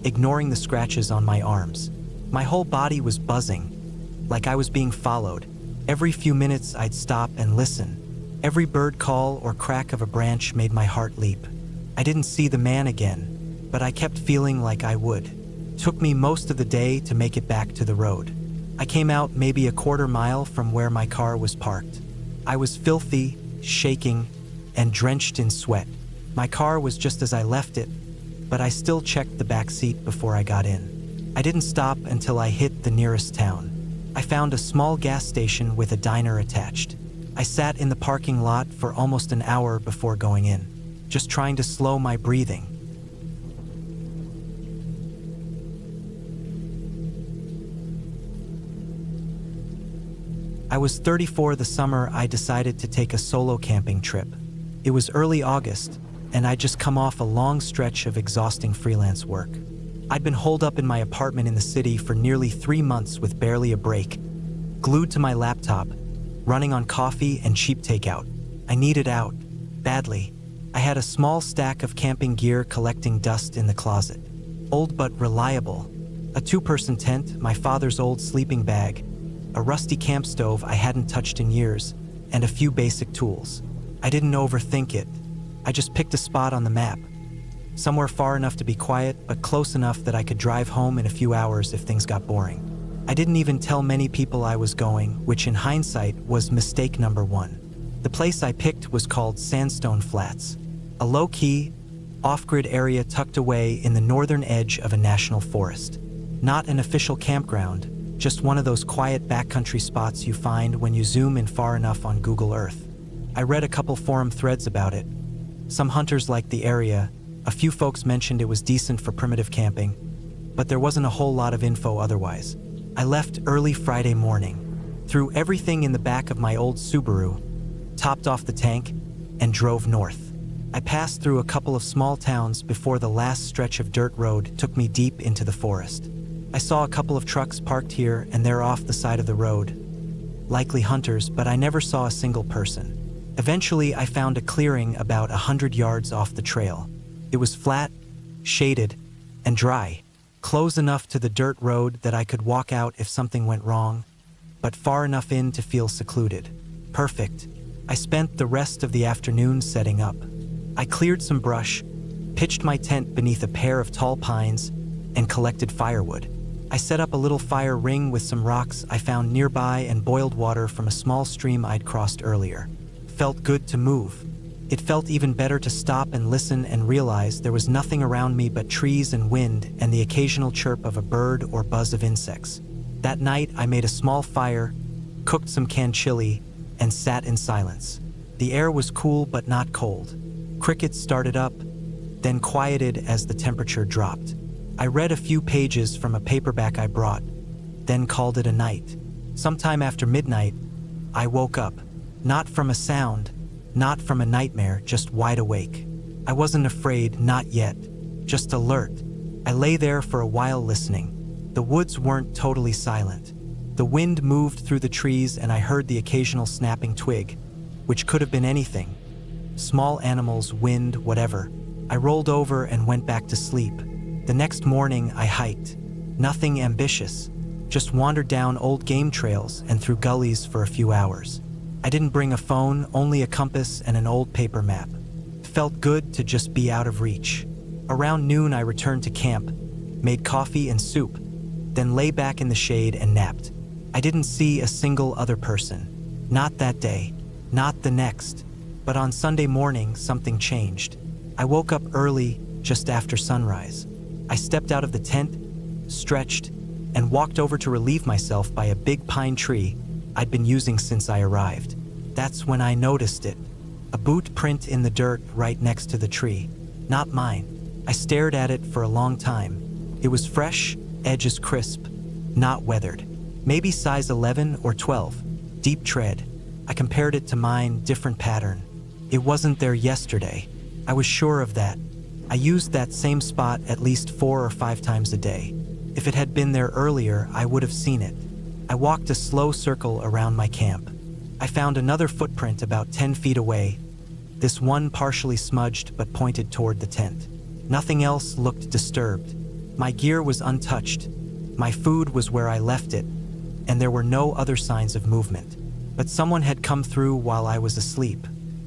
ignoring the scratches on my arms. My whole body was buzzing, like I was being followed. Every few minutes I'd stop and listen. Every bird call or crack of a branch made my heart leap. I didn't see the man again, but I kept feeling like I would. It took me most of the day to make it back to the road. I came out maybe a quarter mile from where my car was parked. I was filthy, shaking, and drenched in sweat. My car was just as I left it, but I still checked the back seat before I got in. I didn't stop until I hit the nearest town. I found a small gas station with a diner attached. I sat in the parking lot for almost an hour before going in, just trying to slow my breathing. I was 34 the summer I decided to take a solo camping trip. It was early August, and I'd just come off a long stretch of exhausting freelance work. I'd been holed up in my apartment in the city for nearly 3 months with barely a break, glued to my laptop, running on coffee and cheap takeout. I needed out, badly. I had a small stack of camping gear collecting dust in the closet. Old but reliable. A 2-person tent, my father's old sleeping bag, a rusty camp stove I hadn't touched in years, and a few basic tools. I didn't overthink it. I just picked a spot on the map. Somewhere far enough to be quiet, but close enough that I could drive home in a few hours if things got boring. I didn't even tell many people I was going, which in hindsight was mistake number 1. The place I picked was called Sandstone Flats, a low-key, off-grid area tucked away in the northern edge of a national forest. Not an official campground, just one of those quiet backcountry spots you find when you zoom in far enough on Google Earth. I read a couple forum threads about it. Some hunters liked the area, a few folks mentioned it was decent for primitive camping, but there wasn't a whole lot of info otherwise. I left early Friday morning, threw everything in the back of my old Subaru, topped off the tank, and drove north. I passed through a couple of small towns before the last stretch of dirt road took me deep into the forest. I saw a couple of trucks parked here and there off the side of the road. Likely hunters, but I never saw a single person. Eventually, I found a clearing about 100 yards off the trail. It was flat, shaded, and dry, close enough to the dirt road that I could walk out if something went wrong, but far enough in to feel secluded. Perfect. I spent the rest of the afternoon setting up. I cleared some brush, pitched my tent beneath a pair of tall pines, and collected firewood. I set up a little fire ring with some rocks I found nearby and boiled water from a small stream I'd crossed earlier. Felt good to move. It felt even better to stop and listen and realize there was nothing around me but trees and wind and the occasional chirp of a bird or buzz of insects. That night, I made a small fire, cooked some canned chili, and sat in silence. The air was cool but not cold. Crickets started up, then quieted as the temperature dropped. I read a few pages from a paperback I brought, then called it a night. Sometime after midnight, I woke up, not from a sound, not from a nightmare, just wide awake. I wasn't afraid, not yet, just alert. I lay there for a while listening. The woods weren't totally silent. The wind moved through the trees and I heard the occasional snapping twig, which could have been anything. Small animals, wind, whatever. I rolled over and went back to sleep. The next morning, I hiked. Nothing ambitious, just wandered down old game trails and through gullies for a few hours. I didn't bring a phone, only a compass and an old paper map. Felt good to just be out of reach. Around noon, I returned to camp, made coffee and soup, then lay back in the shade and napped. I didn't see a single other person. Not that day, not the next, but on Sunday morning, something changed. I woke up early, just after sunrise. I stepped out of the tent, stretched, and walked over to relieve myself by a big pine tree I'd been using since I arrived. That's when I noticed it. A boot print in the dirt right next to the tree. Not mine. I stared at it for a long time. It was fresh, edges crisp, not weathered. Maybe size 11 or 12. Deep tread. I compared it to mine, different pattern. It wasn't there yesterday. I was sure of that. I used that same spot at least 4 or 5 times a day. If it had been there earlier, I would have seen it. I walked a slow circle around my camp. I found another footprint about 10 feet away, this one partially smudged but pointed toward the tent. Nothing else looked disturbed. My gear was untouched. My food was where I left it, and there were no other signs of movement. But someone had come through while I was asleep.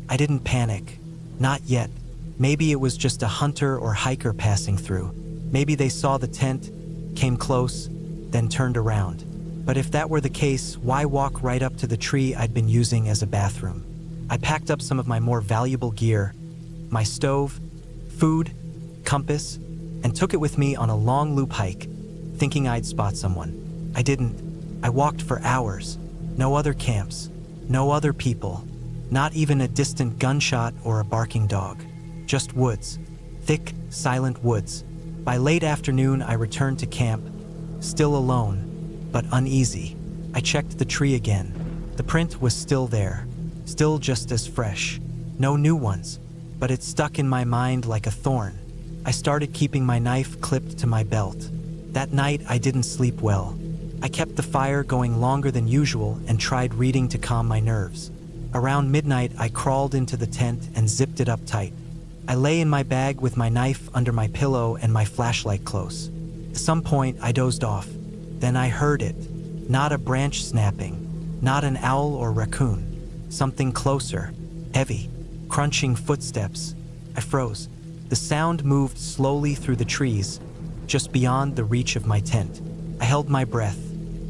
I didn't panic. Not yet. Maybe it was just a hunter or hiker passing through. Maybe they saw the tent, came close, then turned around. But if that were the case, why walk right up to the tree I'd been using as a bathroom? I packed up some of my more valuable gear, my stove, food, compass, and took it with me on a long loop hike, thinking I'd spot someone. I didn't. I walked for hours. No other camps, no other people, not even a distant gunshot or a barking dog. Just woods. Thick, silent woods. By late afternoon, I returned to camp, still alone, but uneasy. I checked the tree again. The print was still there, still just as fresh. No new ones, but it stuck in my mind like a thorn. I started keeping my knife clipped to my belt. That night, I didn't sleep well. I kept the fire going longer than usual and tried reading to calm my nerves. Around midnight, I crawled into the tent and zipped it up tight. I lay in my bag with my knife under my pillow and my flashlight close. At some point, I dozed off. Then I heard it. Not a branch snapping, not an owl or raccoon. Something closer, heavy, crunching footsteps. I froze. The sound moved slowly through the trees, just beyond the reach of my tent. I held my breath.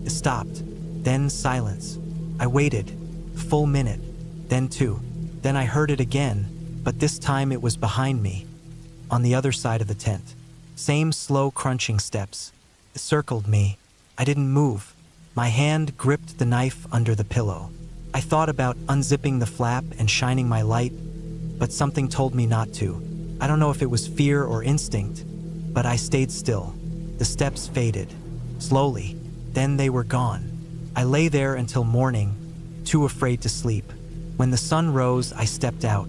It stopped. Then silence. I waited. Full minute. Then two. Then I heard it again, but this time it was behind me, on the other side of the tent. Same slow crunching steps. It circled me. I didn't move. My hand gripped the knife under the pillow. I thought about unzipping the flap and shining my light, but something told me not to. I don't know if it was fear or instinct, but I stayed still. The steps faded. Slowly. Then they were gone. I lay there until morning, too afraid to sleep. When the sun rose, I stepped out.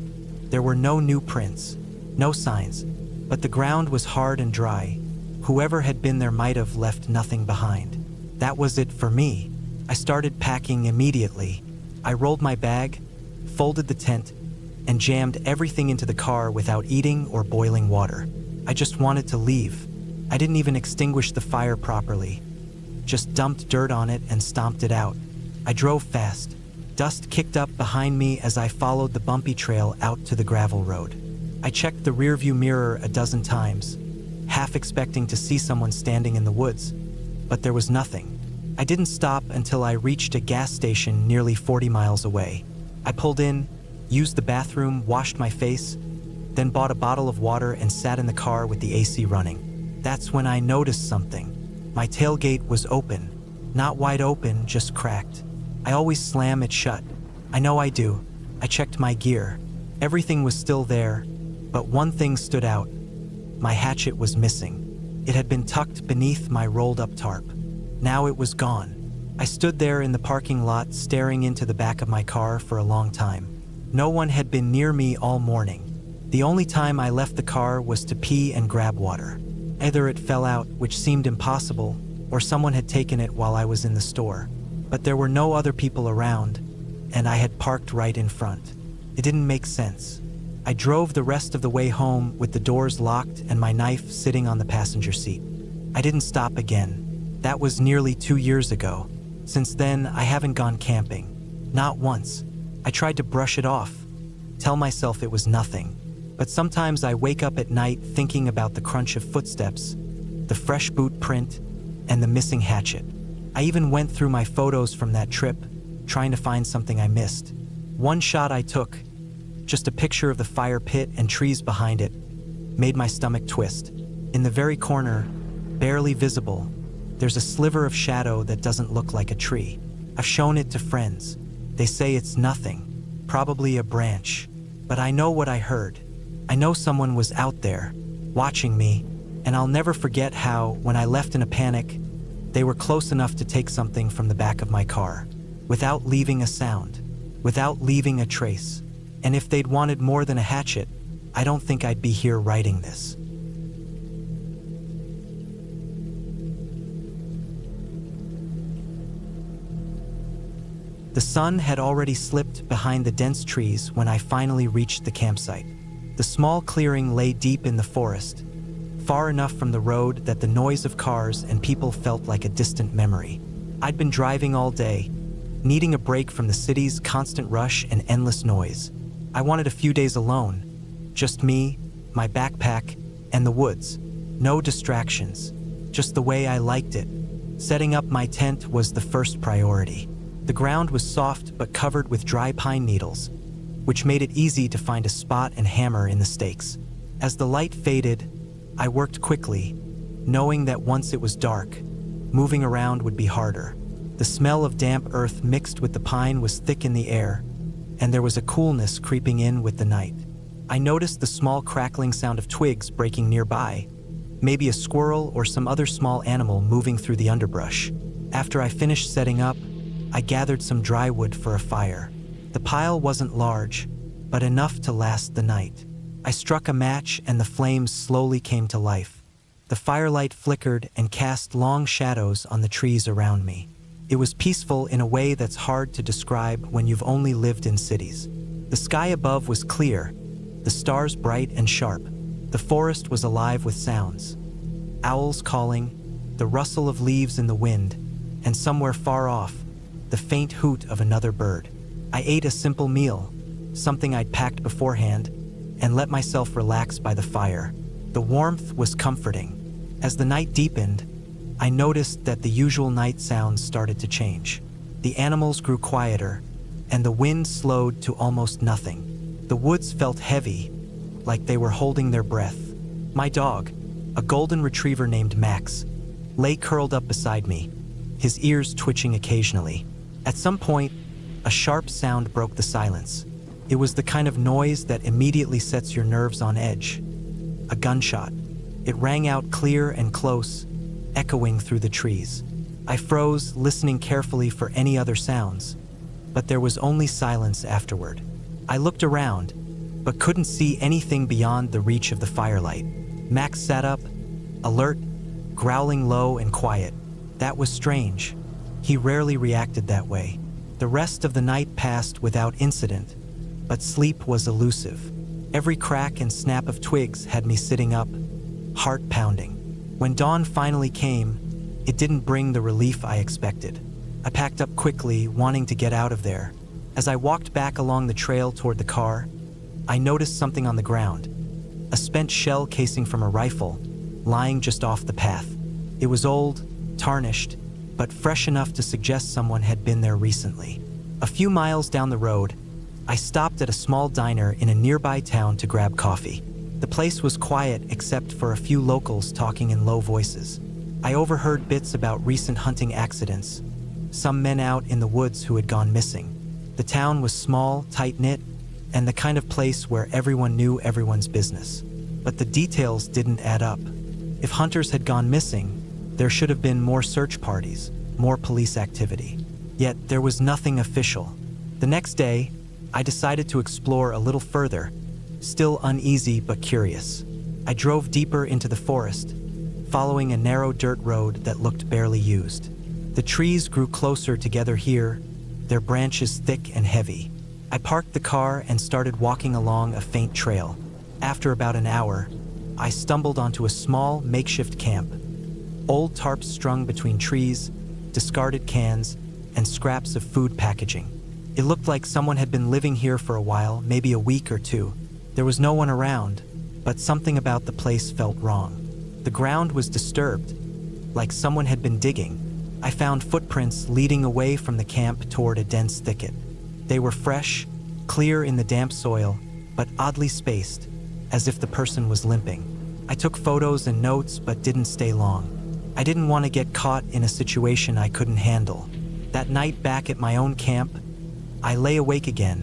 There were no new prints, no signs, but the ground was hard and dry. Whoever had been there might have left nothing behind. That was it for me. I started packing immediately. I rolled my bag, folded the tent, and jammed everything into the car without eating or boiling water. I just wanted to leave. I didn't even extinguish the fire properly. Just dumped dirt on it and stomped it out. I drove fast. Dust kicked up behind me as I followed the bumpy trail out to the gravel road. I checked the rearview mirror a dozen times, half expecting to see someone standing in the woods, but there was nothing. I didn't stop until I reached a gas station nearly 40 miles away. I pulled in, used the bathroom, washed my face, then bought a bottle of water and sat in the car with the AC running. That's when I noticed something. My tailgate was open. Not wide open, just cracked. I always slam it shut. I know I do. I checked my gear. Everything was still there, but one thing stood out. My hatchet was missing. It had been tucked beneath my rolled-up tarp. Now it was gone. I stood there in the parking lot staring into the back of my car for a long time. No one had been near me all morning. The only time I left the car was to pee and grab water. Either it fell out, which seemed impossible, or someone had taken it while I was in the store. But there were no other people around, and I had parked right in front. It didn't make sense. I drove the rest of the way home with the doors locked and my knife sitting on the passenger seat. I didn't stop again. That was nearly 2 years ago. Since then, I haven't gone camping. Not once. I tried to brush it off, tell myself it was nothing. But sometimes I wake up at night thinking about the crunch of footsteps, the fresh boot print, and the missing hatchet. I even went through my photos from that trip, trying to find something I missed. One shot I took, just a picture of the fire pit and trees behind it, made my stomach twist. In the very corner, barely visible, there's a sliver of shadow that doesn't look like a tree. I've shown it to friends. They say it's nothing, probably a branch. But I know what I heard. I know someone was out there, watching me, and I'll never forget how, when I left in a panic, they were close enough to take something from the back of my car, without leaving a sound, without leaving a trace. And if they'd wanted more than a hatchet, I don't think I'd be here writing this. The sun had already slipped behind the dense trees when I finally reached the campsite. The small clearing lay deep in the forest, far enough from the road that the noise of cars and people felt like a distant memory. I'd been driving all day, needing a break from the city's constant rush and endless noise. I wanted a few days alone, just me, my backpack, and the woods. No distractions, just the way I liked it. Setting up my tent was the first priority. The ground was soft but covered with dry pine needles, which made it easy to find a spot and hammer in the stakes. As the light faded, I worked quickly, knowing that once it was dark, moving around would be harder. The smell of damp earth mixed with the pine was thick in the air, and there was a coolness creeping in with the night. I noticed the small crackling sound of twigs breaking nearby, maybe a squirrel or some other small animal moving through the underbrush. After I finished setting up, I gathered some dry wood for a fire. The pile wasn't large, but enough to last the night. I struck a match and the flames slowly came to life. The firelight flickered and cast long shadows on the trees around me. It was peaceful in a way that's hard to describe when you've only lived in cities. The sky above was clear, the stars bright and sharp. The forest was alive with sounds. Owls calling, the rustle of leaves in the wind, and somewhere far off, the faint hoot of another bird. I ate a simple meal, something I'd packed beforehand, and let myself relax by the fire. The warmth was comforting. As the night deepened, I noticed that the usual night sounds started to change. The animals grew quieter, and the wind slowed to almost nothing. The woods felt heavy, like they were holding their breath. My dog, a golden retriever named Max, lay curled up beside me, his ears twitching occasionally. At some point, a sharp sound broke the silence. It was the kind of noise that immediately sets your nerves on edge. A gunshot. It rang out clear and close, echoing through the trees. I froze, listening carefully for any other sounds, but there was only silence afterward. I looked around, but couldn't see anything beyond the reach of the firelight. Max sat up, alert, growling low and quiet. That was strange. He rarely reacted that way. The rest of the night passed without incident, but sleep was elusive. Every crack and snap of twigs had me sitting up, heart pounding. When dawn finally came, it didn't bring the relief I expected. I packed up quickly, wanting to get out of there. As I walked back along the trail toward the car, I noticed something on the ground. A spent shell casing from a rifle, lying just off the path. It was old, tarnished, but fresh enough to suggest someone had been there recently. A few miles down the road, I stopped at a small diner in a nearby town to grab coffee. The place was quiet except for a few locals talking in low voices. I overheard bits about recent hunting accidents, some men out in the woods who had gone missing. The town was small, tight-knit, and the kind of place where everyone knew everyone's business. But the details didn't add up. If hunters had gone missing, there should have been more search parties, more police activity. Yet there was nothing official. The next day, I decided to explore a little further, still uneasy but curious. I drove deeper into the forest, following a narrow dirt road that looked barely used. The trees grew closer together here, their branches thick and heavy. I parked the car and started walking along a faint trail. After about an hour, I stumbled onto a small makeshift camp. Old tarps strung between trees, discarded cans, and scraps of food packaging. It looked like someone had been living here for a while, maybe a week or two. There was no one around, but something about the place felt wrong. The ground was disturbed, like someone had been digging. I found footprints leading away from the camp toward a dense thicket. They were fresh, clear in the damp soil, but oddly spaced, as if the person was limping. I took photos and notes, but didn't stay long. I didn't want to get caught in a situation I couldn't handle. That night back at my own camp, I lay awake again,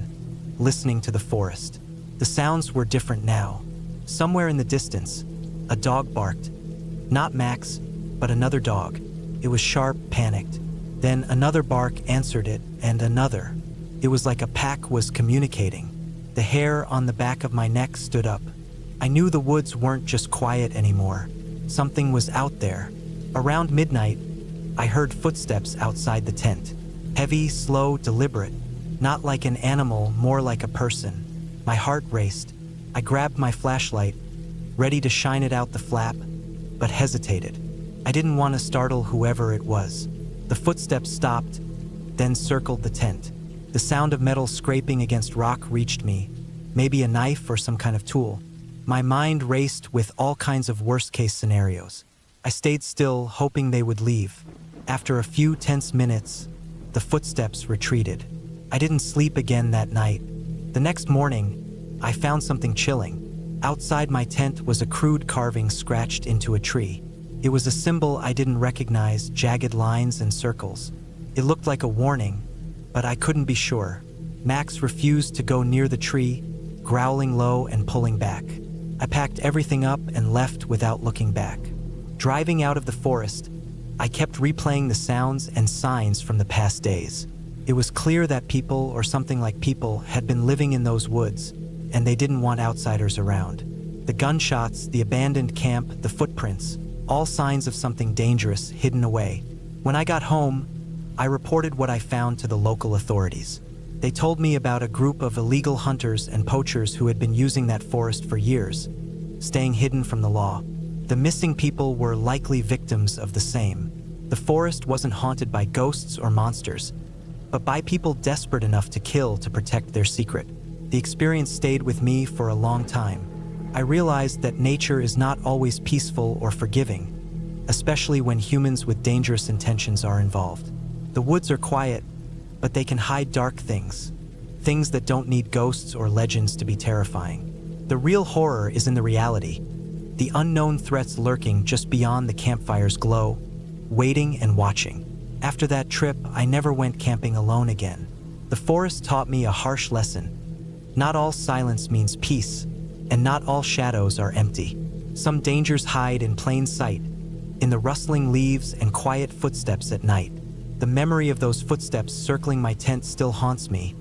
listening to the forest. The sounds were different now. Somewhere in the distance, a dog barked. Not Max, but another dog. It was sharp, panicked. Then another bark answered it, and another. It was like a pack was communicating. The hair on the back of my neck stood up. I knew the woods weren't just quiet anymore. Something was out there. Around midnight, I heard footsteps outside the tent. Heavy, slow, deliberate. Not like an animal, more like a person. My heart raced. I grabbed my flashlight, ready to shine it out the flap, but hesitated. I didn't want to startle whoever it was. The footsteps stopped, then circled the tent. The sound of metal scraping against rock reached me, maybe a knife or some kind of tool. My mind raced with all kinds of worst-case scenarios. I stayed still, hoping they would leave. After a few tense minutes, the footsteps retreated. I didn't sleep again that night. The next morning, I found something chilling. Outside my tent was a crude carving scratched into a tree. It was a symbol I didn't recognize, jagged lines and circles. It looked like a warning, but I couldn't be sure. Max refused to go near the tree, growling low and pulling back. I packed everything up and left without looking back. Driving out of the forest, I kept replaying the sounds and signs from the past days. It was clear that people, or something like people, had been living in those woods, and they didn't want outsiders around. The gunshots, the abandoned camp, the footprints, all signs of something dangerous hidden away. When I got home, I reported what I found to the local authorities. They told me about a group of illegal hunters and poachers who had been using that forest for years, staying hidden from the law. The missing people were likely victims of the same. The forest wasn't haunted by ghosts or monsters, but by people desperate enough to kill to protect their secret. The experience stayed with me for a long time. I realized that nature is not always peaceful or forgiving, especially when humans with dangerous intentions are involved. The woods are quiet, but they can hide dark things that don't need ghosts or legends to be terrifying. The real horror is in the reality, the unknown threats lurking just beyond the campfire's glow, waiting and watching. After that trip, I never went camping alone again. The forest taught me a harsh lesson. Not all silence means peace, and not all shadows are empty. Some dangers hide in plain sight, in the rustling leaves and quiet footsteps at night. The memory of those footsteps circling my tent still haunts me,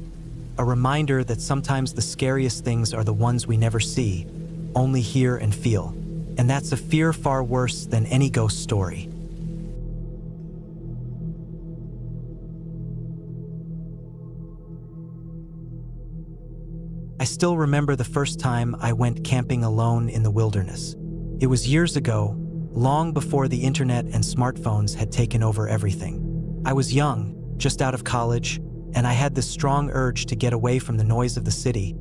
a reminder that sometimes the scariest things are the ones we never see, only hear and feel. And that's a fear far worse than any ghost story. I still remember the first time I went camping alone in the wilderness. It was years ago, long before the internet and smartphones had taken over everything. I was young, just out of college, and I had this strong urge to get away from the noise of the city,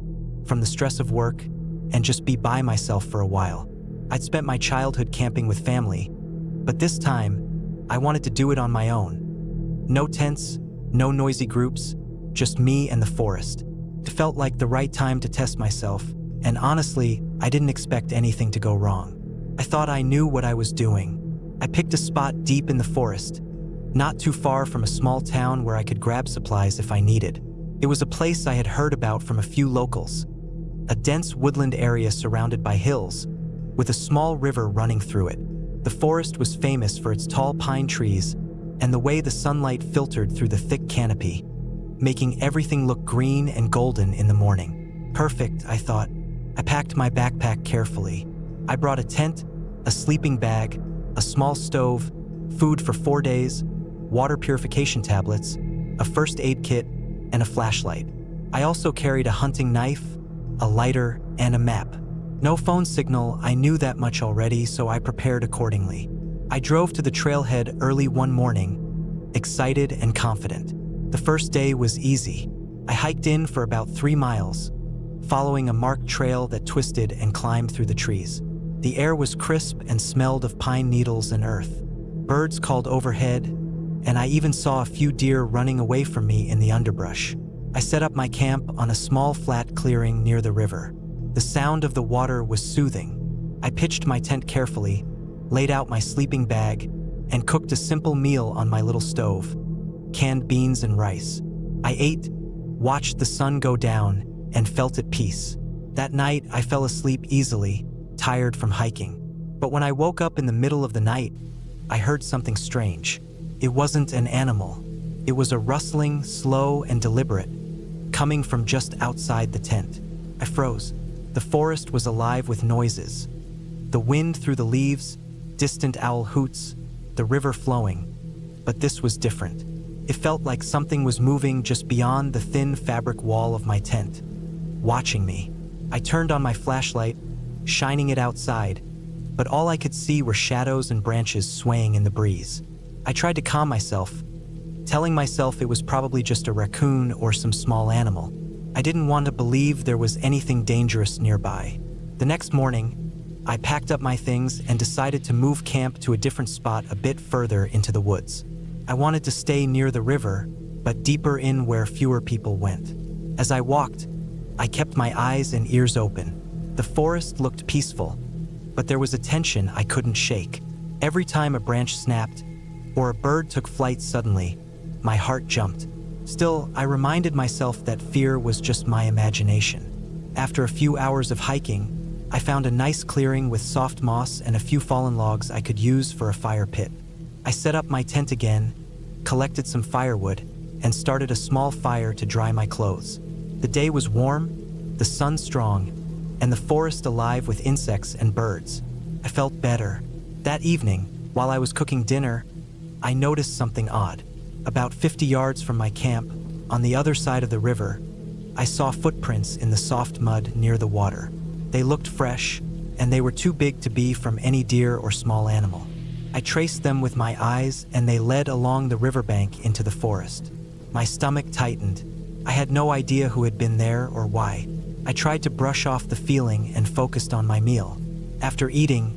from the stress of work, and just be by myself for a while. I'd spent my childhood camping with family, but this time, I wanted to do it on my own. No tents, no noisy groups, just me and the forest. It felt like the right time to test myself, and honestly, I didn't expect anything to go wrong. I thought I knew what I was doing. I picked a spot deep in the forest, not too far from a small town where I could grab supplies if I needed. It was a place I had heard about from a few locals, a dense woodland area surrounded by hills, with a small river running through it. The forest was famous for its tall pine trees and the way the sunlight filtered through the thick canopy, making everything look green and golden in the morning. Perfect, I thought. I packed my backpack carefully. I brought a tent, a sleeping bag, a small stove, food for 4 days, water purification tablets, a first aid kit, and a flashlight. I also carried a hunting knife, a lighter, and a map. No phone signal, I knew that much already, so I prepared accordingly. I drove to the trailhead early one morning, excited and confident. The first day was easy. I hiked in for about 3 miles, following a marked trail that twisted and climbed through the trees. The air was crisp and smelled of pine needles and earth. Birds called overhead, and I even saw a few deer running away from me in the underbrush. I set up my camp on a small flat clearing near the river. The sound of the water was soothing. I pitched my tent carefully, laid out my sleeping bag, and cooked a simple meal on my little stove: canned beans and rice. I ate, watched the sun go down, and felt at peace. That night, I fell asleep easily, tired from hiking. But when I woke up in the middle of the night, I heard something strange. It wasn't an animal. It was a rustling, slow and deliberate, coming from just outside the tent. I froze. The forest was alive with noises. The wind through the leaves, distant owl hoots, the river flowing. But this was different. It felt like something was moving just beyond the thin fabric wall of my tent, watching me. I turned on my flashlight, shining it outside, but all I could see were shadows and branches swaying in the breeze. I tried to calm myself, telling myself it was probably just a raccoon or some small animal. I didn't want to believe there was anything dangerous nearby. The next morning, I packed up my things and decided to move camp to a different spot a bit further into the woods. I wanted to stay near the river, but deeper in where fewer people went. As I walked, I kept my eyes and ears open. The forest looked peaceful, but there was a tension I couldn't shake. Every time a branch snapped, or a bird took flight suddenly, my heart jumped. Still, I reminded myself that fear was just my imagination. After a few hours of hiking, I found a nice clearing with soft moss and a few fallen logs I could use for a fire pit. I set up my tent again, collected some firewood, and started a small fire to dry my clothes. The day was warm, the sun strong, and the forest alive with insects and birds. I felt better. That evening, while I was cooking dinner, I noticed something odd. About 50 yards from my camp, on the other side of the river, I saw footprints in the soft mud near the water. They looked fresh, and they were too big to be from any deer or small animal. I traced them with my eyes, and they led along the riverbank into the forest. My stomach tightened. I had no idea who had been there or why. I tried to brush off the feeling and focused on my meal. After eating,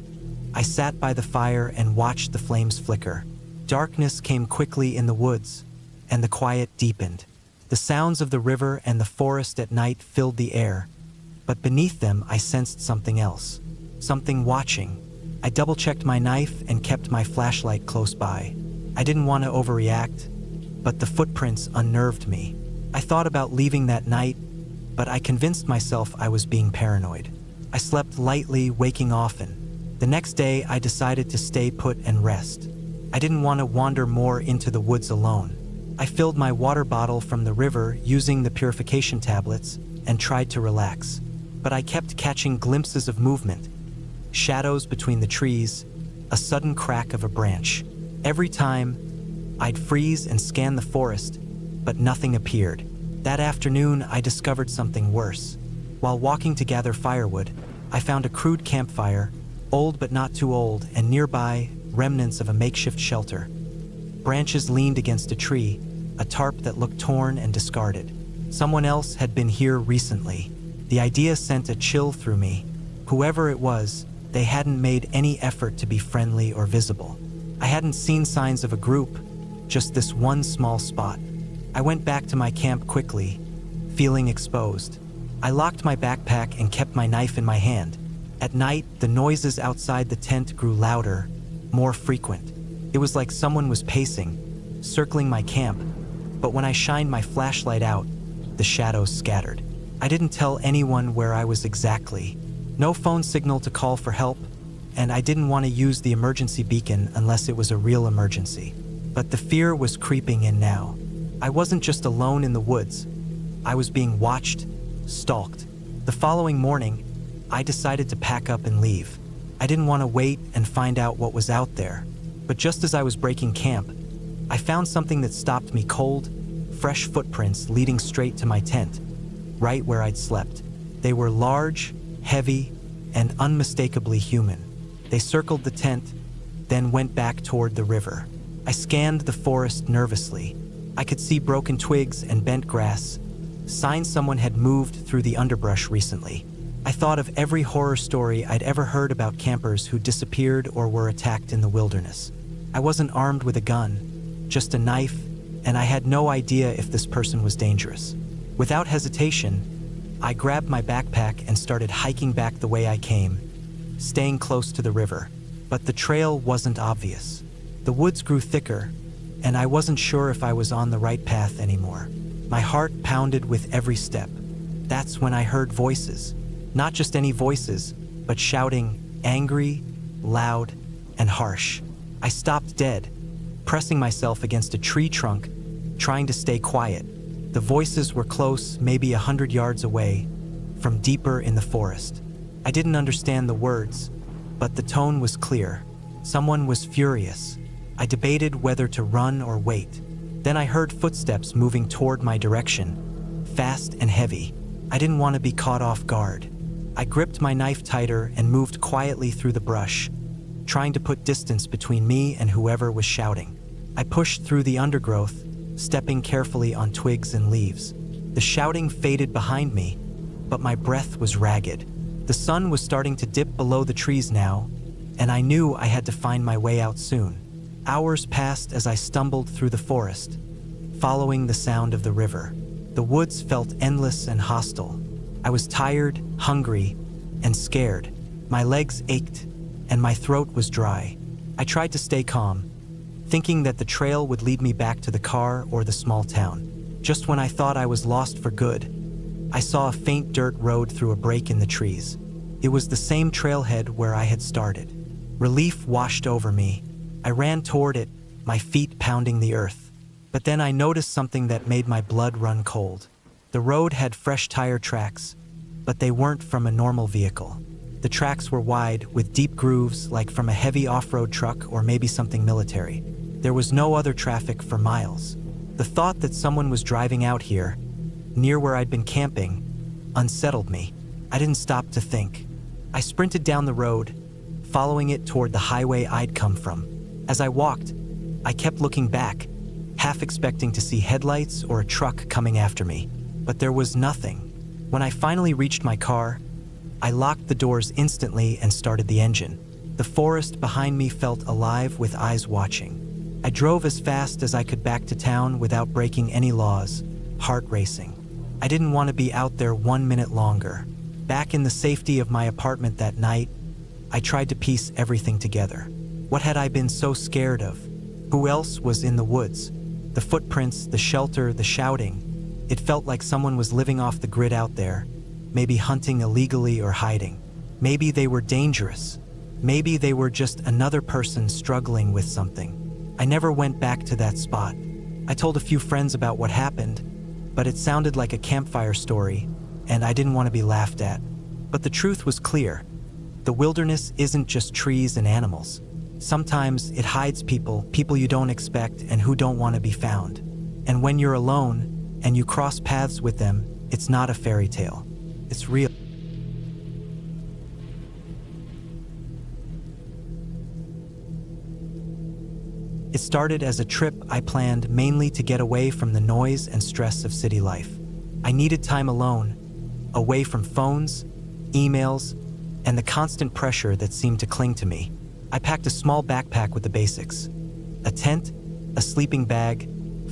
I sat by the fire and watched the flames flicker. Darkness came quickly in the woods, and the quiet deepened. The sounds of the river and the forest at night filled the air, but beneath them I sensed something else. Something watching. I double-checked my knife and kept my flashlight close by. I didn't want to overreact, but the footprints unnerved me. I thought about leaving that night, but I convinced myself I was being paranoid. I slept lightly, waking often. The next day, I decided to stay put and rest. I didn't want to wander more into the woods alone. I filled my water bottle from the river using the purification tablets and tried to relax. But I kept catching glimpses of movement, shadows between the trees, a sudden crack of a branch. Every time, I'd freeze and scan the forest, but nothing appeared. That afternoon, I discovered something worse. While walking to gather firewood, I found a crude campfire, old but not too old, and nearby, remnants of a makeshift shelter. Branches leaned against a tree, a tarp that looked torn and discarded. Someone else had been here recently. The idea sent a chill through me. Whoever it was, they hadn't made any effort to be friendly or visible. I hadn't seen signs of a group, just this one small spot. I went back to my camp quickly, feeling exposed. I locked my backpack and kept my knife in my hand. At night, the noises outside the tent grew louder, more frequent. It was like someone was pacing, circling my camp, but when I shined my flashlight out, the shadows scattered. I didn't tell anyone where I was exactly. No phone signal to call for help, and I didn't want to use the emergency beacon unless it was a real emergency. But the fear was creeping in now. I wasn't just alone in the woods. I was being watched, stalked. The following morning, I decided to pack up and leave. I didn't want to wait and find out what was out there. But just as I was breaking camp, I found something that stopped me cold, fresh footprints leading straight to my tent, right where I'd slept. They were large, heavy, and unmistakably human. They circled the tent, then went back toward the river. I scanned the forest nervously. I could see broken twigs and bent grass, signs someone had moved through the underbrush recently. I thought of every horror story I'd ever heard about campers who disappeared or were attacked in the wilderness. I wasn't armed with a gun, just a knife, and I had no idea if this person was dangerous. Without hesitation, I grabbed my backpack and started hiking back the way I came, staying close to the river. But the trail wasn't obvious. The woods grew thicker, and I wasn't sure if I was on the right path anymore. My heart pounded with every step. That's when I heard voices. Not just any voices, but shouting, angry, loud, and harsh. I stopped dead, pressing myself against a tree trunk, trying to stay quiet. The voices were close, maybe 100 yards away, from deeper in the forest. I didn't understand the words, but the tone was clear. Someone was furious. I debated whether to run or wait. Then I heard footsteps moving toward my direction, fast and heavy. I didn't want to be caught off guard. I gripped my knife tighter and moved quietly through the brush, trying to put distance between me and whoever was shouting. I pushed through the undergrowth, stepping carefully on twigs and leaves. The shouting faded behind me, but my breath was ragged. The sun was starting to dip below the trees now, and I knew I had to find my way out soon. Hours passed as I stumbled through the forest, following the sound of the river. The woods felt endless and hostile. I was tired, hungry, and scared. My legs ached, and my throat was dry. I tried to stay calm, thinking that the trail would lead me back to the car or the small town. Just when I thought I was lost for good, I saw a faint dirt road through a break in the trees. It was the same trailhead where I had started. Relief washed over me. I ran toward it, my feet pounding the earth. But then I noticed something that made my blood run cold. The road had fresh tire tracks, but they weren't from a normal vehicle. The tracks were wide, with deep grooves like from a heavy off-road truck or maybe something military. There was no other traffic for miles. The thought that someone was driving out here, near where I'd been camping, unsettled me. I didn't stop to think. I sprinted down the road, following it toward the highway I'd come from. As I walked, I kept looking back, half expecting to see headlights or a truck coming after me. But there was nothing. When I finally reached my car, I locked the doors instantly and started the engine. The forest behind me felt alive with eyes watching. I drove as fast as I could back to town without breaking any laws, heart racing. I didn't want to be out there 1 minute longer. Back in the safety of my apartment that night, I tried to piece everything together. What had I been so scared of? Who else was in the woods? The footprints, the shelter, the shouting. It felt like someone was living off the grid out there, maybe hunting illegally or hiding. Maybe they were dangerous. Maybe they were just another person struggling with something. I never went back to that spot. I told a few friends about what happened, but it sounded like a campfire story, and I didn't want to be laughed at. But the truth was clear. The wilderness isn't just trees and animals. Sometimes it hides people you don't expect and who don't want to be found. And when you're alone and you cross paths with them, it's not a fairy tale. It's real. It started as a trip I planned mainly to get away from the noise and stress of city life. I needed time alone, away from phones, emails, and the constant pressure that seemed to cling to me. I packed a small backpack with the basics: a tent, a sleeping bag,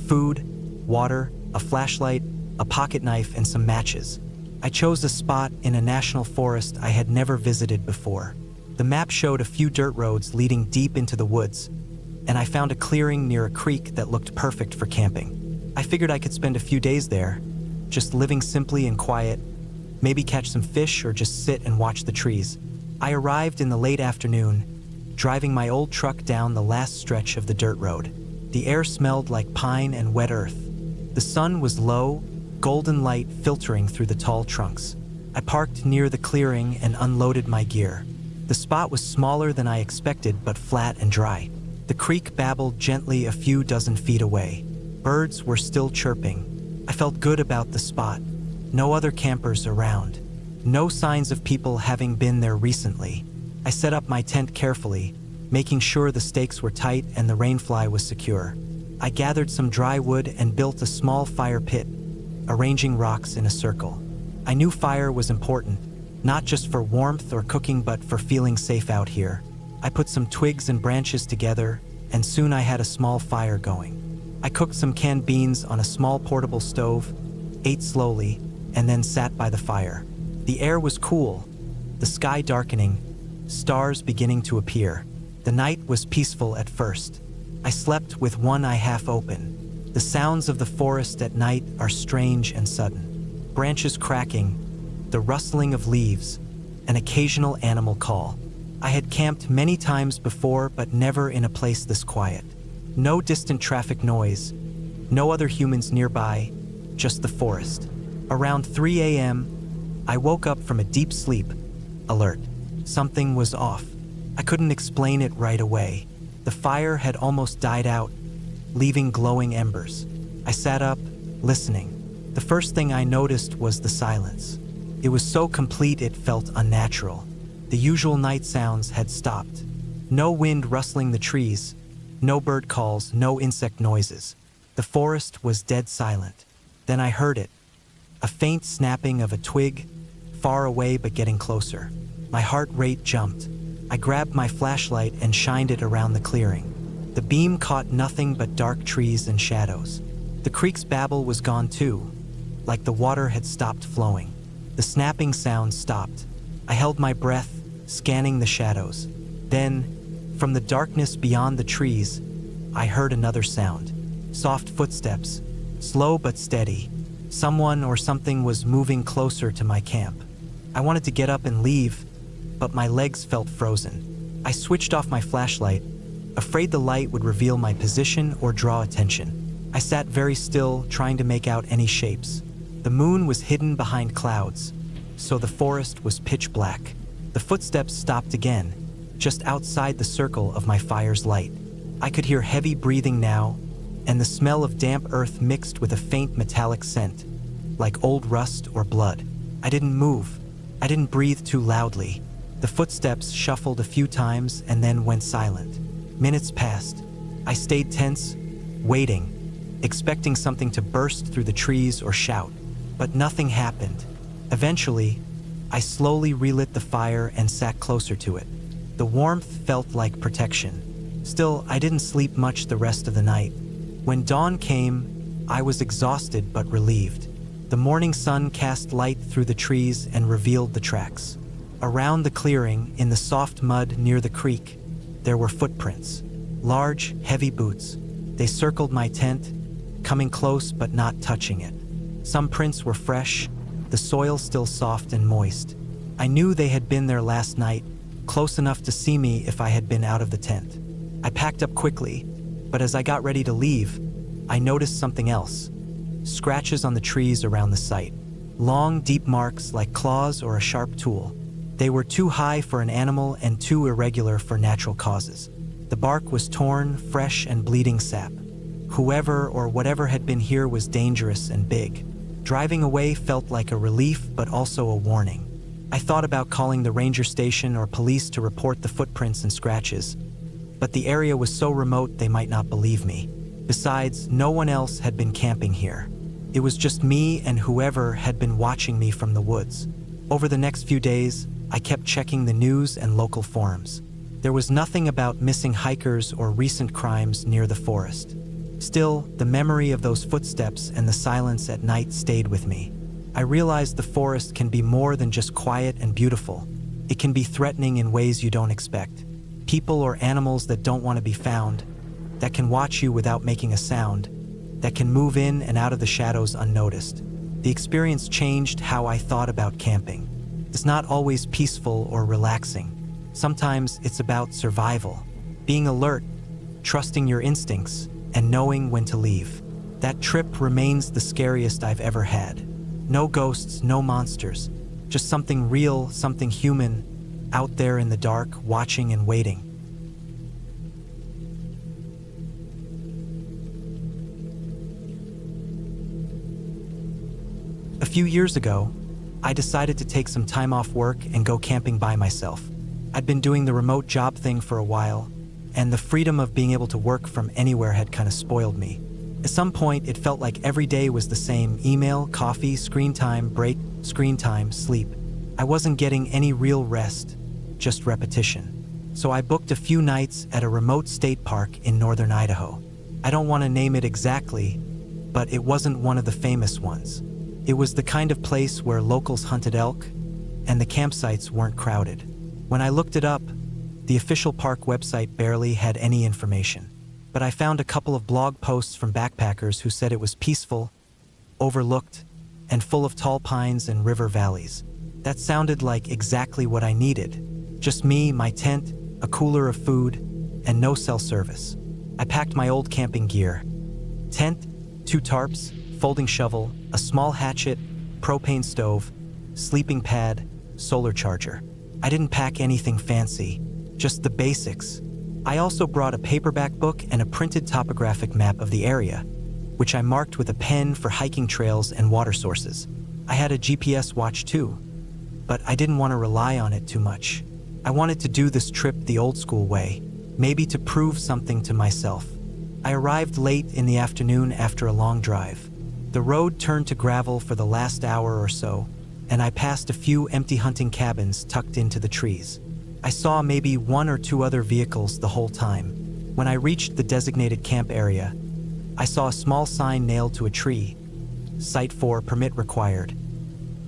food, water, a flashlight, a pocket knife, and some matches. I chose a spot in a national forest I had never visited before. The map showed a few dirt roads leading deep into the woods, and I found a clearing near a creek that looked perfect for camping. I figured I could spend a few days there, just living simply and quiet, maybe catch some fish or just sit and watch the trees. I arrived in the late afternoon, driving my old truck down the last stretch of the dirt road. The air smelled like pine and wet earth. The sun was low, golden light filtering through the tall trunks. I parked near the clearing and unloaded my gear. The spot was smaller than I expected, but flat and dry. The creek babbled gently a few dozen feet away. Birds were still chirping. I felt good about the spot. No other campers around. No signs of people having been there recently. I set up my tent carefully, making sure the stakes were tight and the rainfly was secure. I gathered some dry wood and built a small fire pit, arranging rocks in a circle. I knew fire was important, not just for warmth or cooking but for feeling safe out here. I put some twigs and branches together, and soon I had a small fire going. I cooked some canned beans on a small portable stove, ate slowly, and then sat by the fire. The air was cool, the sky darkening, stars beginning to appear. The night was peaceful at first. I slept with one eye half open. The sounds of the forest at night are strange and sudden. Branches cracking, the rustling of leaves, an occasional animal call. I had camped many times before, but never in a place this quiet. No distant traffic noise, no other humans nearby, just the forest. Around 3 a.m., I woke up from a deep sleep, alert. Something was off. I couldn't explain it right away. The fire had almost died out, leaving glowing embers. I sat up, listening. The first thing I noticed was the silence. It was so complete it felt unnatural. The usual night sounds had stopped. No wind rustling the trees, no bird calls, no insect noises. The forest was dead silent. Then I heard it, a faint snapping of a twig, far away but getting closer. My heart rate jumped. I grabbed my flashlight and shined it around the clearing. The beam caught nothing but dark trees and shadows. The creek's babble was gone too, like the water had stopped flowing. The snapping sound stopped. I held my breath, scanning the shadows. Then, from the darkness beyond the trees, I heard another sound. Soft footsteps, slow but steady. Someone or something was moving closer to my camp. I wanted to get up and leave, but my legs felt frozen. I switched off my flashlight, afraid the light would reveal my position or draw attention. I sat very still, trying to make out any shapes. The moon was hidden behind clouds, so the forest was pitch black. The footsteps stopped again, just outside the circle of my fire's light. I could hear heavy breathing now, and the smell of damp earth mixed with a faint metallic scent, like old rust or blood. I didn't move. I didn't breathe too loudly. The footsteps shuffled a few times and then went silent. Minutes passed. I stayed tense, waiting, expecting something to burst through the trees or shout, but nothing happened. Eventually, I slowly relit the fire and sat closer to it. The warmth felt like protection. Still, I didn't sleep much the rest of the night. When dawn came, I was exhausted but relieved. The morning sun cast light through the trees and revealed the tracks. Around the clearing, in the soft mud near the creek, there were footprints. Large, heavy boots. They circled my tent, coming close but not touching it. Some prints were fresh, the soil still soft and moist. I knew they had been there last night, close enough to see me if I had been out of the tent. I packed up quickly, but as I got ready to leave, I noticed something else. Scratches on the trees around the site. Long, deep marks like claws or a sharp tool. They were too high for an animal and too irregular for natural causes. The bark was torn, fresh, and bleeding sap. Whoever or whatever had been here was dangerous and big. Driving away felt like a relief, but also a warning. I thought about calling the ranger station or police to report the footprints and scratches, but the area was so remote they might not believe me. Besides, no one else had been camping here. It was just me and whoever had been watching me from the woods. Over the next few days, I kept checking the news and local forums. There was nothing about missing hikers or recent crimes near the forest. Still, the memory of those footsteps and the silence at night stayed with me. I realized the forest can be more than just quiet and beautiful. It can be threatening in ways you don't expect. People or animals that don't want to be found, that can watch you without making a sound, that can move in and out of the shadows unnoticed. The experience changed how I thought about camping. It's not always peaceful or relaxing. Sometimes it's about survival, being alert, trusting your instincts, and knowing when to leave. That trip remains the scariest I've ever had. No ghosts, no monsters, just something real, something human, out there in the dark, watching and waiting. A few years ago, I decided to take some time off work and go camping by myself. I'd been doing the remote job thing for a while, and the freedom of being able to work from anywhere had kind of spoiled me. At some point, it felt like every day was the same: email, coffee, screen time, break, screen time, sleep. I wasn't getting any real rest, just repetition. So I booked a few nights at a remote state park in northern Idaho. I don't want to name it exactly, but it wasn't one of the famous ones. It was the kind of place where locals hunted elk, and the campsites weren't crowded. When I looked it up, the official park website barely had any information. But I found a couple of blog posts from backpackers who said it was peaceful, overlooked, and full of tall pines and river valleys. That sounded like exactly what I needed. Just me, my tent, a cooler of food, and no cell service. I packed my old camping gear. Tent, 2 tarps, folding shovel, a small hatchet, propane stove, sleeping pad, solar charger. I didn't pack anything fancy, just the basics. I also brought a paperback book and a printed topographic map of the area, which I marked with a pen for hiking trails and water sources. I had a GPS watch too, but I didn't want to rely on it too much. I wanted to do this trip the old school way, maybe to prove something to myself. I arrived late in the afternoon after a long drive. The road turned to gravel for the last hour or so, and I passed a few empty hunting cabins tucked into the trees. I saw maybe 1 or 2 other vehicles the whole time. When I reached the designated camp area, I saw a small sign nailed to a tree: Site 4, permit required.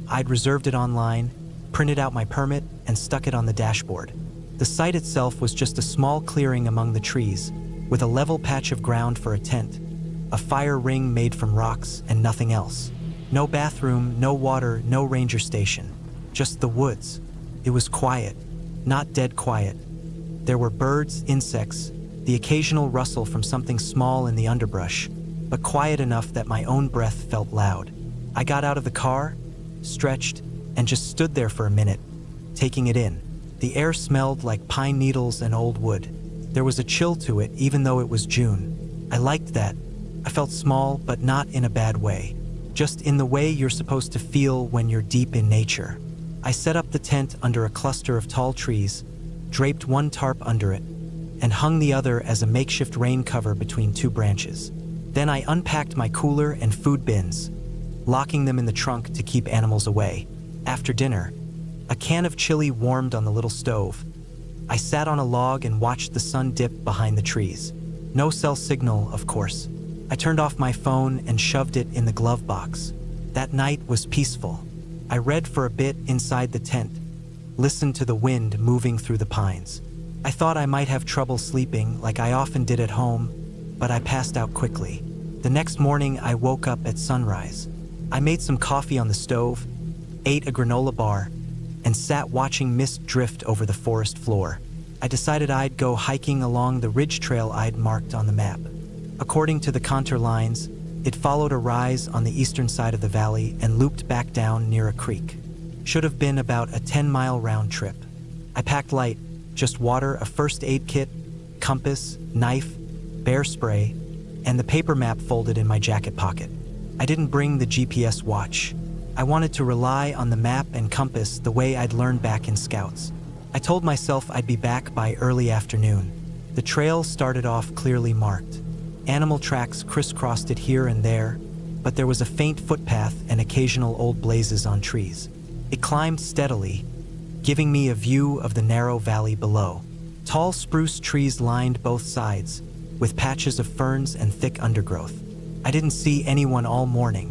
I'd reserved it online, printed out my permit, and stuck it on the dashboard. The site itself was just a small clearing among the trees, with a level patch of ground for a tent, a fire ring made from rocks, and nothing else. No bathroom, no water, no ranger station. Just the woods. It was quiet, not dead quiet. There were birds, insects, the occasional rustle from something small in the underbrush, but quiet enough that my own breath felt loud. I got out of the car, stretched, and just stood there for a minute, taking it in. The air smelled like pine needles and old wood. There was a chill to it, even though it was June. I liked that. I felt small, but not in a bad way. Just in the way you're supposed to feel when you're deep in nature. I set up the tent under a cluster of tall trees, draped one tarp under it, and hung the other as a makeshift rain cover between two branches. Then I unpacked my cooler and food bins, locking them in the trunk to keep animals away. After dinner, a can of chili warmed on the little stove. I sat on a log and watched the sun dip behind the trees. No cell signal, of course. I turned off my phone and shoved it in the glove box. That night was peaceful. I read for a bit inside the tent, listened to the wind moving through the pines. I thought I might have trouble sleeping like I often did at home, but I passed out quickly. The next morning, I woke up at sunrise. I made some coffee on the stove, ate a granola bar, and sat watching mist drift over the forest floor. I decided I'd go hiking along the ridge trail I'd marked on the map. According to the contour lines, it followed a rise on the eastern side of the valley and looped back down near a creek. Should have been about a 10-mile round trip. I packed light, just water, a first aid kit, compass, knife, bear spray, and the paper map folded in my jacket pocket. I didn't bring the GPS watch. I wanted to rely on the map and compass the way I'd learned back in Scouts. I told myself I'd be back by early afternoon. The trail started off clearly marked. Animal tracks crisscrossed it here and there, but there was a faint footpath and occasional old blazes on trees. It climbed steadily, giving me a view of the narrow valley below. Tall spruce trees lined both sides, with patches of ferns and thick undergrowth. I didn't see anyone all morning.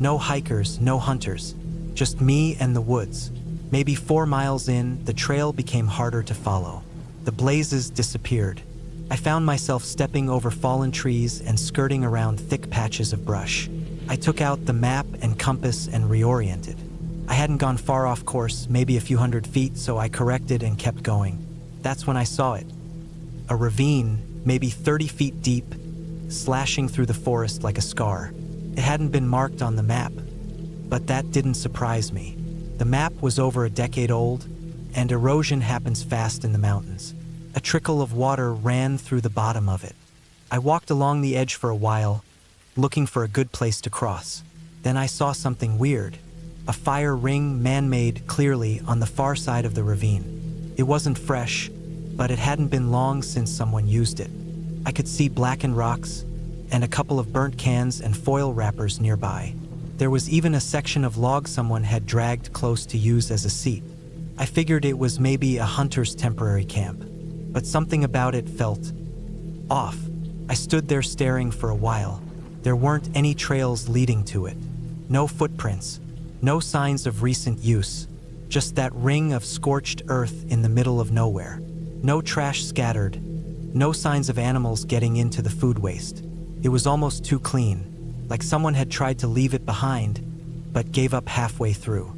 No hikers, no hunters, just me and the woods. Maybe 4 miles in, the trail became harder to follow. The blazes disappeared. I found myself stepping over fallen trees and skirting around thick patches of brush. I took out the map and compass and reoriented. I hadn't gone far off course, maybe a few hundred feet, so I corrected and kept going. That's when I saw it. A ravine, maybe 30 feet deep, slashing through the forest like a scar. It hadn't been marked on the map, but that didn't surprise me. The map was over a decade old, and erosion happens fast in the mountains. A trickle of water ran through the bottom of it. I walked along the edge for a while, looking for a good place to cross. Then I saw something weird. A fire ring, man-made, clearly on the far side of the ravine. It wasn't fresh, but it hadn't been long since someone used it. I could see blackened rocks and a couple of burnt cans and foil wrappers nearby. There was even a section of log someone had dragged close to use as a seat. I figured it was maybe a hunter's temporary camp, but something about it felt off. I stood there staring for a while. There weren't any trails leading to it. No footprints, no signs of recent use, just that ring of scorched earth in the middle of nowhere. No trash scattered, no signs of animals getting into the food waste. It was almost too clean, like someone had tried to leave it behind, but gave up halfway through.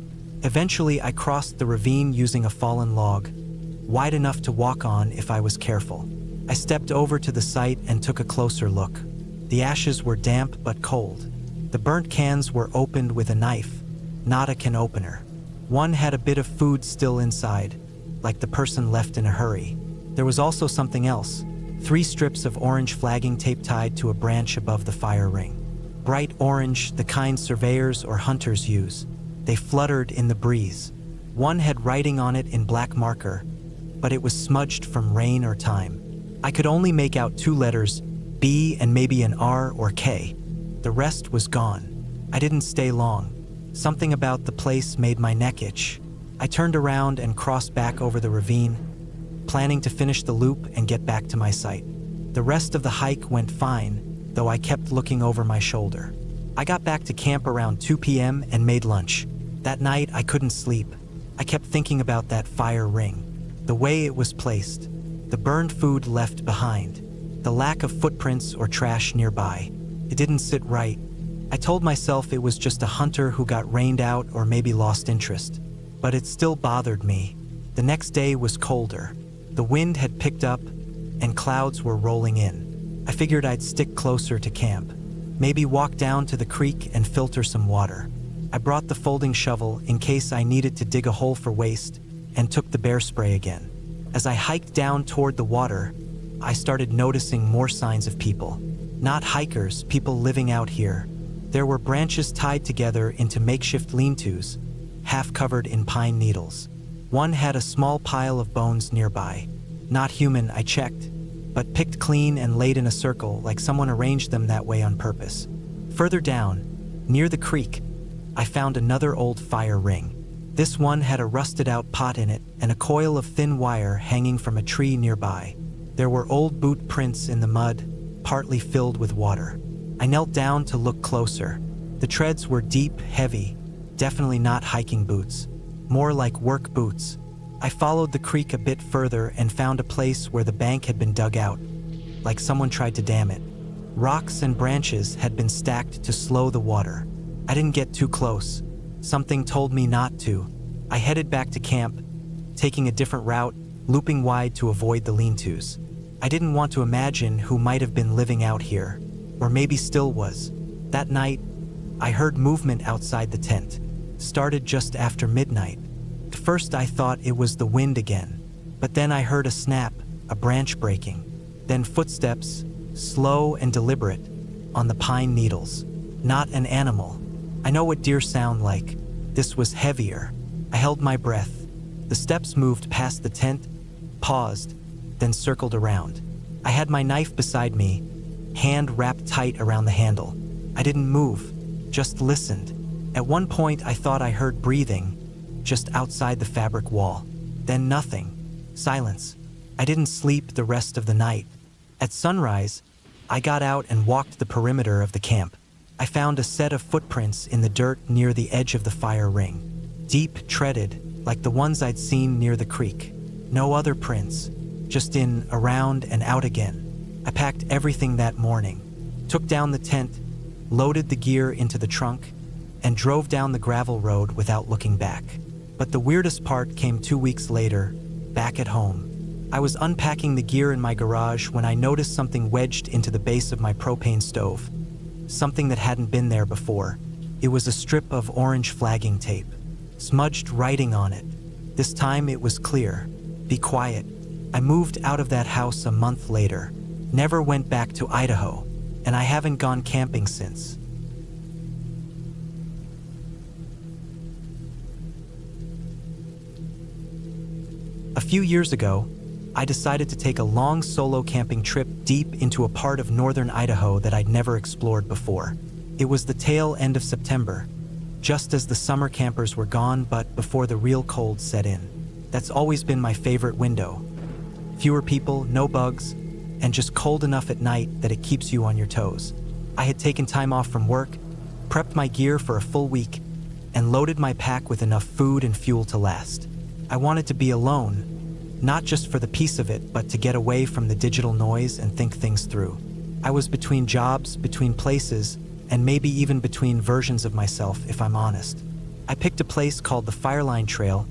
Eventually, I crossed the ravine using a fallen log, wide enough to walk on if I was careful. I stepped over to the site and took a closer look. The ashes were damp but cold. The burnt cans were opened with a knife, not a can opener. One had a bit of food still inside, like the person left in a hurry. There was also something else. 3 strips of orange flagging tape tied to a branch above the fire ring. Bright orange, the kind surveyors or hunters use. They fluttered in the breeze. One had writing on it in black marker, but it was smudged from rain or time. I could only make out 2 letters, B and maybe an R or K. The rest was gone. I didn't stay long. Something about the place made my neck itch. I turned around and crossed back over the ravine, planning to finish the loop and get back to my site. The rest of the hike went fine, though I kept looking over my shoulder. I got back to camp around 2 p.m. and made lunch. That night, I couldn't sleep. I kept thinking about that fire ring, the way it was placed, the burned food left behind, the lack of footprints or trash nearby. It didn't sit right. I told myself it was just a hunter who got rained out or maybe lost interest, but it still bothered me. The next day was colder. The wind had picked up, and clouds were rolling in. I figured I'd stick closer to camp. Maybe walk down to the creek and filter some water. I brought the folding shovel in case I needed to dig a hole for waste and took the bear spray again. As I hiked down toward the water, I started noticing more signs of people. Not hikers, people living out here. There were branches tied together into makeshift lean-tos, half covered in pine needles. One had a small pile of bones nearby. Not human, I checked, but picked clean and laid in a circle like someone arranged them that way on purpose. Further down, near the creek, I found another old fire ring. This one had a rusted-out pot in it and a coil of thin wire hanging from a tree nearby. There were old boot prints in the mud, partly filled with water. I knelt down to look closer. The treads were deep, heavy, definitely not hiking boots, more like work boots. I followed the creek a bit further and found a place where the bank had been dug out, like someone tried to dam it. Rocks and branches had been stacked to slow the water. I didn't get too close. Something told me not to. I headed back to camp, taking a different route, looping wide to avoid the lean-tos. I didn't want to imagine who might have been living out here, or maybe still was. That night, I heard movement outside the tent. Started just after midnight. At first I thought it was the wind again, but then I heard a snap, a branch breaking. Then footsteps, slow and deliberate, on the pine needles. Not an animal. I know what deer sound like. This was heavier. I held my breath. The steps moved past the tent, paused, then circled around. I had my knife beside me, hand wrapped tight around the handle. I didn't move, just listened. At one point I thought I heard breathing, just outside the fabric wall. Then nothing. Silence. I didn't sleep the rest of the night. At sunrise, I got out and walked the perimeter of the camp. I found a set of footprints in the dirt near the edge of the fire ring. Deep, treaded, like the ones I'd seen near the creek. No other prints, just in, around, and out again. I packed everything that morning, took down the tent, loaded the gear into the trunk, and drove down the gravel road without looking back. But the weirdest part came 2 weeks later, back at home. I was unpacking the gear in my garage when I noticed something wedged into the base of my propane stove. Something that hadn't been there before. It was a strip of orange flagging tape, smudged writing on it. This time it was clear. Be quiet. I moved out of that house a month later, never went back to Idaho, and I haven't gone camping since. A few years ago, I decided to take a long solo camping trip deep into a part of northern Idaho that I'd never explored before. It was the tail end of September, just as the summer campers were gone but before the real cold set in. That's always been my favorite window. Fewer people, no bugs, and just cold enough at night that it keeps you on your toes. I had taken time off from work, prepped my gear for a full week, and loaded my pack with enough food and fuel to last. I wanted to be alone, not just for the peace of it, but to get away from the digital noise and think things through. I was between jobs, between places, and maybe even between versions of myself, if I'm honest. I picked a place called the Fireline Trail,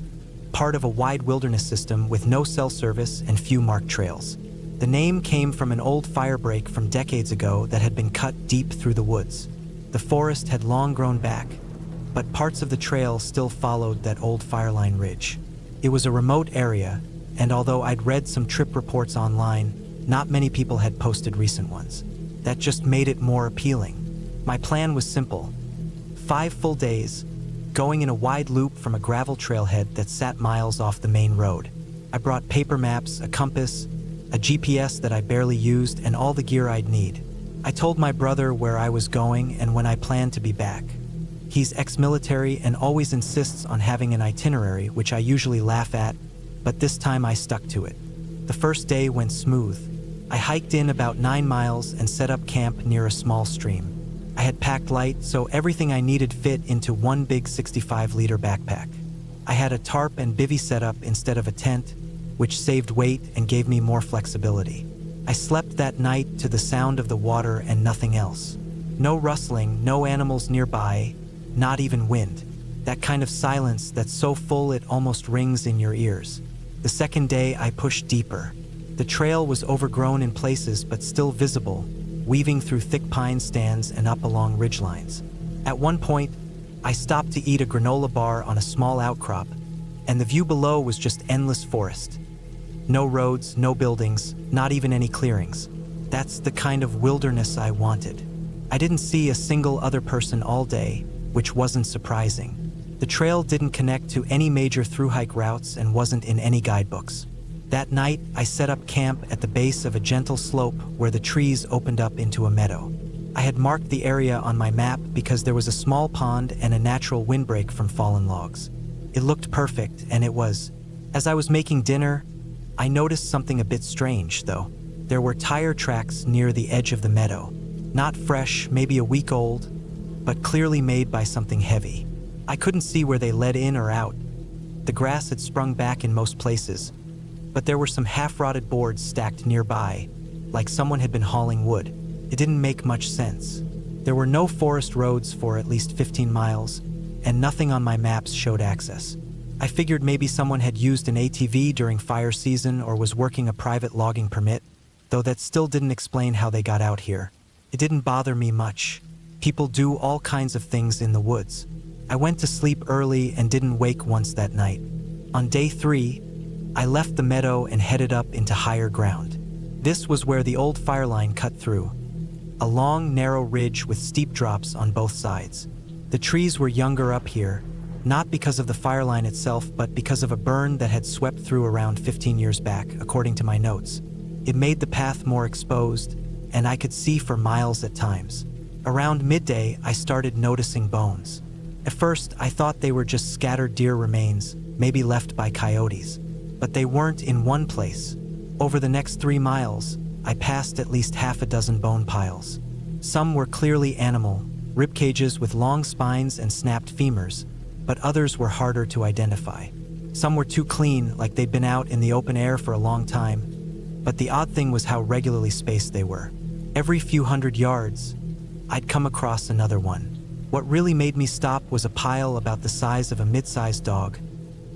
part of a wide wilderness system with no cell service and few marked trails. The name came from an old fire break from decades ago that had been cut deep through the woods. The forest had long grown back, but parts of the trail still followed that old fireline ridge. It was a remote area, and although I'd read some trip reports online, not many people had posted recent ones. That just made it more appealing. My plan was simple. 5 full days, going in a wide loop from a gravel trailhead that sat miles off the main road. I brought paper maps, a compass, a GPS that I barely used, and all the gear I'd need. I told my brother where I was going and when I planned to be back. He's ex-military and always insists on having an itinerary, which I usually laugh at, but this time I stuck to it. The first day went smooth. I hiked in about 9 miles and set up camp near a small stream. I had packed light, so everything I needed fit into one big 65-liter backpack. I had a tarp and bivvy set up instead of a tent, which saved weight and gave me more flexibility. I slept that night to the sound of the water and nothing else. No rustling, no animals nearby, not even wind. That kind of silence that's so full it almost rings in your ears. The second day I pushed deeper. The trail was overgrown in places but still visible, weaving through thick pine stands and up along ridgelines. At one point, I stopped to eat a granola bar on a small outcrop, and the view below was just endless forest. No roads, no buildings, not even any clearings. That's the kind of wilderness I wanted. I didn't see a single other person all day, which wasn't surprising. The trail didn't connect to any major thru-hike routes and wasn't in any guidebooks. That night, I set up camp at the base of a gentle slope where the trees opened up into a meadow. I had marked the area on my map because there was a small pond and a natural windbreak from fallen logs. It looked perfect, and it was. As I was making dinner, I noticed something a bit strange, though. There were tire tracks near the edge of the meadow. Not fresh, maybe a week old, but clearly made by something heavy. I couldn't see where they led in or out. The grass had sprung back in most places, but there were some half-rotted boards stacked nearby, like someone had been hauling wood. It didn't make much sense. There were no forest roads for at least 15 miles, and nothing on my maps showed access. I figured maybe someone had used an ATV during fire season or was working a private logging permit, though that still didn't explain how they got out here. It didn't bother me much. People do all kinds of things in the woods. I went to sleep early and didn't wake once that night. On day 3, I left the meadow and headed up into higher ground. This was where the old fire line cut through. A long, narrow ridge with steep drops on both sides. The trees were younger up here, not because of the fire line itself, but because of a burn that had swept through around 15 years back, according to my notes. It made the path more exposed, and I could see for miles at times. Around midday, I started noticing bones. At first, I thought they were just scattered deer remains, maybe left by coyotes. But they weren't in one place. Over the next 3 miles, I passed at least half a dozen bone piles. Some were clearly animal, rib cages with long spines and snapped femurs, but others were harder to identify. Some were too clean, like they'd been out in the open air for a long time, but the odd thing was how regularly spaced they were. Every few hundred yards, I'd come across another one. What really made me stop was a pile about the size of a mid-sized dog,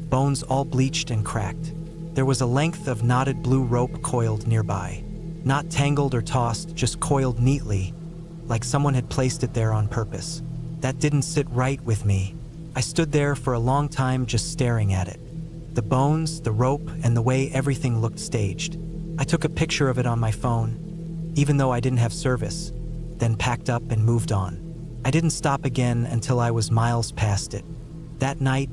bones all bleached and cracked. There was a length of knotted blue rope coiled nearby. Not tangled or tossed, just coiled neatly, like someone had placed it there on purpose. That didn't sit right with me. I stood there for a long time just staring at it. The bones, the rope, and the way everything looked staged. I took a picture of it on my phone, even though I didn't have service, then packed up and moved on. I didn't stop again until I was miles past it. That night,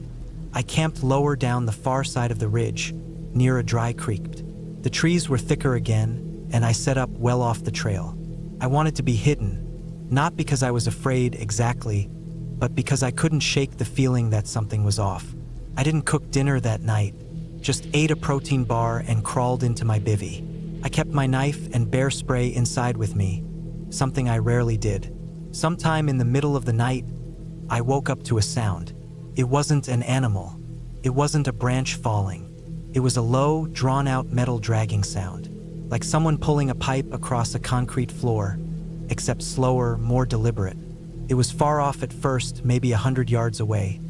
I camped lower down the far side of the ridge, near a dry creek. The trees were thicker again, and I set up well off the trail. I wanted to be hidden, not because I was afraid exactly, but because I couldn't shake the feeling that something was off. I didn't cook dinner that night, just ate a protein bar and crawled into my bivvy. I kept my knife and bear spray inside with me, something I rarely did. Sometime in the middle of the night, I woke up to a sound. It wasn't an animal. It wasn't a branch falling. It was a low, drawn-out metal dragging sound, like someone pulling a pipe across a concrete floor, except slower, more deliberate. It was far off at first, maybe 100 yards away.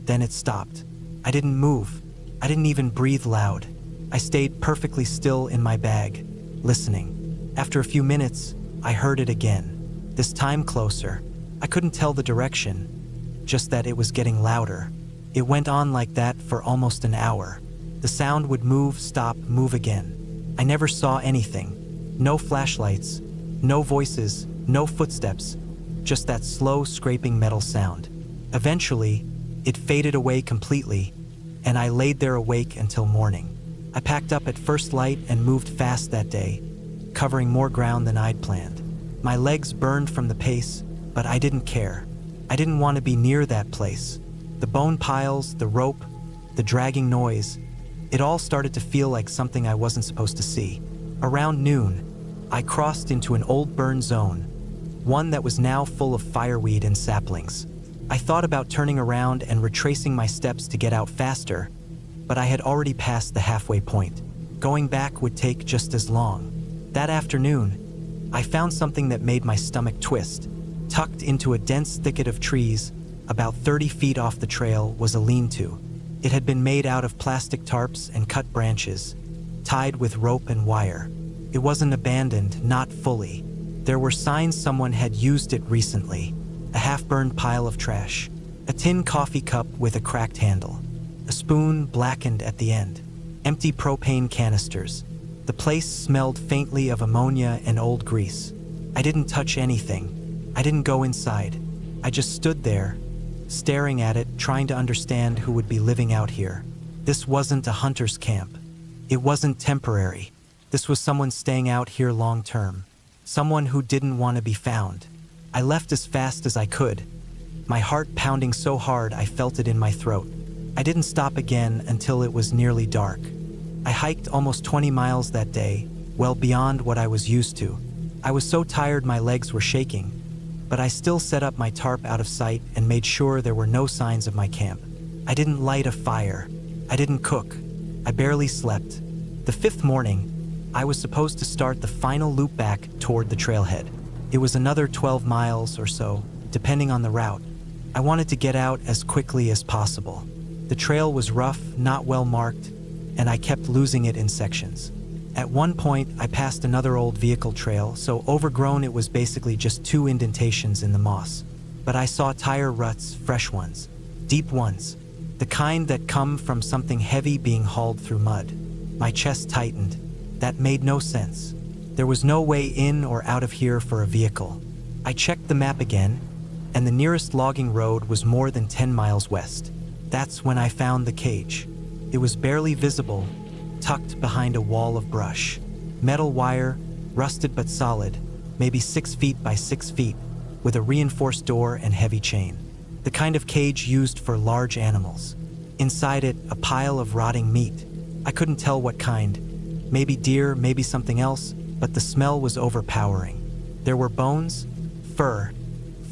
Then it stopped. I didn't move. I didn't even breathe loud. I stayed perfectly still in my bag, listening. After a few minutes, I heard it again, this time closer. I couldn't tell the direction, just that it was getting louder. It went on like that for almost an hour. The sound would move, stop, move again. I never saw anything. No flashlights, no voices, no footsteps, just that slow scraping metal sound. Eventually, it faded away completely, and I laid there awake until morning. I packed up at first light and moved fast that day, covering more ground than I'd planned. My legs burned from the pace, but I didn't care. I didn't want to be near that place. The bone piles, the rope, the dragging noise, it all started to feel like something I wasn't supposed to see. Around noon, I crossed into an old burn zone, one that was now full of fireweed and saplings. I thought about turning around and retracing my steps to get out faster, but I had already passed the halfway point. Going back would take just as long. That afternoon, I found something that made my stomach twist. Tucked into a dense thicket of trees, about 30 feet off the trail, was a lean-to. It had been made out of plastic tarps and cut branches, tied with rope and wire. It wasn't abandoned, not fully. There were signs someone had used it recently. A half-burned pile of trash, a tin coffee cup with a cracked handle, a spoon blackened at the end, empty propane canisters. The place smelled faintly of ammonia and old grease. I didn't touch anything. I didn't go inside. I just stood there, staring at it, trying to understand who would be living out here. This wasn't a hunter's camp. It wasn't temporary. This was someone staying out here long term. Someone who didn't want to be found. I left as fast as I could, my heart pounding so hard I felt it in my throat. I didn't stop again until it was nearly dark. I hiked almost 20 miles that day, well beyond what I was used to. I was so tired my legs were shaking, but I still set up my tarp out of sight and made sure there were no signs of my camp. I didn't light a fire. I didn't cook. I barely slept. The fifth morning, I was supposed to start the final loop back toward the trailhead. It was another 12 miles or so, depending on the route. I wanted to get out as quickly as possible. The trail was rough, not well marked, and I kept losing it in sections. At one point, I passed another old vehicle trail, so overgrown it was basically just 2 indentations in the moss. But I saw tire ruts, fresh ones, deep ones, the kind that come from something heavy being hauled through mud. My chest tightened. That made no sense. There was no way in or out of here for a vehicle. I checked the map again, and the nearest logging road was more than 10 miles west. That's when I found the cage. It was barely visible, tucked behind a wall of brush. Metal wire, rusted but solid, maybe 6 feet by 6 feet, with a reinforced door and heavy chain. The kind of cage used for large animals. Inside it, a pile of rotting meat. I couldn't tell what kind. Maybe deer, maybe something else, but the smell was overpowering. There were bones, fur,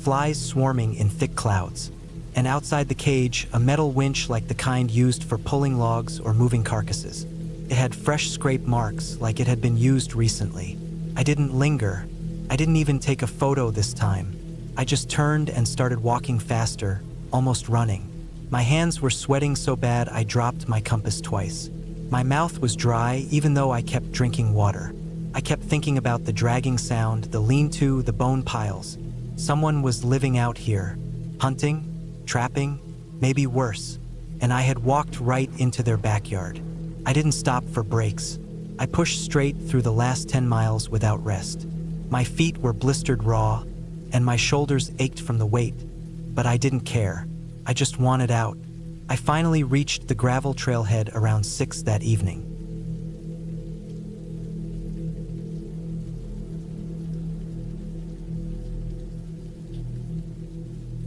flies swarming in thick clouds. And outside the cage, a metal winch like the kind used for pulling logs or moving carcasses. It had fresh scrape marks, like it had been used recently. I didn't linger. I didn't even take a photo this time. I just turned and started walking faster, almost running. My hands were sweating so bad I dropped my compass twice. My mouth was dry even though I kept drinking water. I kept thinking about the dragging sound, the lean-to, the bone piles. Someone was living out here, hunting, trapping, maybe worse, and I had walked right into their backyard. I didn't stop for breaks. I pushed straight through the last 10 miles without rest. My feet were blistered raw, and my shoulders ached from the weight, but I didn't care. I just wanted out. I finally reached the gravel trailhead around 6 that evening.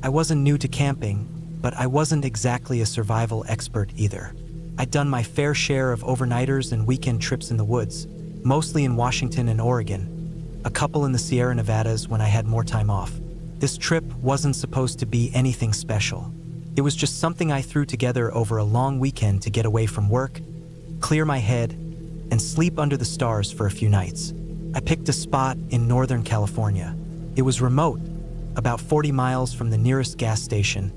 I wasn't new to camping, but I wasn't exactly a survival expert either. I'd done my fair share of overnighters and weekend trips in the woods, mostly in Washington and Oregon, a couple in the Sierra Nevadas when I had more time off. This trip wasn't supposed to be anything special. It was just something I threw together over a long weekend to get away from work, clear my head, and sleep under the stars for a few nights. I picked a spot in Northern California. It was remote, about 40 miles from the nearest gas station,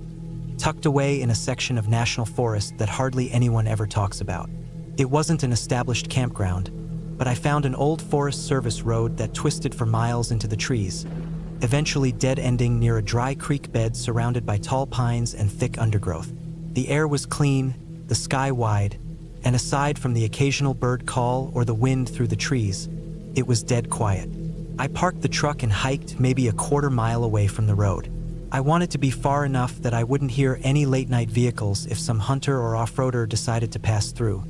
tucked away in a section of national forest that hardly anyone ever talks about. It wasn't an established campground, but I found an old Forest Service road that twisted for miles into the trees, eventually dead-ending near a dry creek bed surrounded by tall pines and thick undergrowth. The air was clean, the sky wide, and aside from the occasional bird call or the wind through the trees, it was dead quiet. I parked the truck and hiked maybe a quarter mile away from the road. I wanted to be far enough that I wouldn't hear any late-night vehicles if some hunter or off-roader decided to pass through,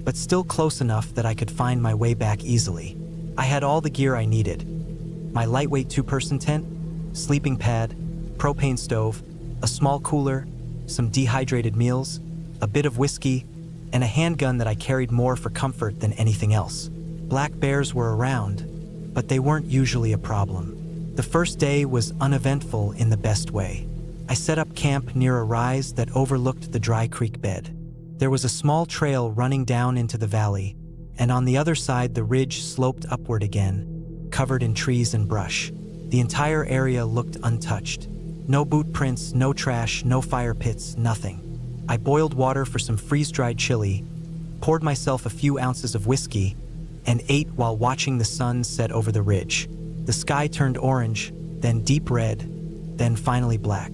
but still close enough that I could find my way back easily. I had all the gear I needed. My lightweight 2-person tent, sleeping pad, propane stove, a small cooler, some dehydrated meals, a bit of whiskey, and a handgun that I carried more for comfort than anything else. Black bears were around, but they weren't usually a problem. The first day was uneventful in the best way. I set up camp near a rise that overlooked the dry creek bed. There was a small trail running down into the valley, and on the other side the ridge sloped upward again, covered in trees and brush. The entire area looked untouched. No boot prints, no trash, no fire pits, nothing. I boiled water for some freeze-dried chili, poured myself a few ounces of whiskey, and ate while watching the sun set over the ridge. The sky turned orange, then deep red, then finally black.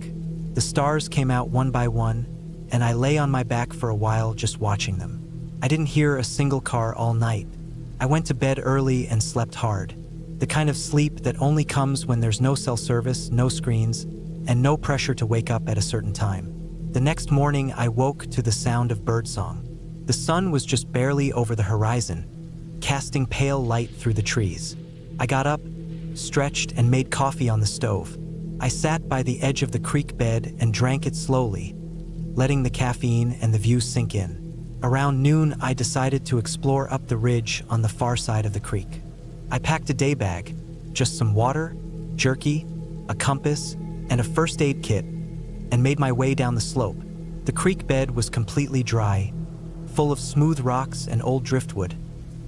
The stars came out one by one, and I lay on my back for a while just watching them. I didn't hear a single car all night. I went to bed early and slept hard. The kind of sleep that only comes when there's no cell service, no screens, and no pressure to wake up at a certain time. The next morning, I woke to the sound of birdsong. The sun was just barely over the horizon, casting pale light through the trees. I got up, stretched, and made coffee on the stove. I sat by the edge of the creek bed and drank it slowly, letting the caffeine and the view sink in. Around noon, I decided to explore up the ridge on the far side of the creek. I packed a day bag, just some water, jerky, a compass, and a first aid kit, and made my way down the slope. The creek bed was completely dry, full of smooth rocks and old driftwood.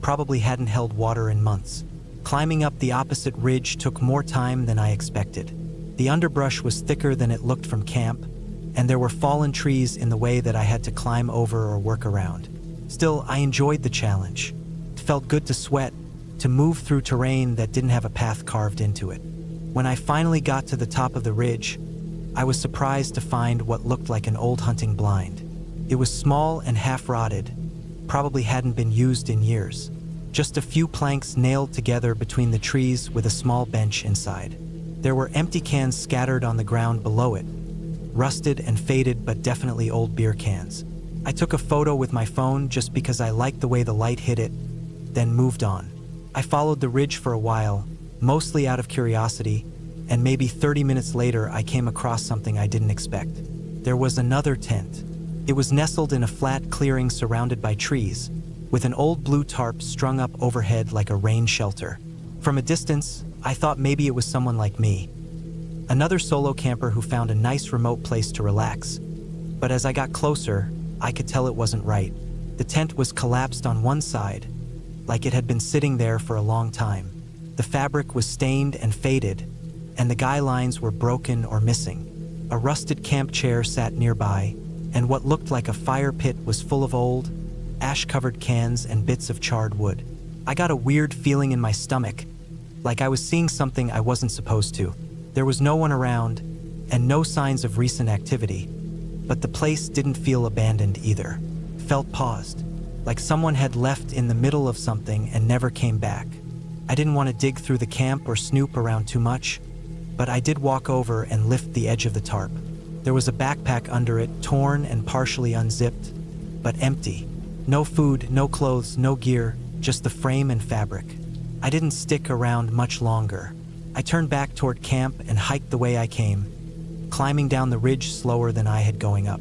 Probably hadn't held water in months. Climbing up the opposite ridge took more time than I expected. The underbrush was thicker than it looked from camp, and there were fallen trees in the way that I had to climb over or work around. Still, I enjoyed the challenge. It felt good to sweat, to move through terrain that didn't have a path carved into it. When I finally got to the top of the ridge, I was surprised to find what looked like an old hunting blind. It was small and half-rotted, probably hadn't been used in years. Just a few planks nailed together between the trees with a small bench inside. There were empty cans scattered on the ground below it, rusted and faded but definitely old beer cans. I took a photo with my phone just because I liked the way the light hit it, then moved on. I followed the ridge for a while, mostly out of curiosity, and maybe 30 minutes later I came across something I didn't expect. There was another tent. It was nestled in a flat clearing surrounded by trees, with an old blue tarp strung up overhead like a rain shelter. From a distance, I thought maybe it was someone like me, another solo camper who found a nice remote place to relax. But as I got closer, I could tell it wasn't right. The tent was collapsed on one side, like it had been sitting there for a long time. The fabric was stained and faded, and the guy lines were broken or missing. A rusted camp chair sat nearby, and what looked like a fire pit was full of old, ash-covered cans and bits of charred wood. I got a weird feeling in my stomach, like I was seeing something I wasn't supposed to. There was no one around, and no signs of recent activity, but the place didn't feel abandoned either. Felt paused, like someone had left in the middle of something and never came back. I didn't want to dig through the camp or snoop around too much, but I did walk over and lift the edge of the tarp. There was a backpack under it, torn and partially unzipped, but empty. No food, no clothes, no gear, just the frame and fabric. I didn't stick around much longer. I turned back toward camp and hiked the way I came, climbing down the ridge slower than I had going up.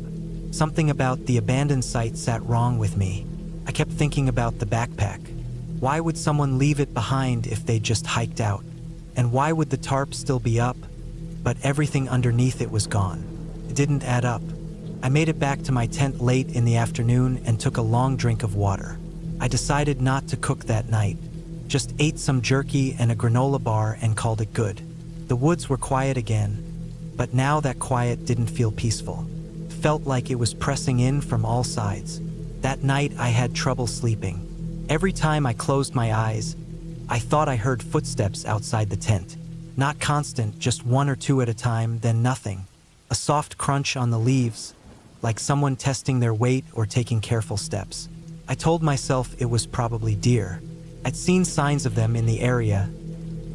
Something about the abandoned site sat wrong with me. I kept thinking about the backpack. Why would someone leave it behind if they just hiked out? And why would the tarp still be up, but everything underneath it was gone? It didn't add up. I made it back to my tent late in the afternoon and took a long drink of water. I decided not to cook that night. Just ate some jerky and a granola bar and called it good. The woods were quiet again, but now that quiet didn't feel peaceful. It felt like it was pressing in from all sides. That night I had trouble sleeping. Every time I closed my eyes, I thought I heard footsteps outside the tent. Not constant, just one or two at a time, then nothing. A soft crunch on the leaves, like someone testing their weight or taking careful steps. I told myself it was probably deer. I'd seen signs of them in the area,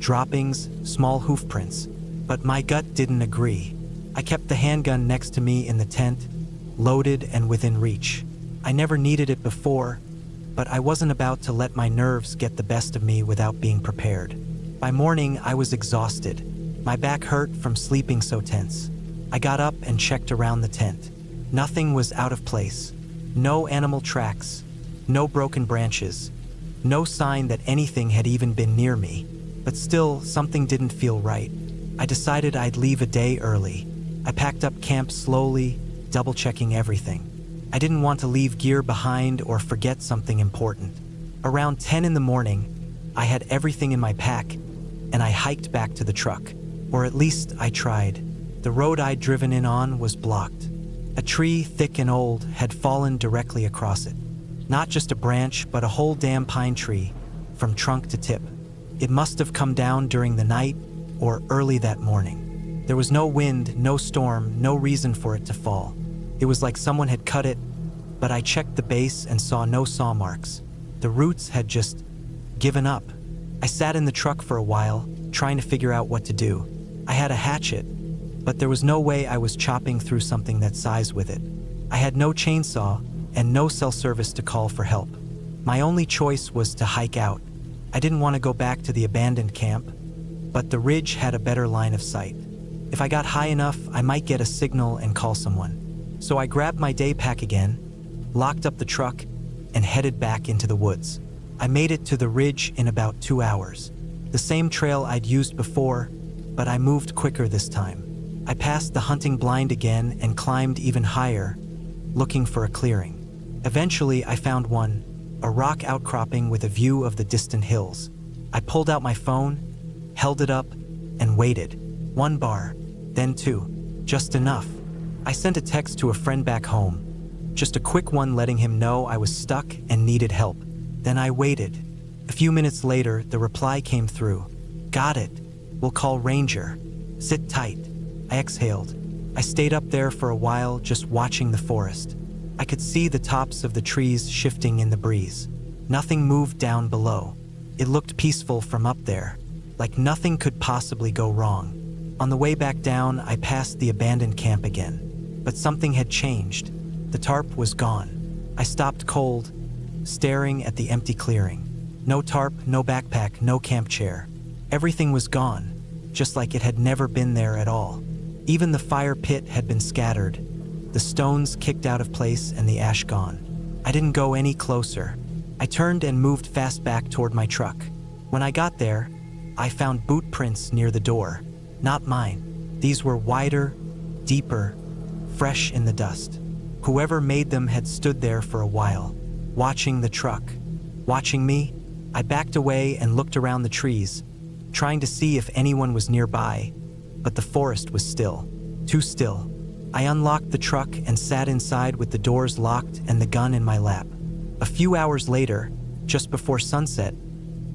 droppings, small hoof prints, but my gut didn't agree. I kept the handgun next to me in the tent, loaded and within reach. I never needed it before, but I wasn't about to let my nerves get the best of me without being prepared. By morning, I was exhausted. My back hurt from sleeping so tense. I got up and checked around the tent. Nothing was out of place. No animal tracks, no broken branches, no sign that anything had even been near me. But still, something didn't feel right. I decided I'd leave a day early. I packed up camp slowly, double-checking everything. I didn't want to leave gear behind or forget something important. Around 10 in the morning, I had everything in my pack, and I hiked back to the truck. Or at least I tried. The road I'd driven in on was blocked. A tree, thick and old, had fallen directly across it. Not just a branch, but a whole damn pine tree, from trunk to tip. It must have come down during the night or early that morning. There was no wind, no storm, no reason for it to fall. It was like someone had cut it, but I checked the base and saw no saw marks. The roots had just given up. I sat in the truck for a while, trying to figure out what to do. I had a hatchet, but there was no way I was chopping through something that size with it. I had no chainsaw and no cell service to call for help. My only choice was to hike out. I didn't want to go back to the abandoned camp, but the ridge had a better line of sight. If I got high enough, I might get a signal and call someone. So I grabbed my day pack again, locked up the truck, and headed back into the woods. I made it to the ridge in about 2 hours. The same trail I'd used before, but I moved quicker this time. I passed the hunting blind again and climbed even higher, looking for a clearing. Eventually, I found one, a rock outcropping with a view of the distant hills. I pulled out my phone, held it up, and waited. 1 bar, then 2, just enough. I sent a text to a friend back home, just a quick one letting him know I was stuck and needed help. Then I waited. A few minutes later, the reply came through. Got it. We'll call Ranger. Sit tight. I exhaled. I stayed up there for a while, just watching the forest. I could see the tops of the trees shifting in the breeze. Nothing moved down below. It looked peaceful from up there, like nothing could possibly go wrong. On the way back down, I passed the abandoned camp again. But something had changed. The tarp was gone. I stopped cold, staring at the empty clearing. No tarp, no backpack, no camp chair. Everything was gone, just like it had never been there at all. Even the fire pit had been scattered, the stones kicked out of place and the ash gone. I didn't go any closer. I turned and moved fast back toward my truck. When I got there, I found boot prints near the door. Not mine. These were wider, deeper, fresh in the dust. Whoever made them had stood there for a while, watching the truck. Watching me, I backed away and looked around the trees, trying to see if anyone was nearby, but the forest was still. Too still. I unlocked the truck and sat inside with the doors locked and the gun in my lap. A few hours later, just before sunset,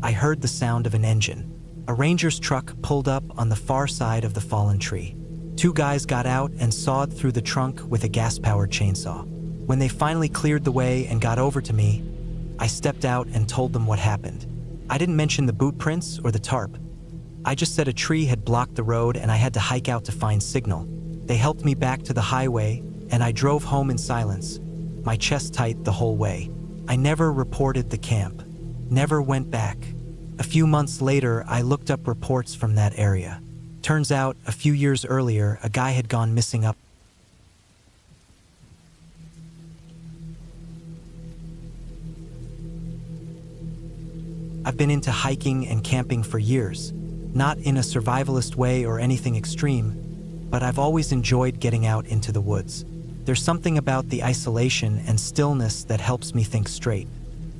I heard the sound of an engine. A ranger's truck pulled up on the far side of the fallen tree. 2 guys got out and sawed through the trunk with a gas-powered chainsaw. When they finally cleared the way and got over to me, I stepped out and told them what happened. I didn't mention the boot prints or the tarp. I just said a tree had blocked the road and I had to hike out to find signal. They helped me back to the highway, and I drove home in silence, my chest tight the whole way. I never reported the camp, never went back. A few months later, I looked up reports from that area. Turns out, a few years earlier, a guy had gone missing up. I've been into hiking and camping for years, not in a survivalist way or anything extreme, but I've always enjoyed getting out into the woods. There's something about the isolation and stillness that helps me think straight.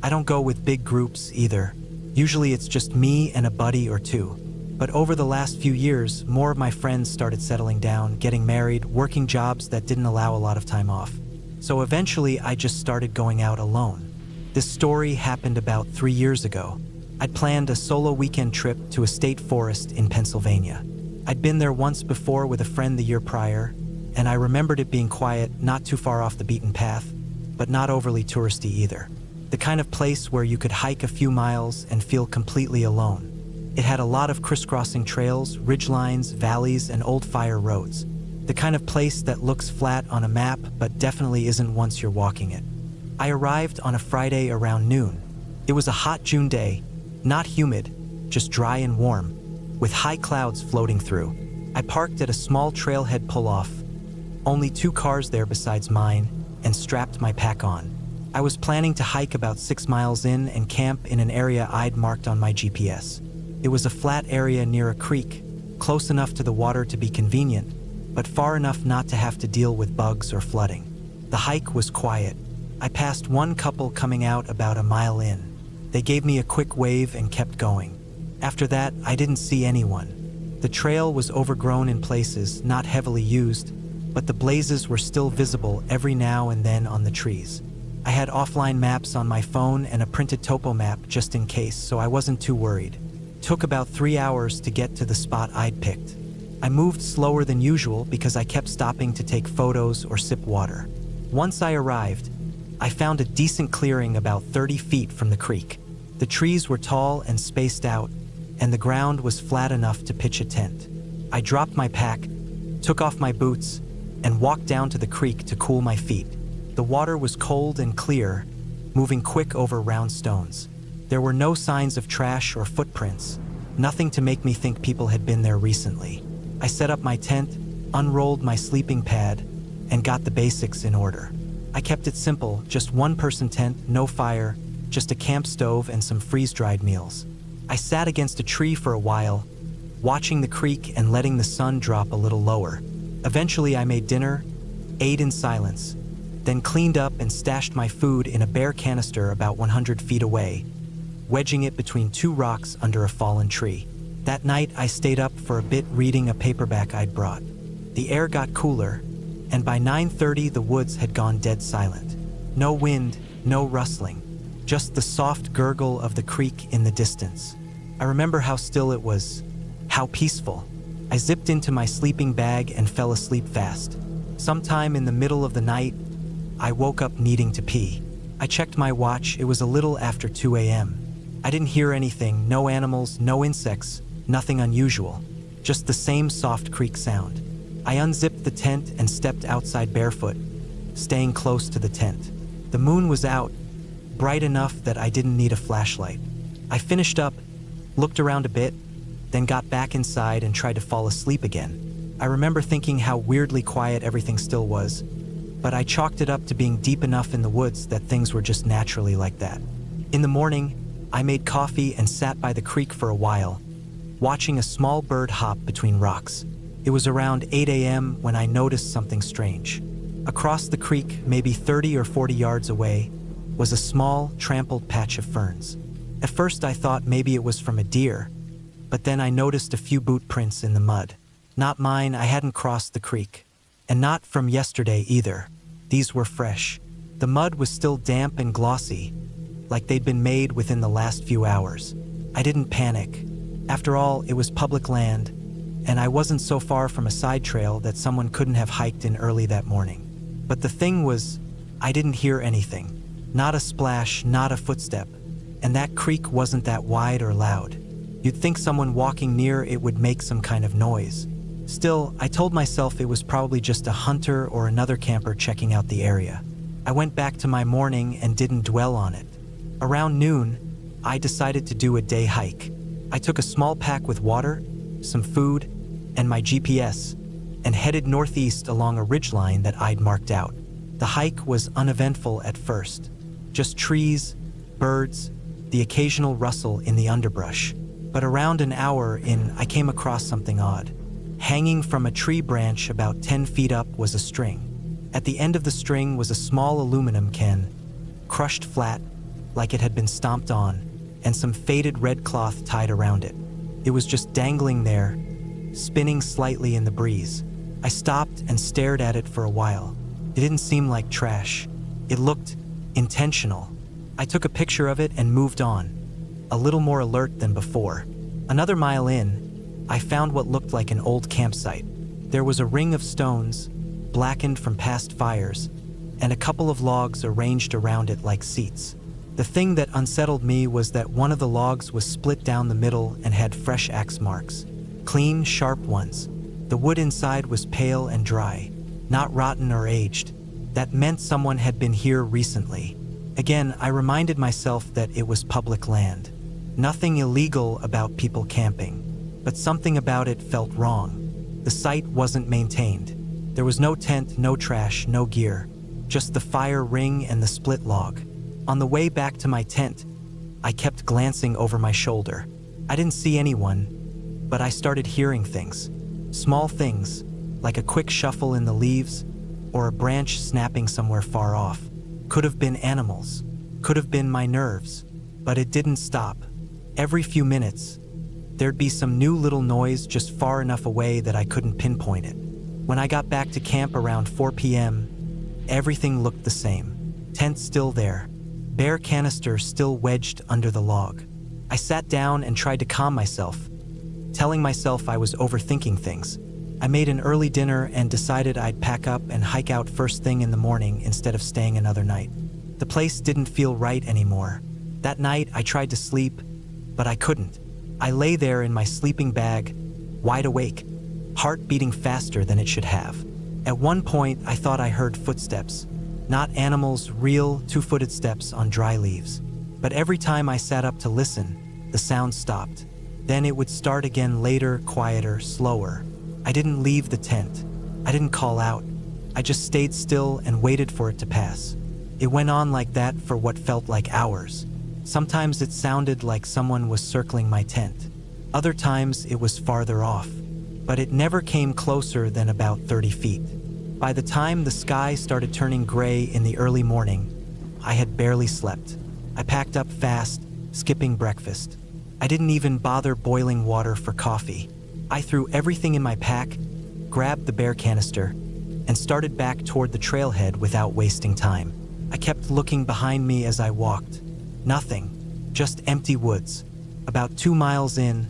I don't go with big groups either. Usually it's just me and a buddy or 2. But over the last few years, more of my friends started settling down, getting married, working jobs that didn't allow a lot of time off. So eventually I just started going out alone. This story happened about 3 years ago. I'd planned a solo weekend trip to a state forest in Pennsylvania. I'd been there once before with a friend the year prior, and I remembered it being quiet, not too far off the beaten path, but not overly touristy either. The kind of place where you could hike a few miles and feel completely alone. It had a lot of crisscrossing trails, ridgelines, valleys, and old fire roads. The kind of place that looks flat on a map, but definitely isn't once you're walking it. I arrived on a Friday around noon. It was a hot June day, not humid, just dry and warm, with high clouds floating through. I parked at a small trailhead pull-off, only 2 cars there besides mine, and strapped my pack on. I was planning to hike about 6 miles in and camp in an area I'd marked on my GPS. It was a flat area near a creek, close enough to the water to be convenient, but far enough not to have to deal with bugs or flooding. The hike was quiet. I passed one couple coming out about a mile in. They gave me a quick wave and kept going. After that, I didn't see anyone. The trail was overgrown in places, not heavily used, but the blazes were still visible every now and then on the trees. I had offline maps on my phone and a printed topo map just in case, so I wasn't too worried. took about 3 hours to get to the spot I'd picked. I moved slower than usual because I kept stopping to take photos or sip water. Once I arrived, I found a decent clearing about 30 feet from the creek. The trees were tall and spaced out, and the ground was flat enough to pitch a tent. I dropped my pack, took off my boots, and walked down to the creek to cool my feet. The water was cold and clear, moving quick over round stones. There were no signs of trash or footprints, nothing to make me think people had been there recently. I set up my tent, unrolled my sleeping pad, and got the basics in order. I kept it simple, just one-person tent, no fire, just a camp stove and some freeze-dried meals. I sat against a tree for a while, watching the creek and letting the sun drop a little lower. Eventually I made dinner, ate in silence, then cleaned up and stashed my food in a bare canister about 100 feet away, wedging it between two rocks under a fallen tree. That night I stayed up for a bit reading a paperback I'd brought. The air got cooler, and by 9:30 the woods had gone dead silent. No wind, no rustling, just the soft gurgle of the creek in the distance. I remember how still it was, how peaceful. I zipped into my sleeping bag and fell asleep fast. Sometime in the middle of the night, I woke up needing to pee. I checked my watch, it was a little after 2 a.m. I didn't hear anything, no animals, no insects, nothing unusual, just the same soft creek sound. I unzipped the tent and stepped outside barefoot, staying close to the tent. The moon was out, bright enough that I didn't need a flashlight. I finished up, looked around a bit, then got back inside and tried to fall asleep again. I remember thinking how weirdly quiet everything still was, but I chalked it up to being deep enough in the woods that things were just naturally like that. In the morning, I made coffee and sat by the creek for a while, watching a small bird hop between rocks. It was around 8 a.m. when I noticed something strange. Across the creek, maybe 30 or 40 yards away, was a small, trampled patch of ferns. At first I thought maybe it was from a deer, but then I noticed a few boot prints in the mud. Not mine, I hadn't crossed the creek. And not from yesterday either. These were fresh. The mud was still damp and glossy, like they'd been made within the last few hours. I didn't panic. After all, it was public land, and I wasn't so far from a side trail that someone couldn't have hiked in early that morning. But the thing was, I didn't hear anything. Not a splash, not a footstep. And that creek wasn't that wide or loud. You'd think someone walking near it would make some kind of noise. Still, I told myself it was probably just a hunter or another camper checking out the area. I went back to my morning and didn't dwell on it. Around noon, I decided to do a day hike. I took a small pack with water, some food, and my GPS, and headed northeast along a ridgeline that I'd marked out. The hike was uneventful at first. Just trees, birds, the occasional rustle in the underbrush. But around an hour in, I came across something odd. Hanging from a tree branch about 10 feet up was a string. At the end of the string was a small aluminum can, crushed flat, like it had been stomped on, and some faded red cloth tied around it. It was just dangling there, spinning slightly in the breeze. I stopped and stared at it for a while. It didn't seem like trash. It looked intentional. I took a picture of it and moved on, a little more alert than before. Another mile in, I found what looked like an old campsite. There was a ring of stones, blackened from past fires, and a couple of logs arranged around it like seats. The thing that unsettled me was that one of the logs was split down the middle and had fresh axe marks. Clean, sharp ones. The wood inside was pale and dry, not rotten or aged. That meant someone had been here recently. Again, I reminded myself that it was public land. Nothing illegal about people camping, but something about it felt wrong. The site wasn't maintained. There was no tent, no trash, no gear, just the fire ring and the split log. On the way back to my tent, I kept glancing over my shoulder. I didn't see anyone, but I started hearing things. Small things, like a quick shuffle in the leaves, or a branch snapping somewhere far off. Could have been animals, could have been my nerves, but it didn't stop. Every few minutes, there'd be some new little noise just far enough away that I couldn't pinpoint it. When I got back to camp around 4 p.m., everything looked the same. Tent still there, bare canister still wedged under the log. I I sat down and tried to calm myself, telling myself I was overthinking things. I made an early dinner and decided I'd pack up and hike out first thing in the morning instead of staying another night. The place didn't feel right anymore. That night, I tried to sleep, but I couldn't. I lay there in my sleeping bag, wide awake, heart beating faster than it should have. At one point, I thought I heard footsteps, not animals, real two-footed steps on dry leaves. But every time I sat up to listen, the sound stopped. Then it would start again later, quieter, slower. I didn't leave the tent. I didn't call out. I just stayed still and waited for it to pass. It went on like that for what felt like hours. Sometimes it sounded like someone was circling my tent. Other times it was farther off, but it never came closer than about 30 feet. By the time the sky started turning gray in the early morning, I had barely slept. I packed up fast, skipping breakfast. I didn't even bother boiling water for coffee. I threw everything in my pack, grabbed the bear canister, and started back toward the trailhead without wasting time. I kept looking behind me as I walked. Nothing, just empty woods. About 2 miles in,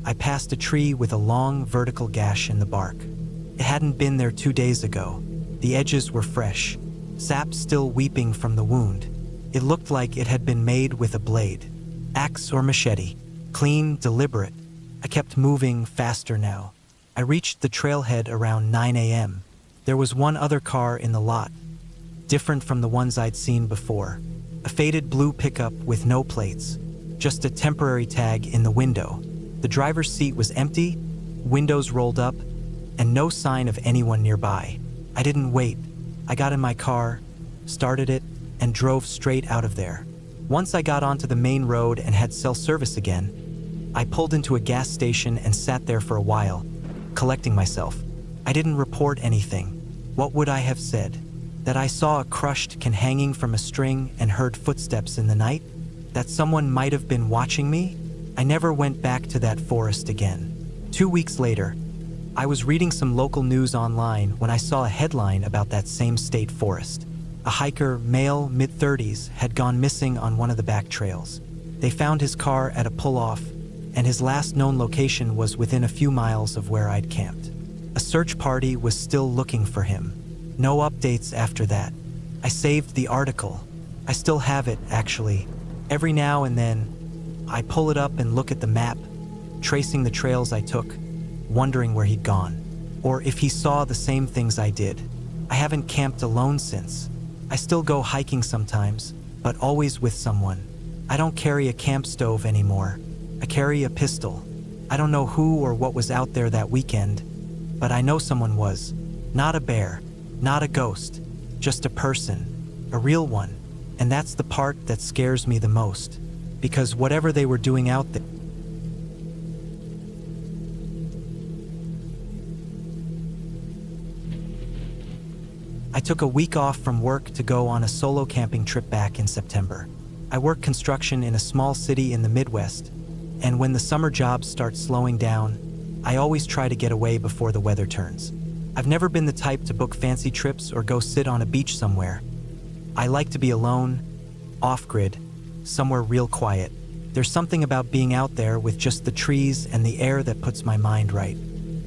I passed a tree with a long vertical gash in the bark. It hadn't been there 2 days ago. The edges were fresh, sap still weeping from the wound. It looked like it had been made with a blade, axe or machete, clean, deliberate. I kept moving faster now. I reached the trailhead around 9 a.m. There was one other car in the lot, different from the ones I'd seen before. A faded blue pickup with no plates, just a temporary tag in the window. The driver's seat was empty, windows rolled up, and no sign of anyone nearby. I didn't wait. I got in my car, started it, and drove straight out of there. Once I got onto the main road and had cell service again, I pulled into a gas station and sat there for a while, collecting myself. I didn't report anything. What would I have said? That I saw a crushed can hanging from a string and heard footsteps in the night? That someone might have been watching me? I never went back to that forest again. 2 weeks later, I was reading some local news online when I saw a headline about that same state forest. A hiker, male, mid-30s, had gone missing on one of the back trails. They found his car at a pull-off, and his last known location was within a few miles of where I'd camped. A search party was still looking for him. No updates after that. I saved the article. I still have it, actually. Every now and then, I pull it up and look at the map, tracing the trails I took, wondering where he'd gone, or if he saw the same things I did. I haven't camped alone since. I still go hiking sometimes, but always with someone. I don't carry a camp stove anymore. I carry a pistol. I don't know who or what was out there that weekend, but I know someone was. Not a bear, not a ghost, just a person, a real one. And that's the part that scares me the most, because whatever they were doing out there, I took a week off from work to go on a solo camping trip back in September. I work construction in a small city in the Midwest, and when the summer jobs start slowing down, I always try to get away before the weather turns. I've never been the type to book fancy trips or go sit on a beach somewhere. I like to be alone, off-grid, somewhere real quiet. There's something about being out there with just the trees and the air that puts my mind right.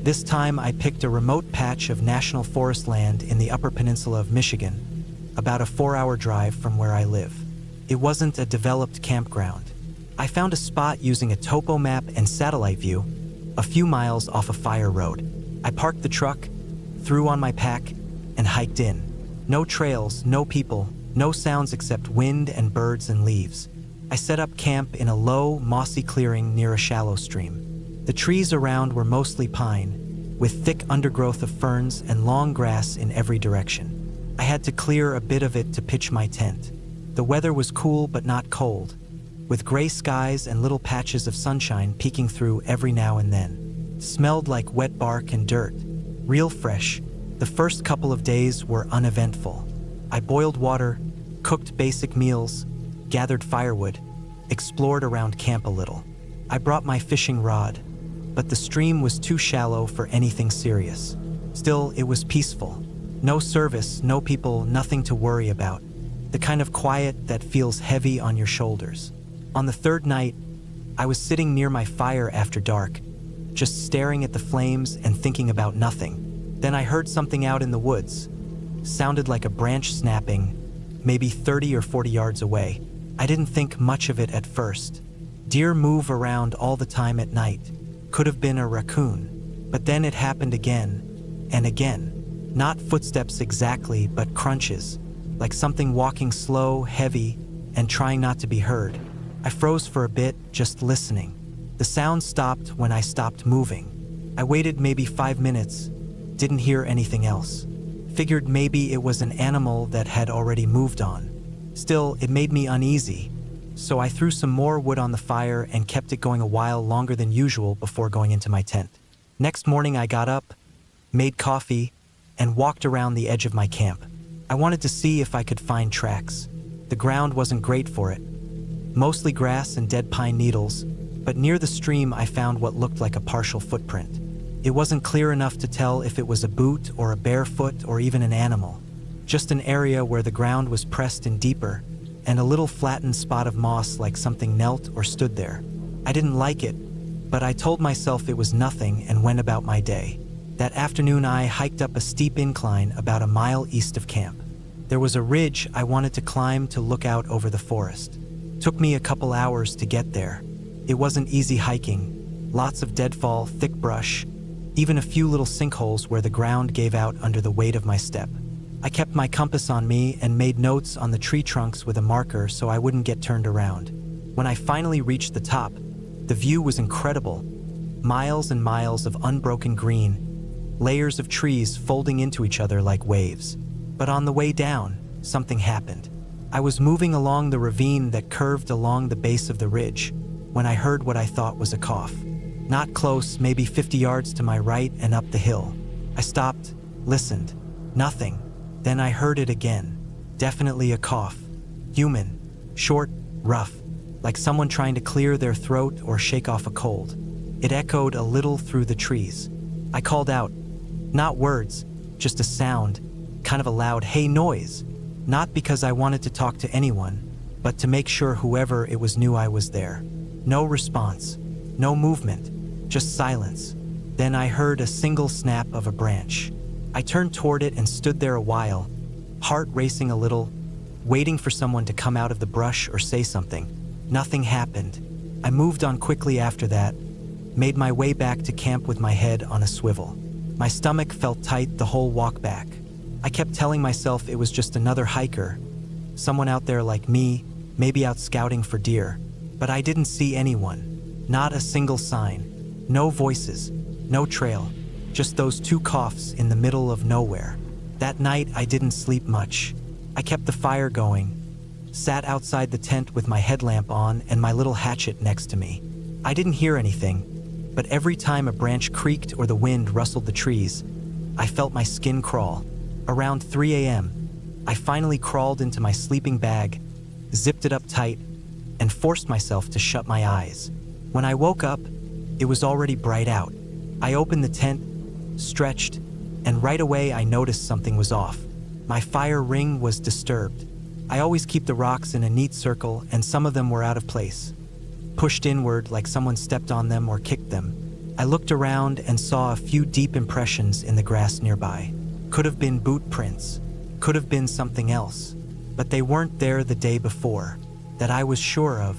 This time I picked a remote patch of national forest land in the Upper Peninsula of Michigan, about a 4-hour drive from where I live. It wasn't a developed campground. I found a spot using a topo map and satellite view, a few miles off a fire road. I parked the truck, threw on my pack, and hiked in. No trails, no people, no sounds except wind and birds and leaves. I set up camp in a low, mossy clearing near a shallow stream. The trees around were mostly pine, with thick undergrowth of ferns and long grass in every direction. I had to clear a bit of it to pitch my tent. The weather was cool but not cold, with gray skies and little patches of sunshine peeking through every now and then. It smelled like wet bark and dirt, real fresh. The first couple of days were uneventful. I boiled water, cooked basic meals, gathered firewood, explored around camp a little. I brought my fishing rod, but the stream was too shallow for anything serious. Still, it was peaceful. No service, no people, nothing to worry about. The kind of quiet that feels heavy on your shoulders. On the third night, I was sitting near my fire after dark, just staring at the flames and thinking about nothing. Then I heard something out in the woods. Sounded like a branch snapping, maybe 30 or 40 yards away. I didn't think much of it at first. Deer move around all the time at night. Could have been a raccoon. But then it happened again and again. Not footsteps exactly, but crunches, like something walking slow, heavy, and trying not to be heard. I froze for a bit, just listening. The sound stopped when I stopped moving. I waited maybe 5 minutes, didn't hear anything else. Figured maybe it was an animal that had already moved on. Still, it made me uneasy, so I threw some more wood on the fire and kept it going a while longer than usual before going into my tent. Next morning I got up, made coffee, and walked around the edge of my camp. I wanted to see if I could find tracks. The ground wasn't great for it. Mostly grass and dead pine needles, but near the stream I found what looked like a partial footprint. It wasn't clear enough to tell if it was a boot or a bare foot or even an animal. Just an area where the ground was pressed in deeper, and a little flattened spot of moss like something knelt or stood there. I didn't like it, but I told myself it was nothing and went about my day. That afternoon I hiked up a steep incline about a mile east of camp. There was a ridge I wanted to climb to look out over the forest. Took me a couple hours to get there. It wasn't easy hiking. Lots of deadfall, thick brush, even a few little sinkholes where the ground gave out under the weight of my step. I kept my compass on me and made notes on the tree trunks with a marker so I wouldn't get turned around. When I finally reached the top, the view was incredible. Miles and miles of unbroken green, layers of trees folding into each other like waves. But on the way down, something happened. I was moving along the ravine that curved along the base of the ridge when I heard what I thought was a cough. Not close, maybe 50 yards to my right and up the hill. I stopped, listened. Nothing. Then I heard it again. Definitely a cough. Human. Short, rough, like someone trying to clear their throat or shake off a cold. It echoed a little through the trees. I called out. Not words, just a sound, kind of a loud "hey" noise. Not because I wanted to talk to anyone, but to make sure whoever it was knew I was there. No response, no movement, just silence. Then I heard a single snap of a branch. I turned toward it and stood there a while, heart racing a little, waiting for someone to come out of the brush or say something. Nothing happened. I moved on quickly after that, made my way back to camp with my head on a swivel. My stomach felt tight the whole walk back. I kept telling myself it was just another hiker, someone out there like me, maybe out scouting for deer. But I didn't see anyone, not a single sign, no voices, no trail, just those two coughs in the middle of nowhere. That night I didn't sleep much. I kept the fire going, sat outside the tent with my headlamp on and my little hatchet next to me. I didn't hear anything, but every time a branch creaked or the wind rustled the trees, I felt my skin crawl. Around 3 a.m., I finally crawled into my sleeping bag, zipped it up tight, and forced myself to shut my eyes. When I woke up, it was already bright out. I opened the tent, stretched, and right away I noticed something was off. My fire ring was disturbed. I always keep the rocks in a neat circle, and some of them were out of place, pushed inward like someone stepped on them or kicked them. I looked around and saw a few deep impressions in the grass nearby. Could have been boot prints, could have been something else, but they weren't there the day before, that I was sure of.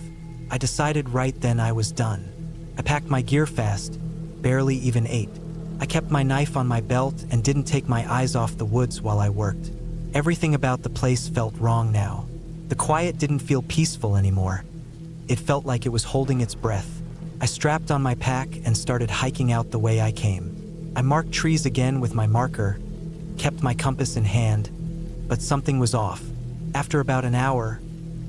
I decided right then I was done. I packed my gear fast, barely even ate. I kept my knife on my belt and didn't take my eyes off the woods while I worked. Everything about the place felt wrong now. The quiet didn't feel peaceful anymore. It felt like it was holding its breath. I strapped on my pack and started hiking out the way I came. I marked trees again with my marker, kept my compass in hand, but something was off. After about an hour,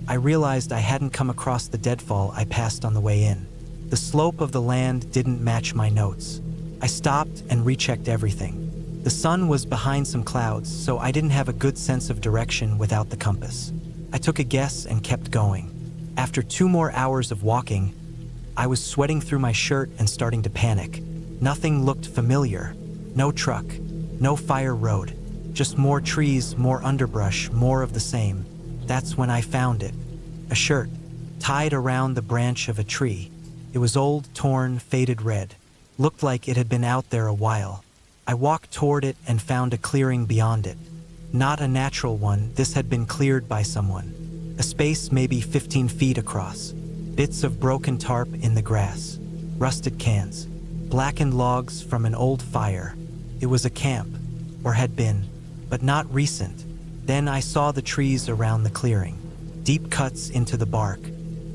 I realized I hadn't come across the deadfall I passed on the way in. The slope of the land didn't match my notes. I stopped and rechecked everything. The sun was behind some clouds, so I didn't have a good sense of direction without the compass. I took a guess and kept going. After 2 more hours of walking, I was sweating through my shirt and starting to panic. Nothing looked familiar. No truck, no fire road, just more trees, more underbrush, more of the same. That's when I found it. A shirt, tied around the branch of a tree. It was old, torn, faded red. Looked like it had been out there a while. I walked toward it and found a clearing beyond it. Not a natural one, this had been cleared by someone. A space maybe 15 feet across. Bits of broken tarp in the grass. Rusted cans. Blackened logs from an old fire. It was a camp, or had been, but not recent. Then I saw the trees around the clearing. Deep cuts into the bark.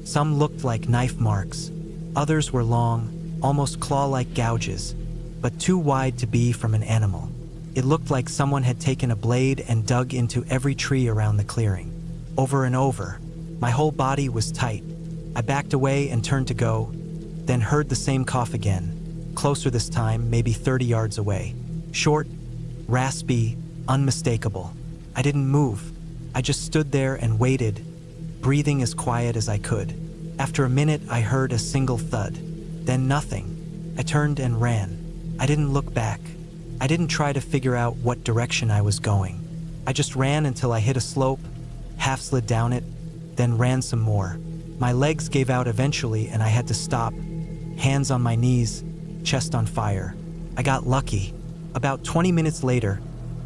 Some looked like knife marks. Others were long, almost claw-like gouges, but too wide to be from an animal. It looked like someone had taken a blade and dug into every tree around the clearing. Over and over. My whole body was tight. I backed away and turned to go, then heard the same cough again. Closer this time, maybe 30 yards away. Short, raspy, unmistakable. I didn't move. I just stood there and waited, breathing as quiet as I could. After a minute, I heard a single thud. Then nothing. I turned and ran. I didn't look back. I didn't try to figure out what direction I was going. I just ran until I hit a slope, half slid down it, then ran some more. My legs gave out eventually and I had to stop, hands on my knees, chest on fire. I got lucky. About 20 minutes later,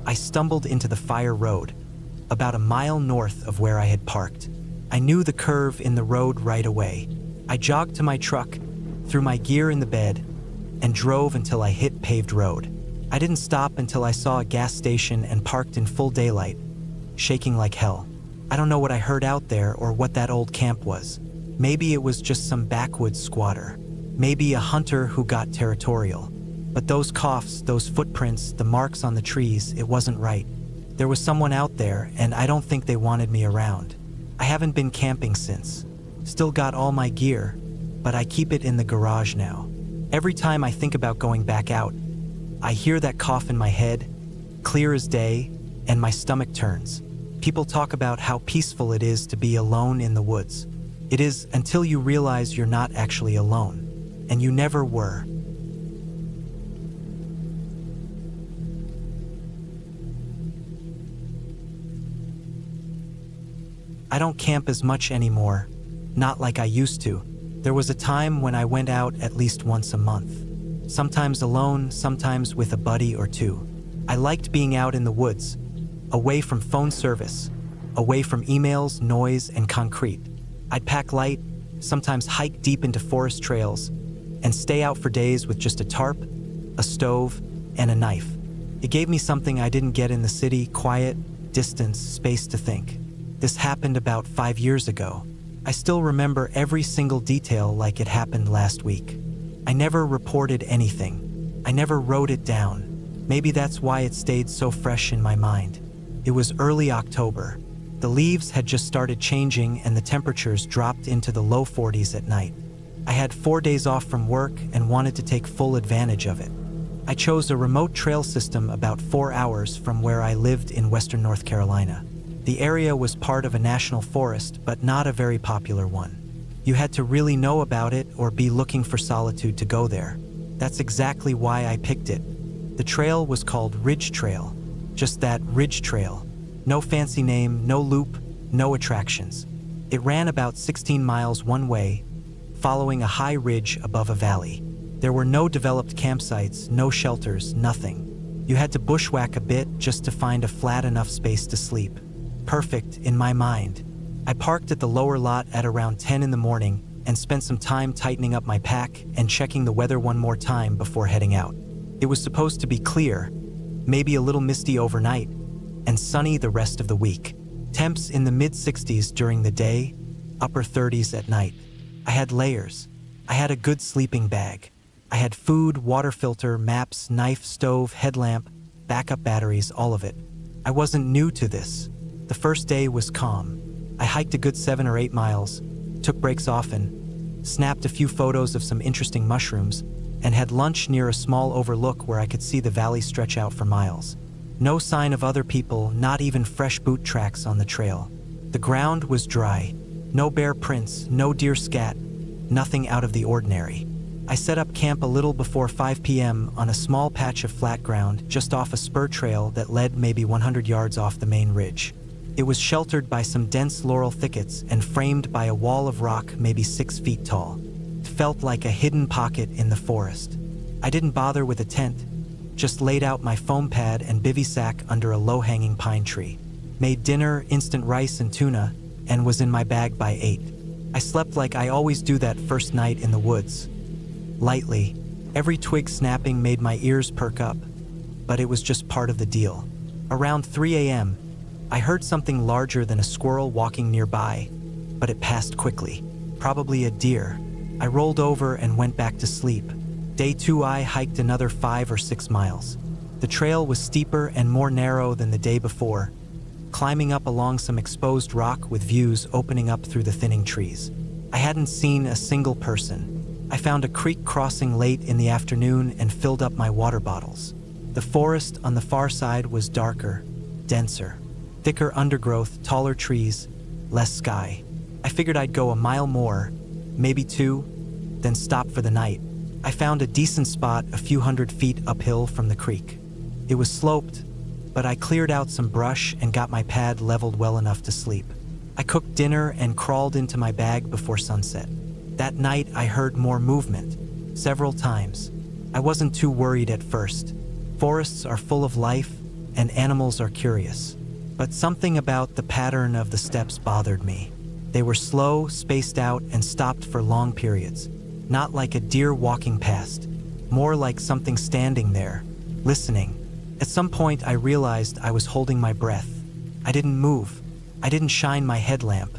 I stumbled into the fire road, about a mile north of where I had parked. I knew the curve in the road right away. I jogged to my truck, threw my gear in the bed, and drove until I hit paved road. I didn't stop until I saw a gas station and parked in full daylight, shaking like hell. I don't know what I heard out there or what that old camp was. Maybe it was just some backwoods squatter. Maybe a hunter who got territorial. But those coughs, those footprints, the marks on the trees, it wasn't right. There was someone out there, and I don't think they wanted me around. I haven't been camping since. Still got all my gear, but I keep it in the garage now. Every time I think about going back out, I hear that cough in my head, clear as day, and my stomach turns. People talk about how peaceful it is to be alone in the woods. It is until you realize you're not actually alone, and you never were. I don't camp as much anymore, not like I used to. There was a time when I went out at least once a month. Sometimes alone, sometimes with a buddy or two. I liked being out in the woods, away from phone service, away from emails, noise, and concrete. I'd pack light, sometimes hike deep into forest trails, and stay out for days with just a tarp, a stove, and a knife. It gave me something I didn't get in the city: quiet, distance, space to think. This happened about 5 years ago. I still remember every single detail like it happened last week. I never reported anything. I never wrote it down. Maybe that's why it stayed so fresh in my mind. It was early October. The leaves had just started changing and the temperatures dropped into the low 40s at night. I had 4 days off from work and wanted to take full advantage of it. I chose a remote trail system about 4 hours from where I lived in western North Carolina. The area was part of a national forest, but not a very popular one. You had to really know about it or be looking for solitude to go there. That's exactly why I picked it. The trail was called Ridge Trail. Just that, Ridge Trail. No fancy name, no loop, no attractions. It ran about 16 miles one way, following a high ridge above a valley. There were no developed campsites, no shelters, nothing. You had to bushwhack a bit just to find a flat enough space to sleep. Perfect in my mind. I parked at the lower lot at around 10 in the morning and spent some time tightening up my pack and checking the weather one more time before heading out. It was supposed to be clear, maybe a little misty overnight, and sunny the rest of the week. Temps in the mid-60s during the day, upper 30s at night. I had layers. I had a good sleeping bag. I had food, water filter, maps, knife, stove, headlamp, backup batteries, all of it. I wasn't new to this. The first day was calm. I hiked a good 7 or 8 miles, took breaks often, snapped a few photos of some interesting mushrooms, and had lunch near a small overlook where I could see the valley stretch out for miles. No sign of other people, not even fresh boot tracks on the trail. The ground was dry. No bear prints, no deer scat, nothing out of the ordinary. I set up camp a little before 5 p.m. on a small patch of flat ground just off a spur trail that led maybe 100 yards off the main ridge. It was sheltered by some dense laurel thickets and framed by a wall of rock maybe 6 feet tall. To felt like a hidden pocket in the forest. I didn't bother with a tent, just laid out my foam pad and bivy sack under a low-hanging pine tree. Made dinner, instant rice and tuna, and was in my bag by 8. I slept like I always do that first night in the woods. Lightly, every twig snapping made my ears perk up, but it was just part of the deal. Around 3 a.m., I heard something larger than a squirrel walking nearby, but it passed quickly. Probably a deer. I rolled over and went back to sleep. Day 2, I hiked another 5 or 6 miles. The trail was steeper and more narrow than the day before, climbing up along some exposed rock with views opening up through the thinning trees. I hadn't seen a single person. I found a creek crossing late in the afternoon and filled up my water bottles. The forest on the far side was darker, denser, thicker undergrowth, taller trees, less sky. I figured I'd go a mile more, maybe 2, then stop for the night. I found a decent spot a few hundred feet uphill from the creek. It was sloped, but I cleared out some brush and got my pad leveled well enough to sleep. I cooked dinner and crawled into my bag before sunset. That night I heard more movement, several times. I wasn't too worried at first. Forests are full of life and animals are curious. But something about the pattern of the steps bothered me. They were slow, spaced out, and stopped for long periods. Not like a deer walking past, more like something standing there, listening. At some point I realized I was holding my breath. I didn't move. I didn't shine my headlamp.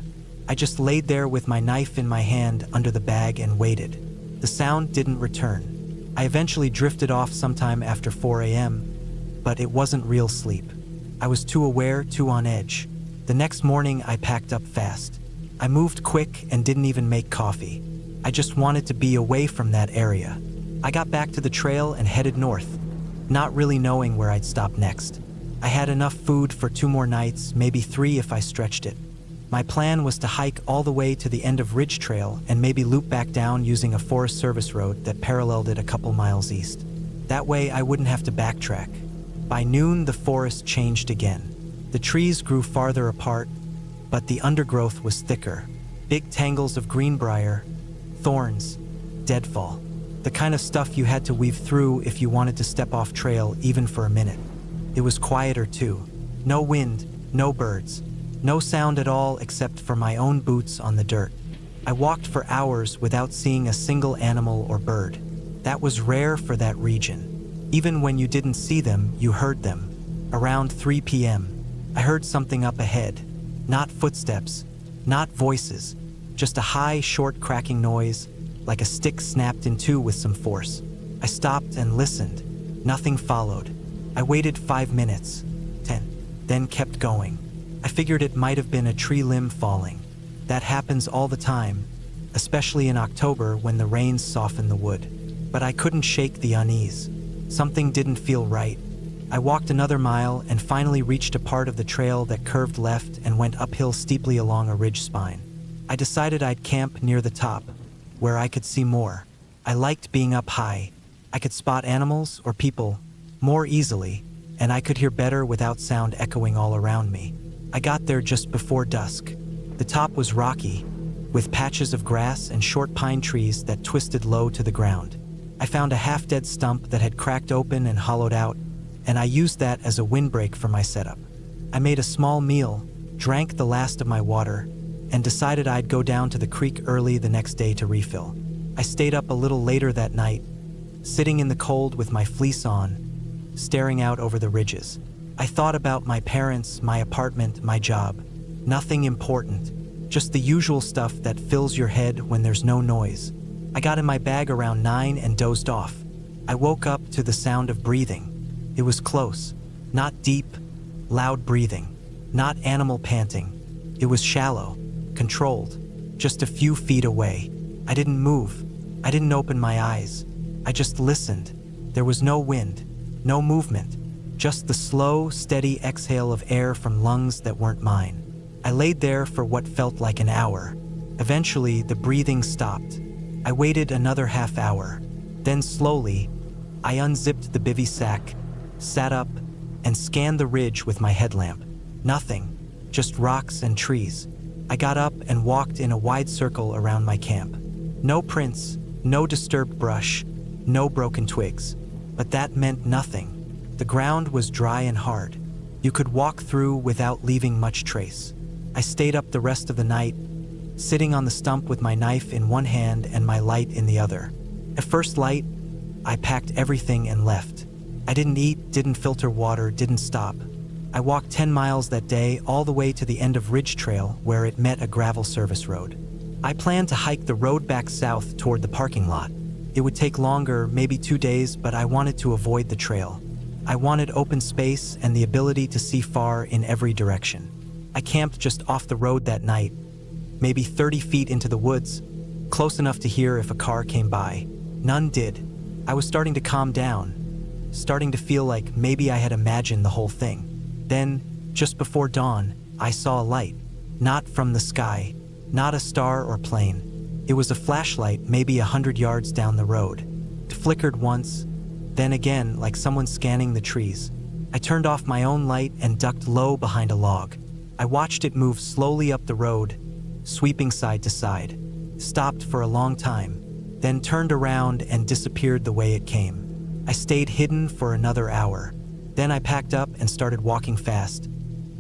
I just laid there with my knife in my hand under the bag and waited. The sound didn't return. I eventually drifted off sometime after 4 a.m., but it wasn't real sleep. I was too aware, too on edge. The next morning I packed up fast. I moved quick and didn't even make coffee. I just wanted to be away from that area. I got back to the trail and headed north, not really knowing where I'd stop next. I had enough food for 2 more nights, maybe 3 if I stretched it. My plan was to hike all the way to the end of Ridge Trail and maybe loop back down using a Forest Service road that paralleled it a couple miles east. That way I wouldn't have to backtrack. By noon, the forest changed again. The trees grew farther apart, but the undergrowth was thicker. Big tangles of greenbrier, thorns, deadfall. The kind of stuff you had to weave through if you wanted to step off trail even for a minute. It was quieter too. No wind, no birds, no sound at all except for my own boots on the dirt. I walked for hours without seeing a single animal or bird. That was rare for that region. Even when you didn't see them, you heard them. Around 3 p.m., I heard something up ahead. Not footsteps, not voices, just a high, short cracking noise, like a stick snapped in two with some force. I stopped and listened. Nothing followed. I waited 5 minutes, 10, then kept going. I figured it might have been a tree limb falling. That happens all the time, especially in October when the rains soften the wood. But I couldn't shake the unease. Something didn't feel right. I walked another mile and finally reached a part of the trail that curved left and went uphill steeply along a ridge spine. I decided I'd camp near the top, where I could see more. I liked being up high. I could spot animals or people more easily, and I could hear better without sound echoing all around me. I got there just before dusk. The top was rocky, with patches of grass and short pine trees that twisted low to the ground. I found a half-dead stump that had cracked open and hollowed out, and I used that as a windbreak for my setup. I made a small meal, drank the last of my water, and decided I'd go down to the creek early the next day to refill. I stayed up a little later that night, sitting in the cold with my fleece on, staring out over the ridges. I thought about my parents, my apartment, my job. Nothing important, just the usual stuff that fills your head when there's no noise. I got in my bag around 9 and dozed off. I woke up to the sound of breathing. It was close, not deep, loud breathing, not animal panting. It was shallow, controlled, just a few feet away. I didn't move. I didn't open my eyes. I just listened. There was no wind, no movement, just the slow, steady exhale of air from lungs that weren't mine. I laid there for what felt like an hour. Eventually, the breathing stopped. I waited another half hour. Then slowly, I unzipped the bivy sack, sat up, and scanned the ridge with my headlamp. Nothing, just rocks and trees. I got up and walked in a wide circle around my camp. No prints, No disturbed brush, no broken twigs. But that meant nothing. The ground was dry and hard. You could walk through without leaving much trace. I stayed up the rest of the night, sitting on the stump with my knife in one hand and my light in the other. At first light, I packed everything and left. I didn't eat, didn't filter water, didn't stop. I walked 10 miles that day, all the way to the end of Ridge Trail, where it met a gravel service road. I planned to hike the road back south toward the parking lot. It would take longer, maybe 2 days, but I wanted to avoid the trail. I wanted open space and the ability to see far in every direction. I camped just off the road that night, maybe 30 feet into the woods, close enough to hear if a car came by. None did. I was starting to calm down, starting to feel like maybe I had imagined the whole thing. Then, just before dawn, I saw a light. Not from the sky, not a star or plane. It was a flashlight maybe 100 yards down the road. It flickered once, then again like someone scanning the trees. I turned off my own light and ducked low behind a log. I watched it move slowly up the road, sweeping side to side, stopped for a long time, then turned around and disappeared the way it came. I stayed hidden for another hour. Then I packed up and started walking fast,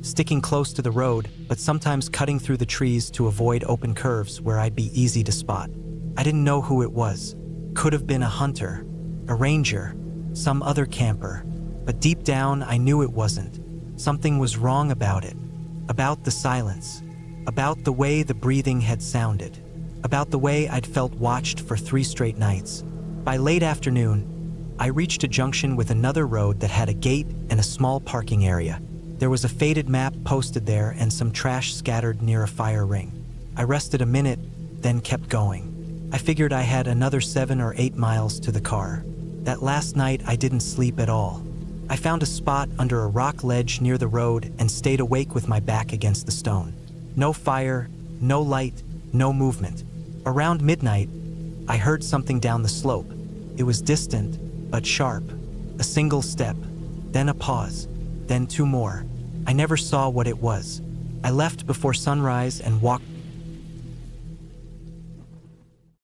sticking close to the road, but sometimes cutting through the trees to avoid open curves where I'd be easy to spot. I didn't know who it was. Could have been a hunter, a ranger, some other camper, but deep down I knew it wasn't. Something was wrong about it, about the silence, about the way the breathing had sounded, about the way I'd felt watched for 3 straight nights. By late afternoon, I reached a junction with another road that had a gate and a small parking area. There was a faded map posted there and some trash scattered near a fire ring. I rested a minute, then kept going. I figured I had another 7 or 8 miles to the car. That last night I didn't sleep at all. I found a spot under a rock ledge near the road and stayed awake with my back against the stone. No fire, no light, no movement. Around midnight, I heard something down the slope. It was distant, but sharp. A single step, then a pause, then 2 more. I never saw what it was. I left before sunrise and walked